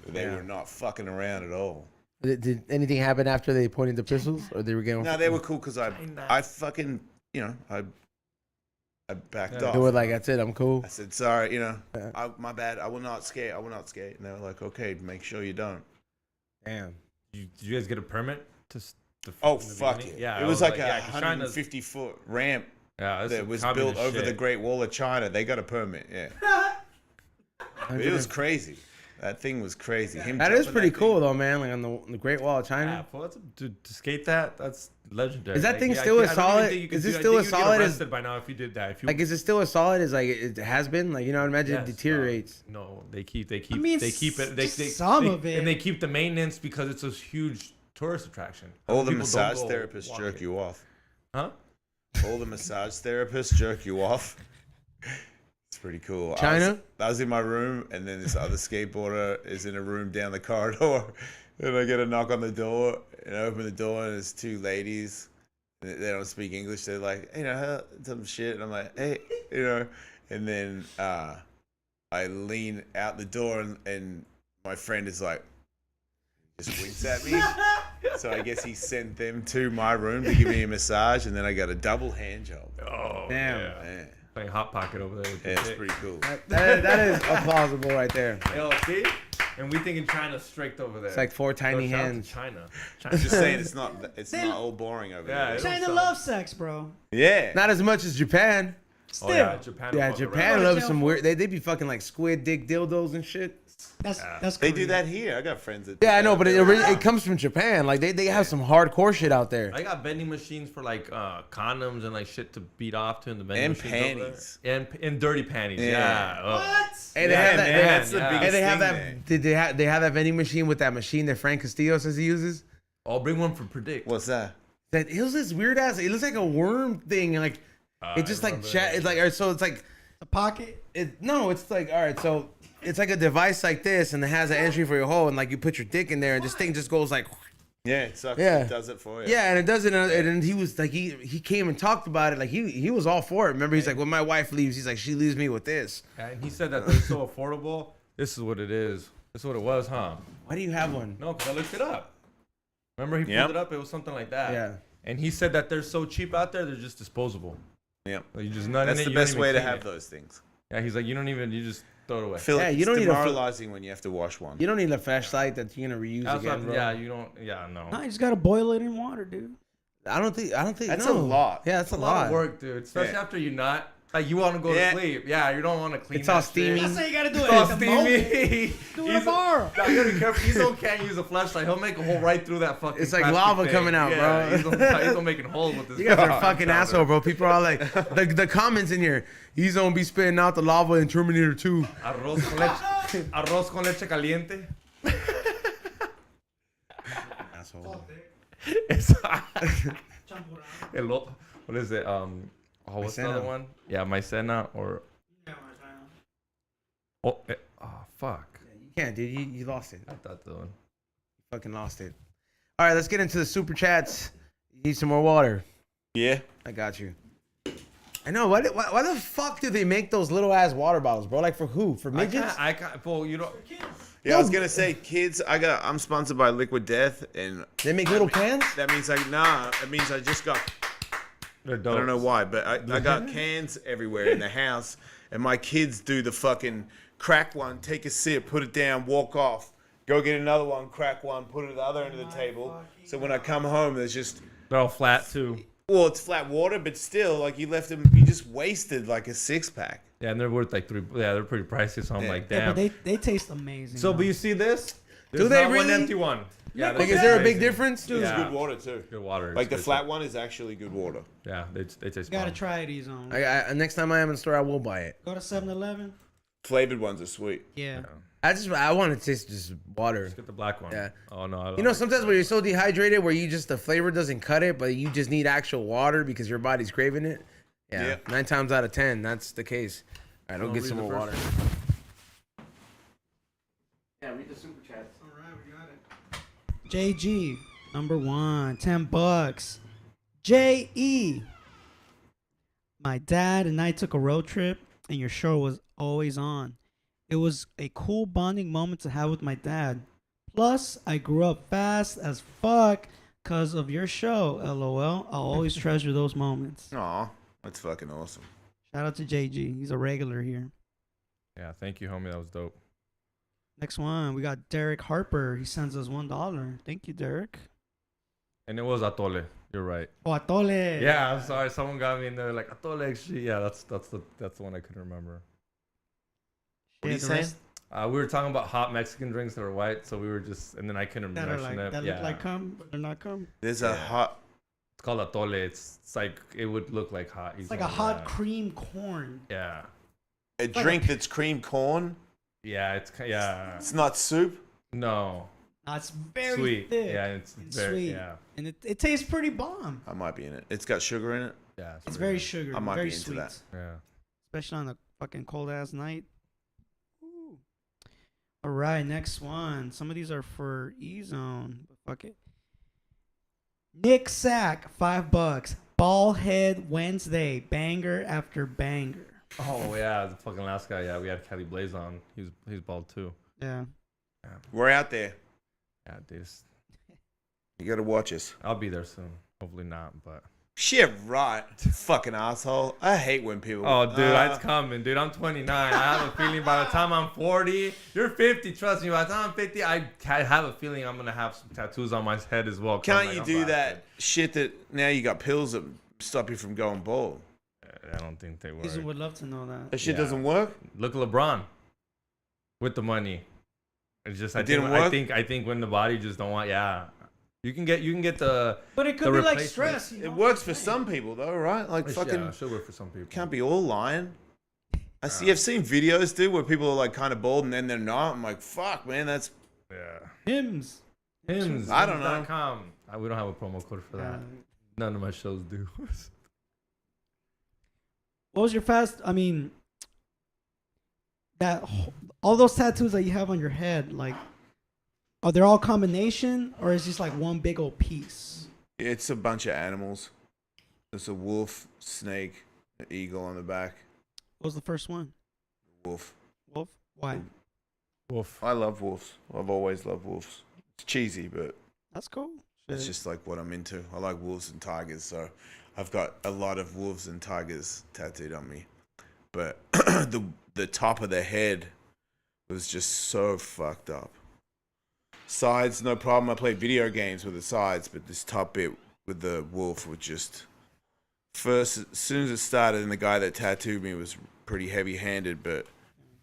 Speaker 4: They were not fucking around at all.
Speaker 1: Did anything happen after they pointed the pistols, or they were getting?
Speaker 4: No, they were cool because I fucking I backed off.
Speaker 1: They were like, "That's it, I'm cool."
Speaker 4: I said, "Sorry, my bad. I will not skate. I will not skate." And they were like, "Okay, make sure you don't."
Speaker 1: Damn.
Speaker 2: Did you guys get a permit to?
Speaker 4: Oh fuck it! Yeah, it was like a 150-foot ramp.
Speaker 2: Yeah,
Speaker 4: that was built over the Great Wall of China. They got a permit. Yeah, it was crazy. That thing was crazy.
Speaker 1: That is pretty cool though, man. Like on the Great Wall of China.
Speaker 2: Yeah, to skate that's legendary.
Speaker 1: Is that thing still as solid? Is it still as solid as
Speaker 2: by now if you did that?
Speaker 1: Is it still as solid as like it has been? Like I imagine it deteriorates.
Speaker 2: No, they keep it.
Speaker 3: Some of it,
Speaker 2: and they keep the maintenance because it's a huge tourist attraction.
Speaker 4: All the massage therapists jerk you off.
Speaker 2: Huh?
Speaker 4: All the massage therapists jerk you off. It's pretty cool.
Speaker 1: China?
Speaker 4: I was in my room, and then this other skateboarder is in a room down the corridor, and I get a knock on the door, and I open the door, and there's two ladies. And they don't speak English. They're like, some shit, and I'm like, hey, and then I lean out the door, and my friend is like, just winks at me. So I guess he sent them to my room to give me a massage, and then I got a double hand job.
Speaker 2: Oh,
Speaker 1: damn.
Speaker 2: Yeah. Playing Hot Pocket over there.
Speaker 4: Yeah, it's pretty cool.
Speaker 1: That is plausible right there.
Speaker 2: Yo, see? And we thinking China's strict over there.
Speaker 1: It's like 4 tiny hands.
Speaker 2: China.
Speaker 4: Just saying, it's not all boring over there.
Speaker 3: China loves sex, bro.
Speaker 4: Yeah.
Speaker 1: Not as much as Japan.
Speaker 3: Still.
Speaker 2: Japan
Speaker 1: Japan loves some weird. They be fucking like squid dick dildos and shit.
Speaker 3: That's
Speaker 4: They
Speaker 3: Korean.
Speaker 4: do that here. I got friends that.
Speaker 1: Yeah, I know, but it comes from Japan. Like they have some hardcore shit out there.
Speaker 2: I got vending machines for like condoms and like shit to beat off to in the vending
Speaker 4: And
Speaker 2: machines
Speaker 4: panties.
Speaker 2: over there. And dirty panties.
Speaker 4: Yeah.
Speaker 2: Yeah. Oh.
Speaker 3: What?
Speaker 1: And they have that.
Speaker 2: man,
Speaker 4: That's the
Speaker 2: yeah.
Speaker 4: biggest
Speaker 1: And they have
Speaker 4: thing
Speaker 1: that.
Speaker 4: there.
Speaker 1: They have that vending machine with that machine that Frank Castillo says he uses.
Speaker 2: I'll bring one for Predict.
Speaker 4: What's that?
Speaker 1: That it was this weird ass. It looks like a worm thing. Like it just like chat. It's like so. It's like
Speaker 3: A pocket.
Speaker 1: no. It's like all right. So it's like a device like this, and it has an entry for your hole, and like you put your dick in there, and this thing just goes like.
Speaker 4: Yeah, it sucks.
Speaker 1: Yeah.
Speaker 4: It does it for you.
Speaker 1: Yeah, and it doesn't. And he was like, he came and talked about it. Like he was all for it. Remember, he's like, when my wife leaves, he's like, she leaves me with this.
Speaker 2: Yeah, and he said that they're so affordable. This is what it is. This is what it was, huh?
Speaker 1: Why do you have one?
Speaker 2: No, because I looked it up. Remember he pulled it up? It was something like that.
Speaker 1: Yeah.
Speaker 2: And he said that they're so cheap out there, they're just disposable.
Speaker 4: Yeah.
Speaker 2: Like, you just nut
Speaker 4: That's
Speaker 2: in it,
Speaker 4: the
Speaker 2: you don't
Speaker 4: best
Speaker 2: even
Speaker 4: way to
Speaker 2: clean
Speaker 4: have
Speaker 2: it.
Speaker 4: those things.
Speaker 2: Yeah, he's like, you just throw it away.
Speaker 4: I feel like
Speaker 1: you
Speaker 4: it's
Speaker 1: don't need a
Speaker 4: demoralizing when you have to wash one.
Speaker 1: You don't need a flashlight that you're gonna reuse
Speaker 2: That's
Speaker 1: again,
Speaker 2: what-
Speaker 1: bro.
Speaker 2: yeah, you don't. Yeah, no.
Speaker 3: No, you just gotta boil it in water, dude.
Speaker 1: I don't think.
Speaker 4: That's
Speaker 1: no.
Speaker 4: a lot.
Speaker 1: Yeah, that's
Speaker 2: It's
Speaker 1: a
Speaker 2: a lot
Speaker 1: lot.
Speaker 2: of work, dude. Especially
Speaker 4: Yeah.
Speaker 2: after you nut. Like you want to go
Speaker 4: Yeah.
Speaker 2: to sleep. Yeah, you don't want to clean.
Speaker 1: It's all
Speaker 2: that shit.
Speaker 1: steamy.
Speaker 3: That's how you gotta do
Speaker 2: It's
Speaker 3: it.
Speaker 2: all
Speaker 3: At the moment.
Speaker 2: steamy.
Speaker 3: Do it a bar.
Speaker 2: I gotta be careful. He's can't use a flashlight. He'll make a hole right through that fucking.
Speaker 1: It's like
Speaker 2: plastic
Speaker 1: lava
Speaker 2: thing.
Speaker 1: coming out,
Speaker 2: Yeah,
Speaker 1: bro.
Speaker 2: He's on making holes with this.
Speaker 1: You guys are
Speaker 2: fucking
Speaker 1: fucking
Speaker 2: powder.
Speaker 1: asshole, bro. People are all like, the comments in here. He's gonna be spitting out the lava in Terminator 2.
Speaker 2: Arroz con leche caliente.
Speaker 1: Asshole.
Speaker 2: It's what is it? What's the
Speaker 1: Maicena.
Speaker 2: other one? Yeah, Maicena or fuck.
Speaker 1: You can't, dude. You lost it.
Speaker 2: I thought the one.
Speaker 1: Fucking lost it. All right, let's get into the super chats. You need some more water.
Speaker 4: Yeah.
Speaker 1: I got you. I know. Why the fuck do they make those little ass water bottles, bro? Like for who? For midgets?
Speaker 2: I can't. Well, you don't.
Speaker 4: Yeah, I was gonna say, kids. I'm sponsored by Liquid Death, and
Speaker 1: They make little cans?
Speaker 4: that means it means I just got.
Speaker 2: They're
Speaker 4: I don't know why, but I got cans everywhere in the house, and my kids do the fucking crack one, take a sip, put it down, walk off, go get another one, crack one, put it at the other end of the table. So when I come home, there's just
Speaker 2: They're all flat too.
Speaker 4: well, it's flat water, but still, like you left them, you just wasted like a 6-pack.
Speaker 2: Yeah, and they're worth like $3. Yeah, they're pretty pricey. So I'm like, damn.
Speaker 3: Yeah, but they taste amazing.
Speaker 2: So,
Speaker 3: though.
Speaker 2: but you see this?
Speaker 1: Do
Speaker 2: There's
Speaker 1: they
Speaker 2: not
Speaker 1: really?
Speaker 2: One empty one. Yeah.
Speaker 1: Like, is there a big difference?
Speaker 4: Dude,
Speaker 2: Yeah.
Speaker 4: it's good water too.
Speaker 2: Good water.
Speaker 4: Like the
Speaker 2: It's
Speaker 4: flat one is actually good water.
Speaker 2: Yeah, they taste.
Speaker 3: gotta
Speaker 2: bomb.
Speaker 3: try it, E-Zone.
Speaker 1: Next time I am in the store, I will buy it.
Speaker 3: Go to 7-Eleven.
Speaker 4: Flavored ones are sweet.
Speaker 3: Yeah.
Speaker 1: I want to taste just water.
Speaker 2: Just get the black one.
Speaker 1: Yeah.
Speaker 2: Oh no. I don't
Speaker 1: You know,
Speaker 2: like-
Speaker 1: sometimes when you're so dehydrated, where the flavor doesn't cut it, but you just need actual water because your body's craving it. Yeah.
Speaker 4: Yeah.
Speaker 1: 9 times out of 10, that's the case. All right, I'll get
Speaker 2: read
Speaker 1: some
Speaker 2: the
Speaker 1: more water.
Speaker 2: first
Speaker 1: Yeah, read the super chats.
Speaker 3: All right, we got it. JG, number 1, $10. JE. My dad and I took a road trip, and your show was always on. It was a cool bonding moment to have with my dad. Plus, I grew up fast as fuck because of your show. LOL. I'll always treasure those moments.
Speaker 4: Aw, that's fucking awesome.
Speaker 3: Shout out to JG. He's a regular here.
Speaker 2: Yeah, thank you, homie. That was dope.
Speaker 3: Next one, we got Derek Harper. He sends us $1. Thank you, Derek.
Speaker 2: And it was atole. You're right.
Speaker 3: Oh, Atole.
Speaker 2: Yeah, I'm sorry. Someone got me in there like atole. Actually, yeah, that's the one I couldn't remember.
Speaker 4: What are you
Speaker 3: the
Speaker 4: saying?
Speaker 3: rest
Speaker 2: We were talking about hot Mexican drinks that were white, so we were just, and then I couldn't
Speaker 3: that are
Speaker 2: mention
Speaker 3: like
Speaker 2: it.
Speaker 3: that
Speaker 2: Yeah,
Speaker 3: look like cum, but they're not cum.
Speaker 4: There's a hot.
Speaker 2: it's called atole. It's like it would look like hot.
Speaker 3: It's like a hot cream corn.
Speaker 2: Yeah,
Speaker 4: A drink that's cream corn.
Speaker 2: yeah.
Speaker 4: It's not soup.
Speaker 2: No,
Speaker 3: It's very
Speaker 2: sweet.
Speaker 3: thick.
Speaker 2: Yeah, it's
Speaker 3: and
Speaker 2: very
Speaker 3: sweet.
Speaker 2: yeah.
Speaker 3: And it tastes pretty bomb.
Speaker 4: I might be in it. It's got sugar in it.
Speaker 2: Yeah,
Speaker 3: It's
Speaker 2: pretty
Speaker 3: very
Speaker 2: good.
Speaker 3: sugary,
Speaker 4: I might
Speaker 3: very
Speaker 4: be into
Speaker 3: sweet.
Speaker 4: that.
Speaker 2: Yeah.
Speaker 3: Especially on a fucking cold ass night. Ooh. All right, next one. Some of these are for E-Zone, but fuck it. Nick Sack, $5. Ballhead Wednesday, banger after banger.
Speaker 2: Oh yeah, the fucking last guy. Yeah, we had Kelly Blaze on. He's bald too.
Speaker 3: Yeah.
Speaker 4: We're out there.
Speaker 2: Yeah, dude.
Speaker 4: You gotta watch us.
Speaker 2: I'll be there soon. Hopefully not, but.
Speaker 4: Shit, right. Fucking asshole. I hate when people.
Speaker 2: Oh, dude, it's coming, dude. I'm 29. I have a feeling by the time I'm 40, you're 50. Trust me, by the time I'm 50, I have a feeling I'm gonna have some tattoos on my head as well. 'Cause
Speaker 4: Can't
Speaker 2: I'm
Speaker 4: you
Speaker 2: like,
Speaker 4: do
Speaker 2: I'm
Speaker 4: that shit that now you got pills that stop you from going bald?
Speaker 2: I don't think they
Speaker 3: E-Zone
Speaker 2: work.
Speaker 3: would love to know that.
Speaker 4: That shit
Speaker 2: Yeah.
Speaker 4: doesn't work?
Speaker 2: Look at LeBron with the money. It's just I think when the body just don't want, you can get the.
Speaker 3: But it could be like stress.
Speaker 4: It works for some people though, right? Like fucking.
Speaker 2: It should work for some people.
Speaker 4: Can't be all lying. I've seen videos, dude, where people are like kind of bald and then they're not. I'm like, fuck, man, that's.
Speaker 3: Hymns.
Speaker 2: I don't know. We don't have a promo code for that. None of my shows do.
Speaker 3: What was your all those tattoos that you have on your head, like, are they all combination or is this like one big old piece?
Speaker 4: It's a bunch of animals. There's a wolf, snake, an eagle on the back.
Speaker 3: What was the first one?
Speaker 4: Wolf.
Speaker 3: Wolf? Why?
Speaker 2: Wolf.
Speaker 4: I love wolves. I've always loved wolves. It's cheesy, but
Speaker 3: that's cool.
Speaker 4: It's just like what I'm into. I like wolves and tigers, so I've got a lot of wolves and tigers tattooed on me. But the top of the head was just so fucked up. Sides, no problem. I played video games with the sides, but this top bit with the wolf was just... First, as soon as it started, and the guy that tattooed me was pretty heavy-handed, but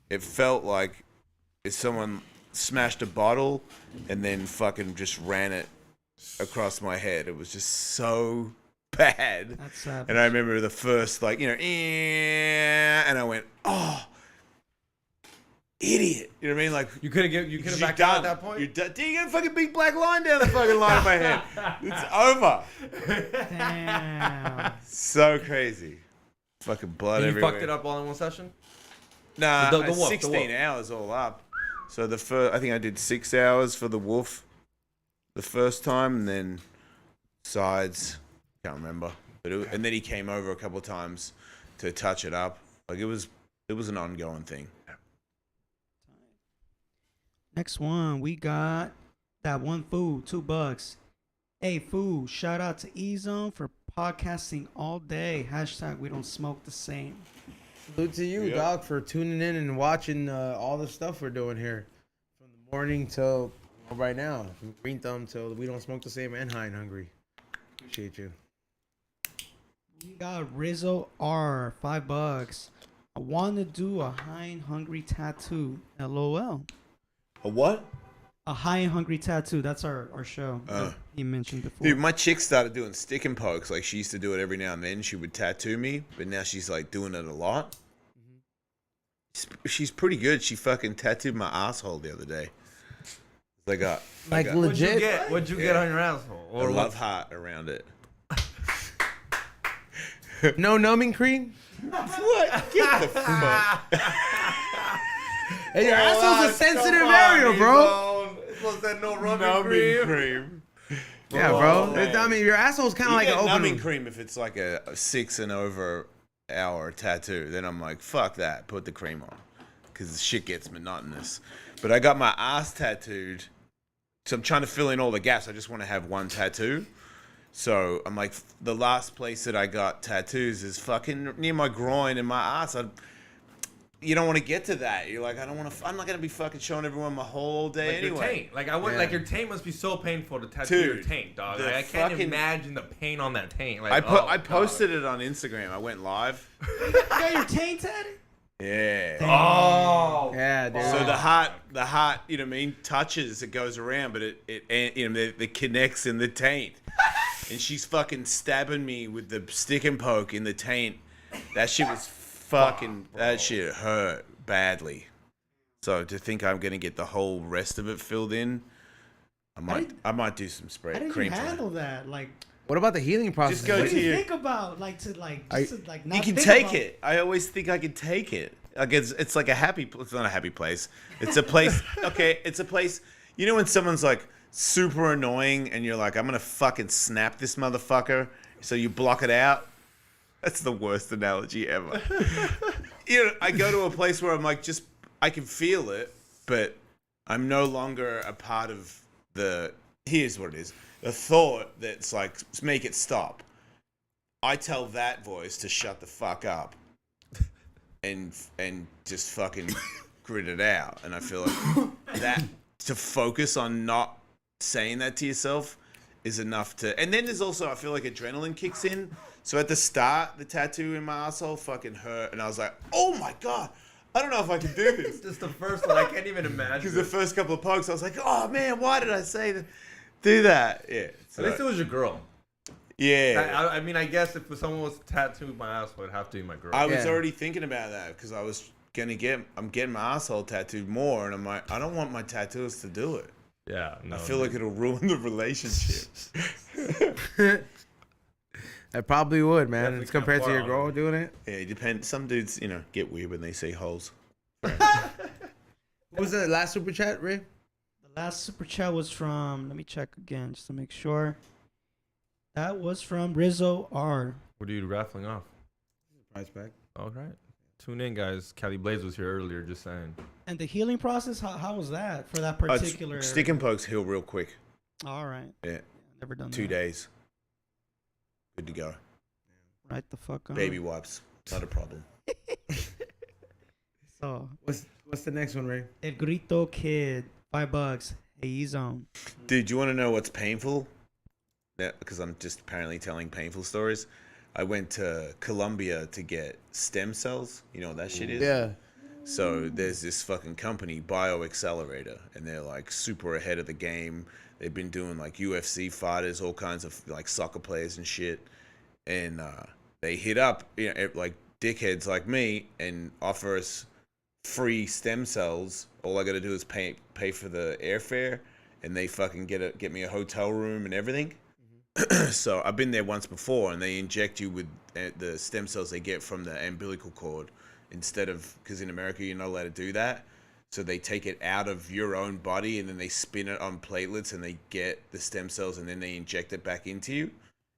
Speaker 4: it felt like if someone smashed a bottle and then fucking just ran it across my head. It was just so bad.
Speaker 3: That's sad.
Speaker 4: And I remember the first, like, and I went, oh, idiot. You know what I mean? Like,
Speaker 2: you could have backed out at that point.
Speaker 4: You get a fucking big black line down the fucking line of my head. It's over.
Speaker 3: Damn.
Speaker 4: So crazy. Fucking blood
Speaker 2: and you
Speaker 4: everywhere.
Speaker 2: fucked it up all in one session?
Speaker 4: Nah,
Speaker 2: the wolf,
Speaker 4: 16 hours all up. So I think I did 6 hours for the wolf the first time, and then sides, can't remember. But and then he came over a couple of times to touch it up. Like it was an ongoing thing.
Speaker 3: Next one, we got that one food, $2. Hey, food, shout out to E-Zone for podcasting all day. # we don't smoke the same.
Speaker 1: Salute to you, dog, for tuning in and watching all the stuff we're doing here. From the morning till right now. From Green Thumb till we don't smoke the same and High and Hungry. Appreciate you.
Speaker 3: We got Rizzo R, $5. I want to do a High and Hungry tattoo. LOL.
Speaker 4: A what?
Speaker 3: A High and Hungry tattoo. That's our show. He mentioned before.
Speaker 4: Dude, my chick started doing stick and pokes. Like, she used to do it every now and then. She would tattoo me, but now she's, like, doing it a lot. She's pretty good. She fucking tattooed my asshole the other day.
Speaker 1: Legit?
Speaker 2: What'd you get on your asshole?
Speaker 4: Or a love heart around it.
Speaker 1: No numbing cream?
Speaker 4: What? Get the fuck.
Speaker 1: Hey, your asshole's a sensitive area, bro.
Speaker 2: It's supposed to have no numbing cream.
Speaker 1: Yeah, bro. I mean, your asshole's kind of like an open...
Speaker 4: numbing cream if it's like a 6 and over hour tattoo. Then I'm like, fuck that. Put the cream on. Because the shit gets monotonous. But I got my ass tattooed. So I'm trying to fill in all the gaps. I just want to have one tattoo. So I'm like, the last place that I got tattoos is fucking near my groin and my ass. You don't want to get to that. You're like, I'm not gonna be fucking showing everyone my whole day
Speaker 2: like
Speaker 4: anyway.
Speaker 2: Your taint. Like like your taint must be so painful to tattoo your taint, dog. Like, I can't imagine the pain on that taint. Like,
Speaker 4: I posted it on Instagram. I went live.
Speaker 3: You got your taint tatted?
Speaker 4: Yeah.
Speaker 3: Damn.
Speaker 2: Oh.
Speaker 1: Yeah, dude.
Speaker 4: So the heart, you know what I mean, touches, it goes around, but it connects in the taint. And she's fucking stabbing me with the stick and poke in the taint. That shit was that shit hurt badly. So to think I'm gonna get the whole rest of it filled in, I might do some spray.
Speaker 3: How did
Speaker 4: cream
Speaker 3: you handle that? Like,
Speaker 1: What about the healing process?
Speaker 4: Just go
Speaker 3: what
Speaker 4: to
Speaker 3: do you
Speaker 4: your...
Speaker 3: think about? Like, to not
Speaker 4: You can
Speaker 3: think
Speaker 4: take
Speaker 3: about...
Speaker 4: it. I always think I can take it. Like it's like a happy. It's not a happy place. It's a place. Okay, it's a place. You know when someone's like super annoying and you're like, I'm gonna fucking snap this motherfucker. So you block it out. That's the worst analogy ever. You know, I go to a place where I'm like, I can feel it, but I'm no longer a part of the. Here's what it is: the thought that's like, make it stop. I tell that voice to shut the fuck up, and just fucking grit it out. And I feel like that to focus on not saying that to yourself is enough to. And then there's also, I feel like adrenaline kicks in. So at the start, the tattoo in my asshole fucking hurt, and I was like, "Oh my god, I don't know if I can do this.
Speaker 2: Just the first one, I can't even imagine.
Speaker 4: Because the first couple of pokes, I was like, oh man, why did I say that? Do that? Yeah. So,
Speaker 2: at least it was your girl.
Speaker 4: Yeah.
Speaker 2: I mean, I guess if someone was tattooed my asshole, it'd have to be my girl.
Speaker 4: I was already thinking about that because I was I'm getting my asshole tattooed more, and I'm like, I don't want my tattoos to do it.
Speaker 2: Yeah. No,
Speaker 4: I feel like it'll ruin the relationship.
Speaker 1: That probably would, man.
Speaker 2: Definitely
Speaker 1: It's compared to your girl doing it.
Speaker 4: Yeah, it depends. Some dudes, get weird when they say holes.
Speaker 1: What was the last super chat, Ray?
Speaker 3: The last super chat was from, let me check again just to make sure. That was from Rizzo R.
Speaker 2: What are you raffling off?
Speaker 1: Price back.
Speaker 2: All right. Tune in, guys. Cali Blaze was here earlier, just saying.
Speaker 3: And the healing process, how was that for that particular?
Speaker 4: Stick and pokes heal real quick.
Speaker 3: All right.
Speaker 4: Yeah.
Speaker 3: Never done
Speaker 4: 2
Speaker 3: that.
Speaker 4: days. Good to go.
Speaker 3: Right the fuck up.
Speaker 4: Baby wipes. Not a problem.
Speaker 3: So
Speaker 1: What's the next one, Ray?
Speaker 3: El Grito Kid, $5. Hey, E-Zone.
Speaker 4: Dude, you want to know what's painful? Yeah, because I'm just apparently telling painful stories. I went to Colombia to get stem cells. You know what that shit is?
Speaker 1: Yeah.
Speaker 4: So there's this fucking company, BioAccelerator, and they're like super ahead of the game. They've been doing like UFC fighters, all kinds of like soccer players and shit. And they hit up, like dickheads like me and offer us free stem cells. All I got to do is pay for the airfare, and they fucking get me a hotel room and everything. So I've been there once before, and they inject you with the stem cells they get from the umbilical cord instead of, because in America you're not allowed to do that. So they take it out of your own body and then they spin it on platelets and they get the stem cells and then they inject it back into you.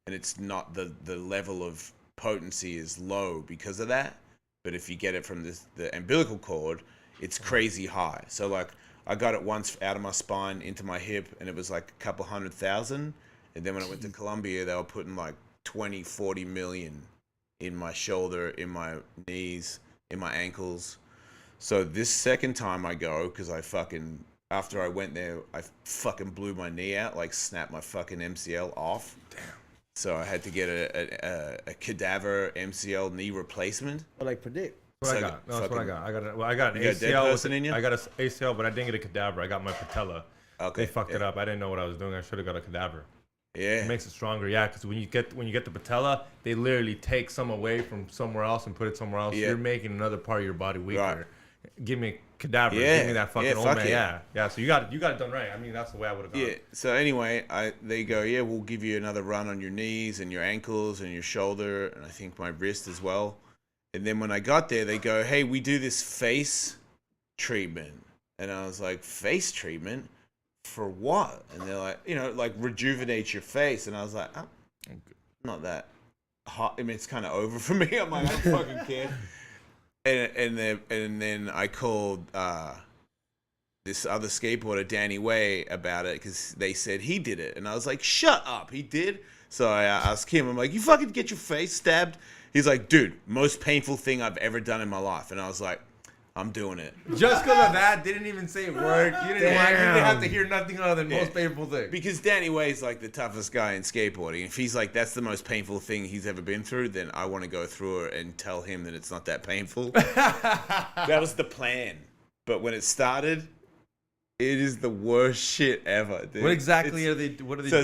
Speaker 4: And it's not the level of potency is low because of that. But if you get it from the umbilical cord, it's crazy high. So like I got it once out of my spine into my hip and it was like a couple 100,000. And then when I went to Colombia, they were putting like 20, 40 million in my shoulder, in my knees, in my ankles. So this second time I go, because after I went there, I fucking blew my knee out, like snapped my fucking MCL off. Damn. So I had to get a cadaver MCL knee replacement.
Speaker 1: Or like predict.
Speaker 2: That's what I got. No, that's what I got. I got an ACL. I got an ACL, but I didn't get a cadaver. I got my patella.
Speaker 4: Okay.
Speaker 2: They fucked it up. I didn't know what I was doing. I should have got a cadaver.
Speaker 4: Yeah.
Speaker 2: It makes it stronger. Yeah, because when you get the patella, they literally take some away from somewhere else and put it somewhere else. Yeah. You're making another part of your body weaker. Right. Give me a cadaver.
Speaker 4: Yeah.
Speaker 2: Give me that fucking old man. Yeah. So you got it done right. I mean, that's the way I would have gone.
Speaker 4: Yeah. So anyway, they go, yeah, we'll give you another run on your knees and your ankles and your shoulder and I think my wrist as well. And then when I got there, they go, hey, we do this face treatment. And I was like, face treatment? For what? And they're like, like rejuvenate your face. And I was like, not that hot. I mean, it's kind of over for me. I'm like, I don't fucking care. And then I called this other skateboarder, Danny Way, about it because they said he did it. And I was like, shut up, he did? So I asked him, I'm like, you fucking get your face stabbed? He's like, dude, most painful thing I've ever done in my life. And I was like, I'm doing it.
Speaker 2: Just because of that, didn't even say it worked. You didn't have to hear nothing other than most painful thing.
Speaker 4: Because Danny Way's like the toughest guy in skateboarding. If he's like, that's the most painful thing he's ever been through, then I want to go through it and tell him that it's not that painful. That was the plan. But when it started, it is the worst shit ever, dude.
Speaker 2: What exactly are they? What are they?
Speaker 4: So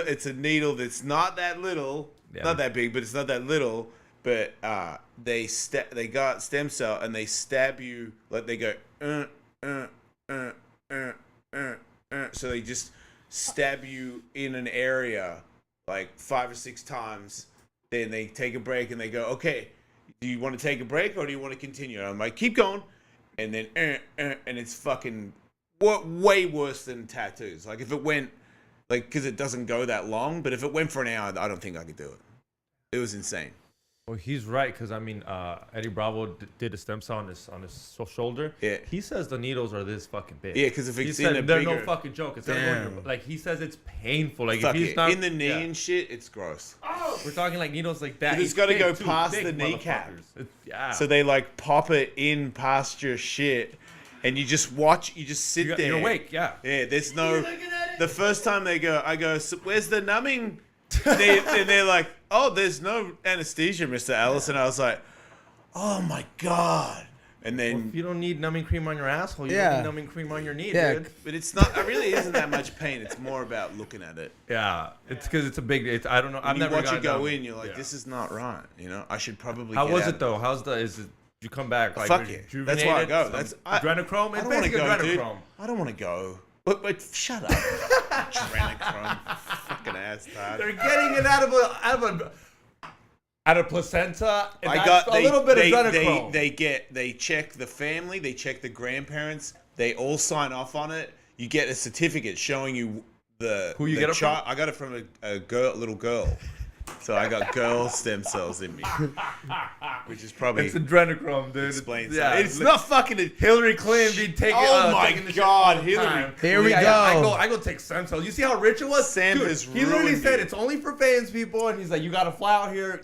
Speaker 4: it's a needle that's not that little, not that big, but it's not that little. But they got stem cell and they stab you, like they go so they just stab you in an area like 5 or 6 times. Then they take a break and they go, okay, do you want to take a break or do you want to continue? And I'm like, keep going. And then and it's fucking way worse than tattoos. Like if it went, like, because it doesn't go that long, but if it went for an hour, I don't think I could do it. It was insane.
Speaker 2: Well, he's right because I mean, Eddie Bravo did a stem cell on his shoulder.
Speaker 4: Yeah.
Speaker 2: He says the needles are this fucking big.
Speaker 4: Yeah, because if it's
Speaker 2: in
Speaker 4: a
Speaker 2: they're
Speaker 4: bigger...
Speaker 2: no fucking joke. It's like he says it's painful. Like
Speaker 4: Fuck
Speaker 2: if he's
Speaker 4: it.
Speaker 2: not
Speaker 4: In the knee and shit, it's gross.
Speaker 2: Oh, we're talking like needles like that.
Speaker 4: It's got to go past the kneecap.
Speaker 2: Yeah.
Speaker 4: So they like pop it in past your shit, and you just watch. You just sit there.
Speaker 2: You're awake. Yeah.
Speaker 4: Yeah. There's no. The first time they go, I go, so where's the numbing? And they're like, oh, there's no anesthesia, Mr. Ellis. And I was like, oh my God. And then
Speaker 2: well, if you don't need numbing cream on your asshole, you don't need numbing cream on your knee, dude.
Speaker 4: But it's not. It really isn't that much pain. It's more about looking at it.
Speaker 2: Yeah, it's because it's a big. I don't know. I've never
Speaker 4: watch it go in. You're like, this is not right. You know, I should probably.
Speaker 2: How was it though? How's the? Is it? You come back like
Speaker 4: fuck it. That's why I go. That's
Speaker 2: adrenochrome. It's basically adrenochrome.
Speaker 4: I don't want to go. But shut up. Adrenochrome. Fucking ass.
Speaker 2: They're getting it out of placenta. And
Speaker 4: I got
Speaker 2: a little bit of adrenochrome.
Speaker 4: They check the family. They check the grandparents. They all sign off on it. You get a certificate showing you who you get it from. I got it from a little girl. So I got girl stem cells in me, which is probably
Speaker 2: it's adrenochrome, dude.
Speaker 4: Explains it's not fucking
Speaker 2: Hillary Clinton be taking.
Speaker 4: Oh my god, Hillary!
Speaker 1: Here we go.
Speaker 2: I go take stem cells. You see how rich it was?
Speaker 4: Sam
Speaker 2: dude,
Speaker 4: has
Speaker 2: he literally said it's only for famous people, and he's like, you got to fly out here.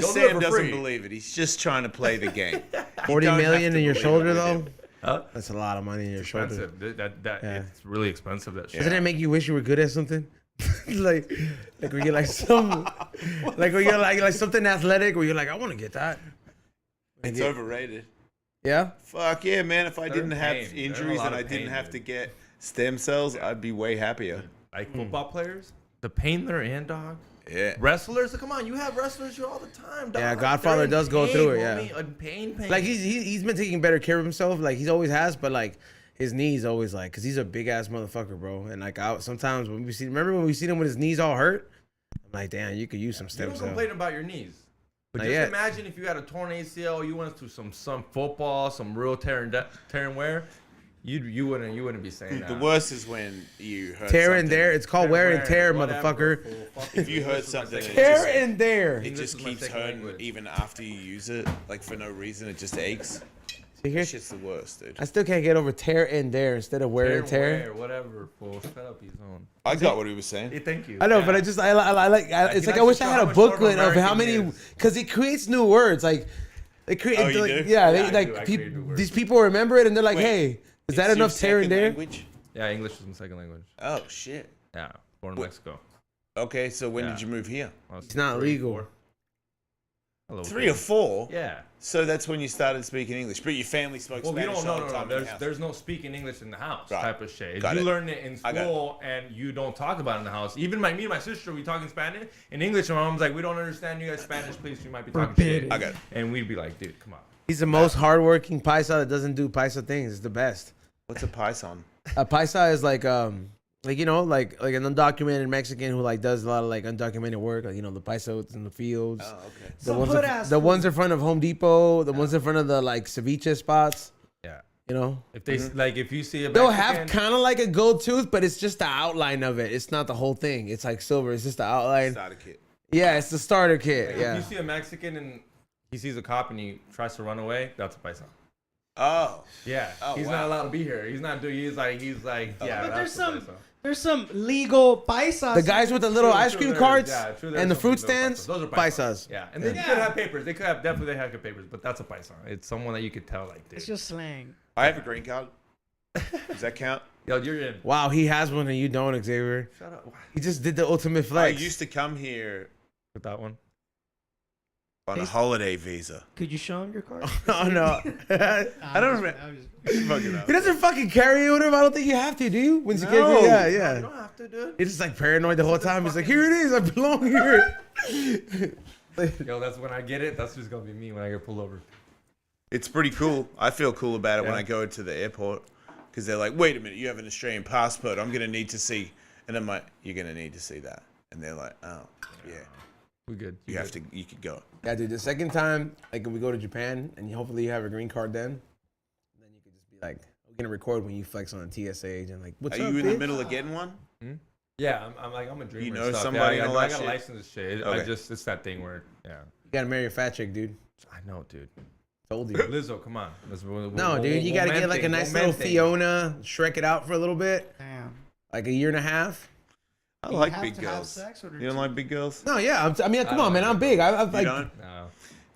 Speaker 4: Sam doesn't believe it. He's just trying to play the game.
Speaker 1: 40 million in your shoulder though.
Speaker 2: Huh?
Speaker 1: That's a lot of money in your shoulder.
Speaker 2: It's really expensive. That shit.
Speaker 1: Doesn't it make you wish you were good at something? like when you're like some like when you're like something athletic where you're like I want to get that.
Speaker 4: It's overrated.
Speaker 1: Yeah.
Speaker 4: Fuck yeah, man! If I didn't have injuries and I didn't have to get stem cells, I'd be way happier.
Speaker 2: Like football players, the pain they're in, dog.
Speaker 4: Yeah.
Speaker 2: Wrestlers, come on, you have wrestlers here all the time, dog.
Speaker 1: Yeah, Godfather does go through it. Yeah.
Speaker 2: Pain.
Speaker 1: Like he's been taking better care of himself. Like he's always has, but like. His knees always like, cause he's a big ass motherfucker, bro. And like, sometimes when remember when we seen him with his knees all hurt? I'm like, damn, you could use some stem cells.
Speaker 2: You don't complain about your knees, but just imagine if you had a torn ACL, you went through some football, some real tear and wear. You wouldn't be saying that.
Speaker 4: The worst is when you hurt
Speaker 1: tear and there. It's called wear and tear, motherfucker.
Speaker 4: If you hurt something,
Speaker 1: tear and there.
Speaker 4: It just keeps hurting even after you use it, like for no reason. It just aches. This shit's the worst, dude.
Speaker 1: I still can't get over tear and there instead of wear and tear.
Speaker 2: Whatever, fool. Set up his own.
Speaker 4: I got what he was saying.
Speaker 2: Hey, thank you.
Speaker 1: I know, but it's like I wish I had a booklet of how many, because it creates new words. Like they create, these people remember it and they're like, hey, is that enough tear and there?
Speaker 2: Yeah, English is my second language.
Speaker 4: Oh shit.
Speaker 2: Yeah, born in Mexico.
Speaker 4: Okay, so when did you move here?
Speaker 1: It's not legal.
Speaker 4: 3 or 4?
Speaker 2: Yeah.
Speaker 4: So that's when you started speaking English, but your family spoke Spanish all the time.
Speaker 2: There's no speaking English in the house type of shit.
Speaker 4: You
Speaker 2: learn it in school and you don't talk about it in the house. Even me and my sister, we talk in Spanish, in English, and my mom's like, we don't understand you guys Spanish, please. You might be talking shit.
Speaker 4: I got it.
Speaker 2: And we'd be like, dude, come on.
Speaker 1: He's the most hardworking paisa that doesn't do paisa things. It's the best.
Speaker 4: What's a paisa?
Speaker 1: A paisa is like you know, like an undocumented Mexican who like does a lot of like undocumented work, like you know the paisos in the fields.
Speaker 4: Oh, okay.
Speaker 1: The ones in front of Home Depot, the ones in front of the like ceviche spots.
Speaker 2: Yeah.
Speaker 1: You know,
Speaker 2: if they like, if you see a
Speaker 1: they'll have kind of like a gold tooth, but it's just the outline of it. It's not the whole thing. It's like silver. It's just the outline.
Speaker 4: Starter kit.
Speaker 1: Yeah, it's the starter kit.
Speaker 2: Like
Speaker 1: yeah.
Speaker 2: If you see a Mexican and he sees a cop and he tries to run away, that's a paisa.
Speaker 4: Oh.
Speaker 2: Yeah. He's not allowed to be here. He's not doing. He's like. Yeah.
Speaker 3: But there's some legal paisas.
Speaker 1: The guys with the little ice cream carts and the fruit stands,
Speaker 2: those are
Speaker 1: paisas.
Speaker 2: Yeah, and they could have papers. They could have definitely have good papers, but that's a paisa. It's someone that you could tell like this.
Speaker 3: It's just slang.
Speaker 4: I have a green card. Does that count?
Speaker 2: Yo, you're in.
Speaker 1: Wow, he has one and you don't, Xavier.
Speaker 2: Shut up.
Speaker 1: He just did the ultimate flex.
Speaker 4: I used to come here
Speaker 2: with that one
Speaker 4: on a holiday visa.
Speaker 3: Could you show him your card?
Speaker 1: Oh no,
Speaker 4: I don't remember.
Speaker 1: He doesn't fucking carry it with him. I don't think you have to, do you? When you
Speaker 2: yeah. You don't have to, dude.
Speaker 1: He's just like paranoid the whole time. He's like, here it is. I belong here.
Speaker 2: Yo, that's when I get it. That's just gonna be me when I get pulled over.
Speaker 4: It's pretty cool. I feel cool about it when I go to the airport because they're like, wait a minute, you have an Australian passport. I'm gonna need to see, and I'm like, you're gonna need to see that, and they're like, oh, yeah.
Speaker 2: We good.
Speaker 4: You could go.
Speaker 1: Yeah, dude. The second time, like, when we go to Japan, and hopefully you have a green card then you could just be like, we're gonna record when you flex on a TSA agent. Like, what's up?
Speaker 4: Are you in
Speaker 1: bitch?
Speaker 4: the middle of getting one?
Speaker 2: Yeah, I'm a dreamer.
Speaker 4: You know
Speaker 2: and stuff.
Speaker 4: somebody?
Speaker 2: Yeah,
Speaker 4: and all
Speaker 2: I
Speaker 4: that
Speaker 2: got a
Speaker 4: shit?
Speaker 2: license and shit.
Speaker 4: Okay.
Speaker 2: It's that thing where
Speaker 1: You gotta marry a fat chick, dude.
Speaker 2: I know, dude.
Speaker 1: Told you.
Speaker 2: Lizzo, come on.
Speaker 1: No, dude, you gotta get like a nice little Fiona, Shrek it out for a little bit.
Speaker 3: Damn.
Speaker 1: Like a year and a half.
Speaker 4: I like big girls. You don't like big girls?
Speaker 1: No, yeah. I mean, come on, man. I'm big. I've
Speaker 4: You
Speaker 1: like.
Speaker 4: don't?
Speaker 2: No.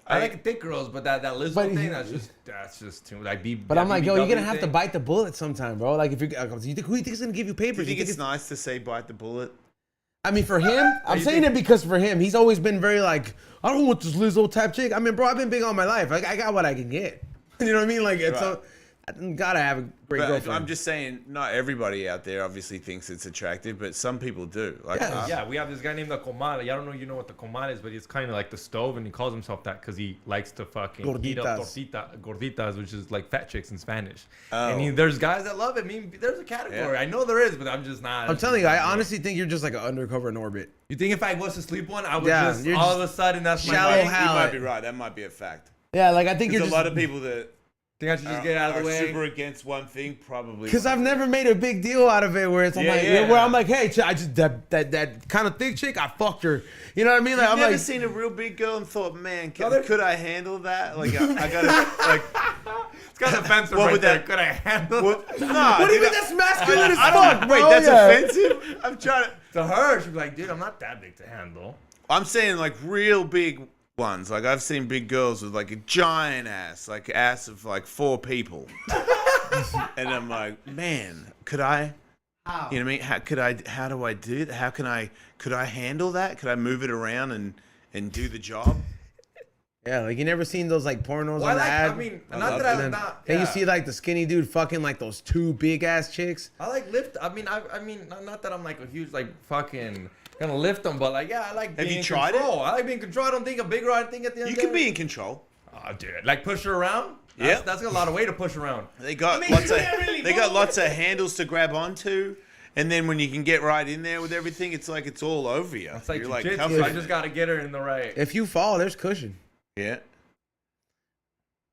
Speaker 2: I like thick girls, but that Lizzo thing, that's just too like
Speaker 1: But I'm like, yo, you're gonna have to bite the bullet sometime, bro. Like, if you're, who do you think is gonna give you papers?
Speaker 4: Do you think it's nice to say bite the bullet?
Speaker 1: I mean, for him, I'm saying it because for him, he's always been very like, I don't want this Lizzo type chick. I mean, bro, I've been big all my life. Like, I got what I can get. You know what I mean? Like it's I gotta have a great girlfriend.
Speaker 4: I'm just saying, not everybody out there obviously thinks it's attractive, but some people do. Like,
Speaker 2: we have this guy named the Comal. I don't know, you know what the Comal is, but it's kind of like the stove, and he calls himself that because he likes to fucking heat up gorditas, which is like fat chicks in Spanish. And there's guys that love it. I mean, there's a category. Yeah. I know there is, but I'm just not.
Speaker 1: I'm telling you, I honestly think you're just like an undercover in orbit.
Speaker 2: You think if I was to sleep one, I would just all of a sudden that's
Speaker 1: shallow.
Speaker 2: My
Speaker 4: You might be right. That might be a fact.
Speaker 1: Yeah, like I think
Speaker 4: there's
Speaker 1: you're
Speaker 4: a lot of people that.
Speaker 2: Think I should just get out of the way.
Speaker 4: Super against one thing, probably.
Speaker 1: Because I've never made a big deal out of it, where it's where I'm like, hey, I just that kind of thick chick, I fucked her. You know what I mean? Like,
Speaker 4: I've never seen a real big girl and thought, man, could I handle that? Like, I gotta like.
Speaker 2: It's kind of offensive right there. Could I handle?
Speaker 1: What do you mean that's masculine as fuck, bro?
Speaker 4: Wait, that's offensive? I'm trying
Speaker 2: to her, she'd be like, dude, I'm not that big to handle.
Speaker 4: I'm saying like real big ones. Like I've seen big girls with like a giant ass, like ass of like 4 people. And I'm like, man, could I? How? You know what I mean? How do I do that? Could I handle that? Could I move it around and do the job?
Speaker 1: Yeah, like you never seen those like pornos on the ad.
Speaker 2: I mean, not that I'm not.
Speaker 1: Then you see like the skinny dude fucking like those 2 big ass chicks.
Speaker 2: I like lift. I mean, not that I'm like a huge like fucking gonna lift them, but like I like being in control. Have you tried it? I like being in control. I don't think a big girl. I think at the end
Speaker 4: you can be in control.
Speaker 2: Oh, dude, like push her around. Yeah, that's a lot of weight to push around.
Speaker 4: They got lots of handles to grab onto. And then when you can get right in there with everything, it's like it's all over you.
Speaker 2: It's like, you're like I just gotta get her in the right.
Speaker 1: If you fall, there's cushion.
Speaker 4: Yeah.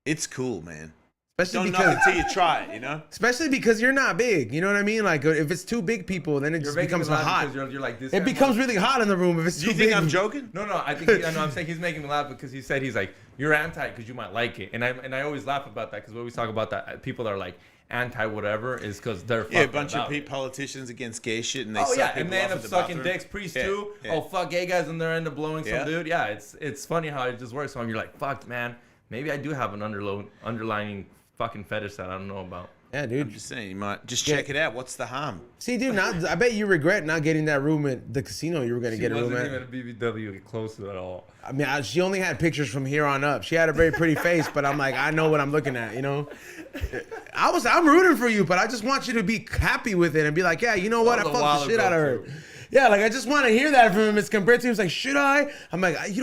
Speaker 4: It's cool, man.
Speaker 1: Especially
Speaker 4: don't know until you try it, you know?
Speaker 1: Especially because you're not big. You know what I mean? Like, if it's 2 big people, then it just becomes hot.
Speaker 2: You're like this.
Speaker 1: It becomes really hot in the room if it's too big.
Speaker 4: Do you think I'm joking?
Speaker 2: No, I think I'm saying he's making me laugh because he said he's like, you're anti because you might like it. And I always laugh about that because we always talk about that. People that are like anti whatever is because they're
Speaker 4: a bunch of politicians against gay shit and they
Speaker 2: and they end up sucking dicks. Priests too. Yeah. Oh, fuck gay guys and they end up blowing some dude. Yeah, it's funny how it just works. So you're like, fuck, man. Maybe I do have an underlying fucking fetish that I don't know about.
Speaker 1: Yeah, dude.
Speaker 4: I'm just saying, you might just check it out. What's the harm?
Speaker 1: See, dude, I bet you regret not getting that room at the casino you were going to get a room at.
Speaker 2: She wasn't even a BBW close to it at all.
Speaker 1: I mean, she only had pictures from here on up. She had a very pretty face, but I'm like, I know what I'm looking at, you know? I'm rooting for you, but I just want you to be happy with it and be like, yeah, you know what? I fucked the shit out of her. Yeah, like I just want to hear that from him. It's compared to him. It's like, should I? I'm like, you don't